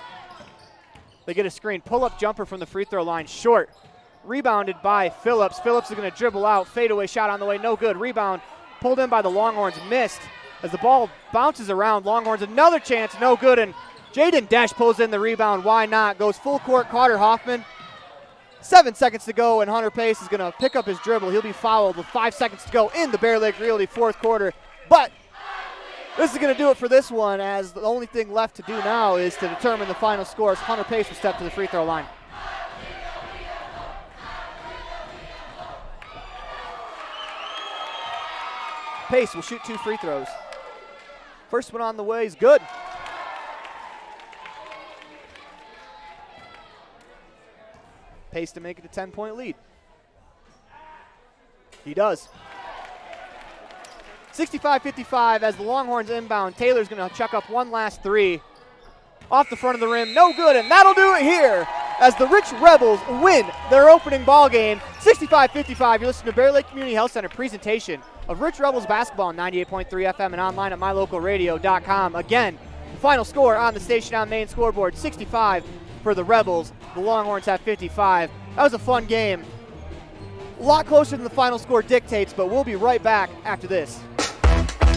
They get a screen, pull-up jumper from the free throw line, short. Rebounded by Phillips. Phillips is going to dribble out, fadeaway shot on the way, no good. Rebound pulled in by the Longhorns, missed. As the ball bounces around, Longhorns another chance, no good, and Jaden Desch pulls in the rebound, why not? Goes full court, Carter Hoffman. 7 seconds to go, and Hunter Pace is going to pick up his dribble. He'll be fouled with 5 seconds to go in the Bear Lake Realty fourth quarter. But this is going to do it for this one, as the only thing left to do now is to determine the final scores. Hunter Pace will step to the free throw line. Pace will shoot 2 free throws. First one on the way is good. Pace to make it a 10-point lead. He does. 65-55 as the Longhorns inbound. Taylor's going to chuck up one last 3. Off the front of the rim, no good, and that'll do it here as the Rich Rebels win their opening ball game. 65-55, you're listening to Bear Lake Community Health Center presentation of Rich Rebels basketball on 98.3 FM and online at mylocalradio.com. Again, the final score on the station on main scoreboard, 65 for the Rebels. The Longhorns have 55. That was a fun game. A lot closer than the final score dictates, but we'll be right back after this.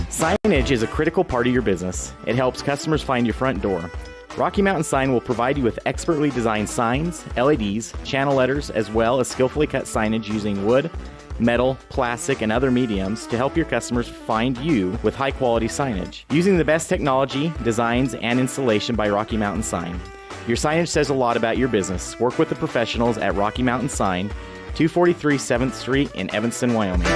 Signage is a critical part of your business. It helps customers find your front door. Rocky Mountain Sign will provide you with expertly designed signs, LEDs, channel letters, as well as skillfully cut signage using wood, metal, plastic, and other mediums to help your customers find you with high-quality signage. Using the best technology, designs, and installation by Rocky Mountain Sign. Your signage says a lot about your business. Work with the professionals at Rocky Mountain Sign, 243 7th Street in Evanston, Wyoming.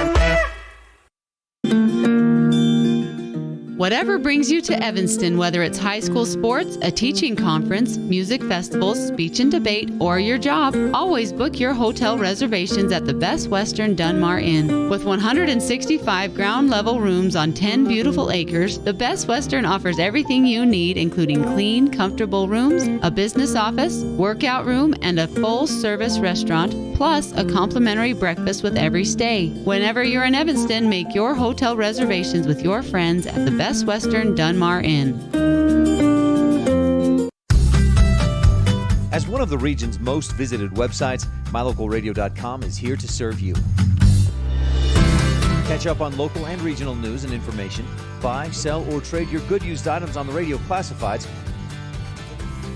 Whatever brings you to Evanston, whether it's high school sports, a teaching conference, music festivals, speech and debate, or your job, always book your hotel reservations at the Best Western Dunmar Inn. With 165 ground-level rooms on 10 beautiful acres, the Best Western offers everything you need, including clean, comfortable rooms, a business office, workout room, and a full-service restaurant, plus a complimentary breakfast with every stay. Whenever you're in Evanston, make your hotel reservations with your friends at the Best Western Dunmar Inn. As one of the region's most visited websites, mylocalradio.com is here to serve you. Catch up on local and regional news and information. Buy, sell, or trade your good used items on the radio classifieds.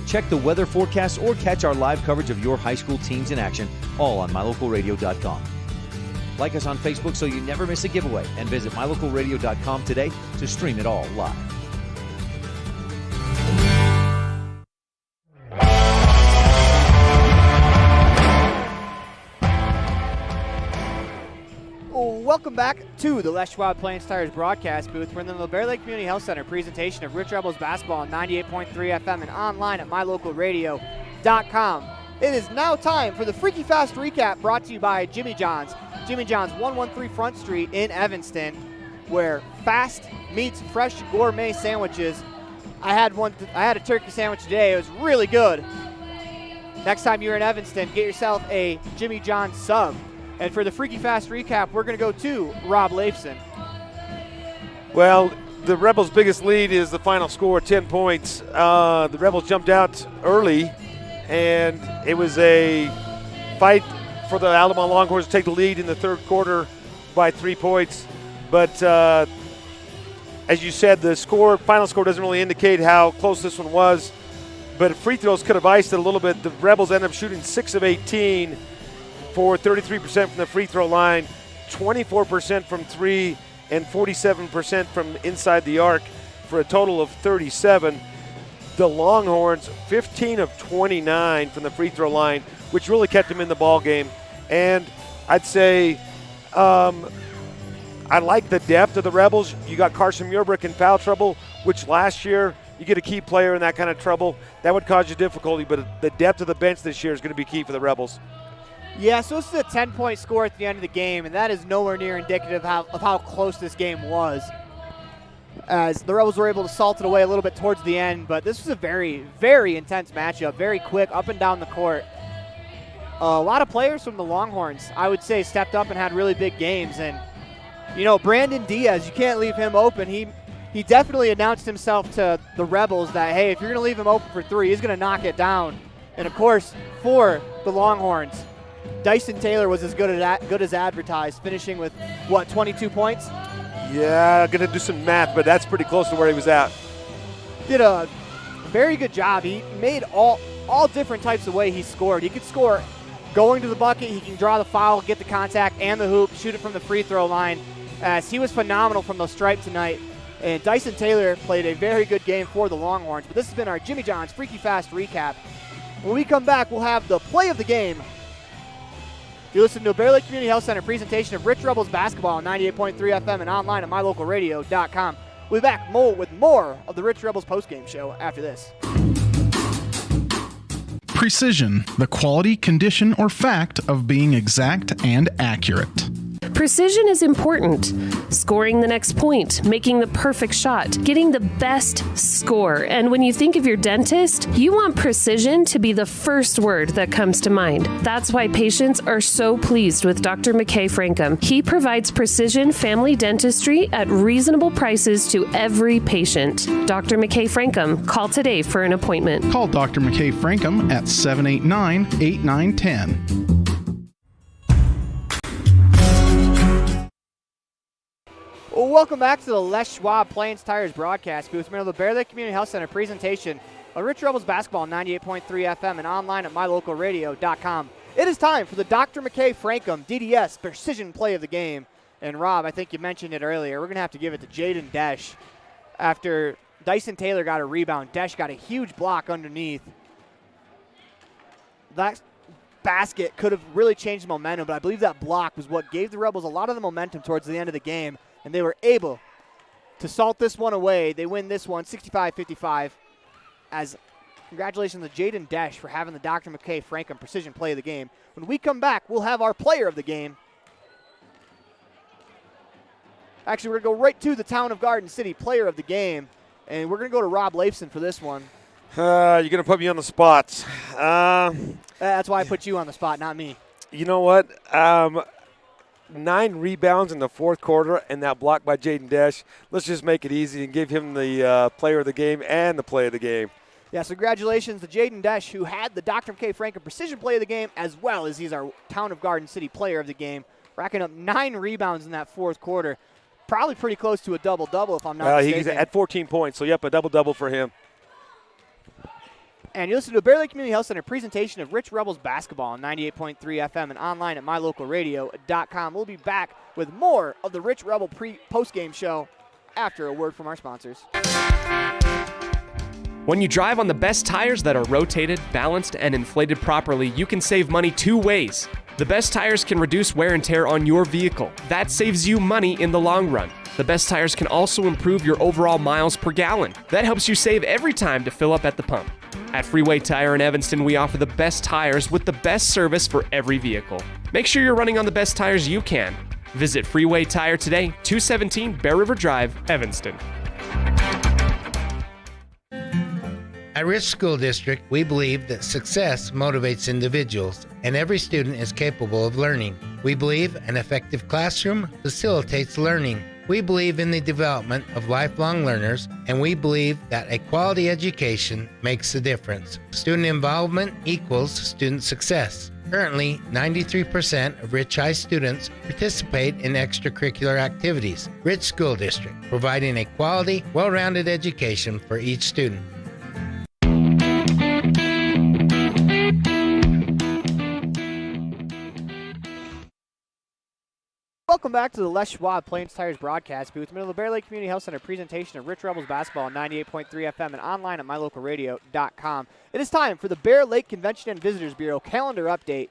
Check the weather forecast or catch our live coverage of your high school teams in action, all on mylocalradio.com. Like us on Facebook so you never miss a giveaway, and visit mylocalradio.com today to stream it all live. Welcome back to the Les Schwab Plains Tires broadcast booth. We're in the Bear Lake Community Health Center presentation of Rich Rebels basketball on 98.3 FM and online at mylocalradio.com. It is now time for the Freaky Fast recap brought to you by Jimmy John's. Jimmy John's, 113 Front Street in Evanston, where fast meets fresh gourmet sandwiches. I had a turkey sandwich today. It was really good. Next time you're in Evanston, get yourself a Jimmy John's sub. And for the Freaky Fast recap, we're going to go to Rob Leifson. Well, the Rebels' biggest lead is the final score, 10 points. The Rebels jumped out early, and it was a fight for the Altamont Longhorns to take the lead in the third quarter by 3 points. But as you said, the final score doesn't really indicate how close this one was, but free throws could have iced it a little bit. The Rebels ended up shooting 6 of 18 for 33% from the free throw line, 24% from 3, and 47% from inside the arc for a total of 37. The Longhorns, 15 of 29 from the free throw line, which really kept them in the ball game. And I'd say I like the depth of the Rebels. You got Carson Muirbrick in foul trouble, which last year you get a key player in that kind of trouble. That would cause you difficulty, but the depth of the bench this year is going to be key for the Rebels. Yeah, so this is a 10-point score at the end of the game, and that is nowhere near indicative of how close this game was, as the Rebels were able to salt it away a little bit towards the end. But this was a very, very intense matchup, very quick, up and down the court. A lot of players from the Longhorns, I would say, stepped up and had really big games. And, you know, Brandon Diaz, you can't leave him open. He definitely announced himself to the Rebels that, hey, if you're going to leave him open for 3, he's going to knock it down. And, of course, for the Longhorns, Dyson Taylor was as good as advertised, finishing with, 22 points? Yeah, going to do some math, but that's pretty close to where he was at. Did a very good job. He made all different types of way he scored. He could score going to the bucket, he can draw the foul, get the contact and the hoop, shoot it from the free throw line, as he was phenomenal from the stripe tonight. And Dyson Taylor played a very good game for the Longhorns. But this has been our Jimmy John's Freaky Fast recap. When we come back, we'll have the play of the game. You listen to a Bear Lake Community Health Center presentation of Rich Rebels basketball on 98.3 FM and online at mylocalradio.com. We'll be back with more of the Rich Rebels postgame show after this. Precision, the quality, condition, or fact of being exact and accurate. Precision is important. Scoring the next point, making the perfect shot, getting the best score. And when you think of your dentist, you want precision to be the first word that comes to mind. That's why patients are so pleased with Dr. McKay Frankum. He provides precision family dentistry at reasonable prices to every patient. Dr. McKay Frankum, call today for an appointment. Call Dr. McKay Frankum at 789-8910. Well, welcome back to the Les Schwab Plains Tires broadcast booth. We're in the Bear Lake Community Health Center presentation of Rich Rebels basketball on 98.3 FM and online at mylocalradio.com. It is time for the Dr. McKay Frankum DDS Precision Play of the Game. And Rob, I think you mentioned it earlier. We're going to have to give it to Jaden Desch. After Dyson Taylor got a rebound, Desch got a huge block underneath. That basket could have really changed the momentum, but I believe that block was what gave the Rebels a lot of the momentum towards the end of the game. And they were able to salt this one away. They win this one 65-55. As congratulations to Jaden Desch for having the Dr. McKay Frankum precision play of the game. When we come back, we'll have our player of the game. Actually, we're going to go right to the Town of Garden City player of the game. And we're going to go to Rob Leifson for this one. You're going to put me on the spot. That's why I put you on the spot, not me. You know what? 9 rebounds in the fourth quarter and that block by Jaden Desch. Let's just make it easy and give him the player of the game and the play of the game. Yeah, so congratulations to Jaden Desch, who had the Dr. McKay Frankum precision play of the game, as well as he's our Town of Garden City player of the game, racking up 9 rebounds in that fourth quarter. Probably pretty close to a double-double if I'm not mistaken. He's at 14 points, so yep, a double-double for him. And you listen to a Bear Lake Community Health Center presentation of Rich Rebels basketball on 98.3 FM and online at mylocalradio.com. We'll be back with more of the Rich Rebel post-game show after a word from our sponsors. When you drive on the best tires that are rotated, balanced, and inflated properly, you can save money 2 ways. The best tires can reduce wear and tear on your vehicle. That saves you money in the long run. The best tires can also improve your overall miles per gallon. That helps you save every time to fill up at the pump. At Freeway Tire in Evanston, we offer the best tires with the best service for every vehicle. Make sure you're running on the best tires you can. Visit Freeway Tire today, 217 Bear River Drive, Evanston. At Rich School District, we believe that success motivates individuals, and every student is capable of learning. We believe an effective classroom facilitates learning. We believe in the development of lifelong learners, and we believe that a quality education makes a difference. Student involvement equals student success. Currently, 93% of Rich High students participate in extracurricular activities. Rich School District, providing a quality, well-rounded education for each student. Welcome back to the Les Schwab Plains Tires broadcast booth. Middle of the Bear Lake Community Health Center presentation of Rich Rebels basketball on 98.3 FM and online at mylocalradio.com. It is time for the Bear Lake Convention and Visitors Bureau calendar update.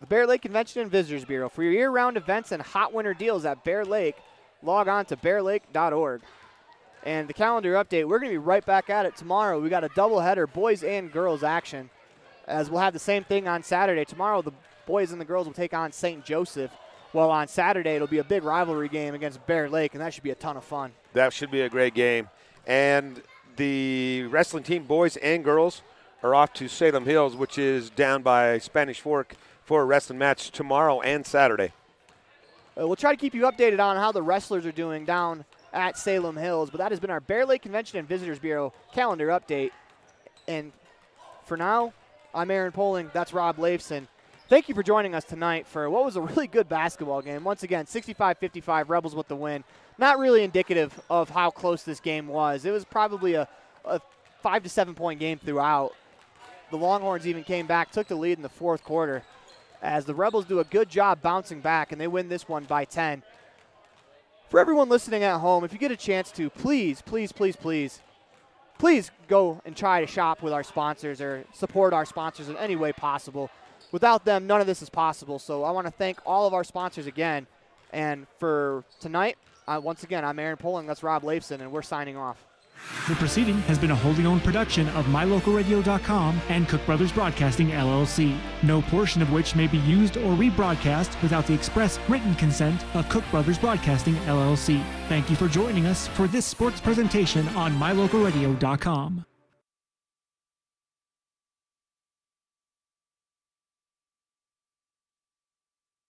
The Bear Lake Convention and Visitors Bureau. For your year-round events and hot winter deals at Bear Lake, log on to bearlake.org. And the calendar update, we're going to be right back at it tomorrow. We got a doubleheader, boys and girls action, as we'll have the same thing on Saturday. Tomorrow, the boys and the girls will take on St. Joseph, while on Saturday, it'll be a big rivalry game against Bear Lake, and that should be a ton of fun. That should be a great game. And the wrestling team, boys and girls, are off to Salem Hills, which is down by Spanish Fork, for a wrestling match tomorrow and Saturday. We'll try to keep you updated on how the wrestlers are doing down at Salem Hills, but that has been our Bear Lake Convention and Visitors Bureau calendar update. And for now, I'm Aaron Poling. That's Rob Leifson. Thank you for joining us tonight for what was a really good basketball game. Once again, 65-55, Rebels with the win. Not really indicative of how close this game was. It was probably a 5 to 7 point game throughout. The Longhorns even came back, took the lead in the fourth quarter, as the Rebels do a good job bouncing back, and they win this one by 10. For everyone listening at home, if you get a chance to, please go and try to shop with our sponsors or support our sponsors in any way possible. Without them, none of this is possible. So I want to thank all of our sponsors again. And for tonight, once again, I'm Aaron Poling, that's Rob Leifson, and we're signing off. The proceeding has been a wholly owned production of mylocalradio.com and Cook Brothers Broadcasting, LLC, no portion of which may be used or rebroadcast without the express written consent of Cook Brothers Broadcasting, LLC. Thank you for joining us for this sports presentation on mylocalradio.com.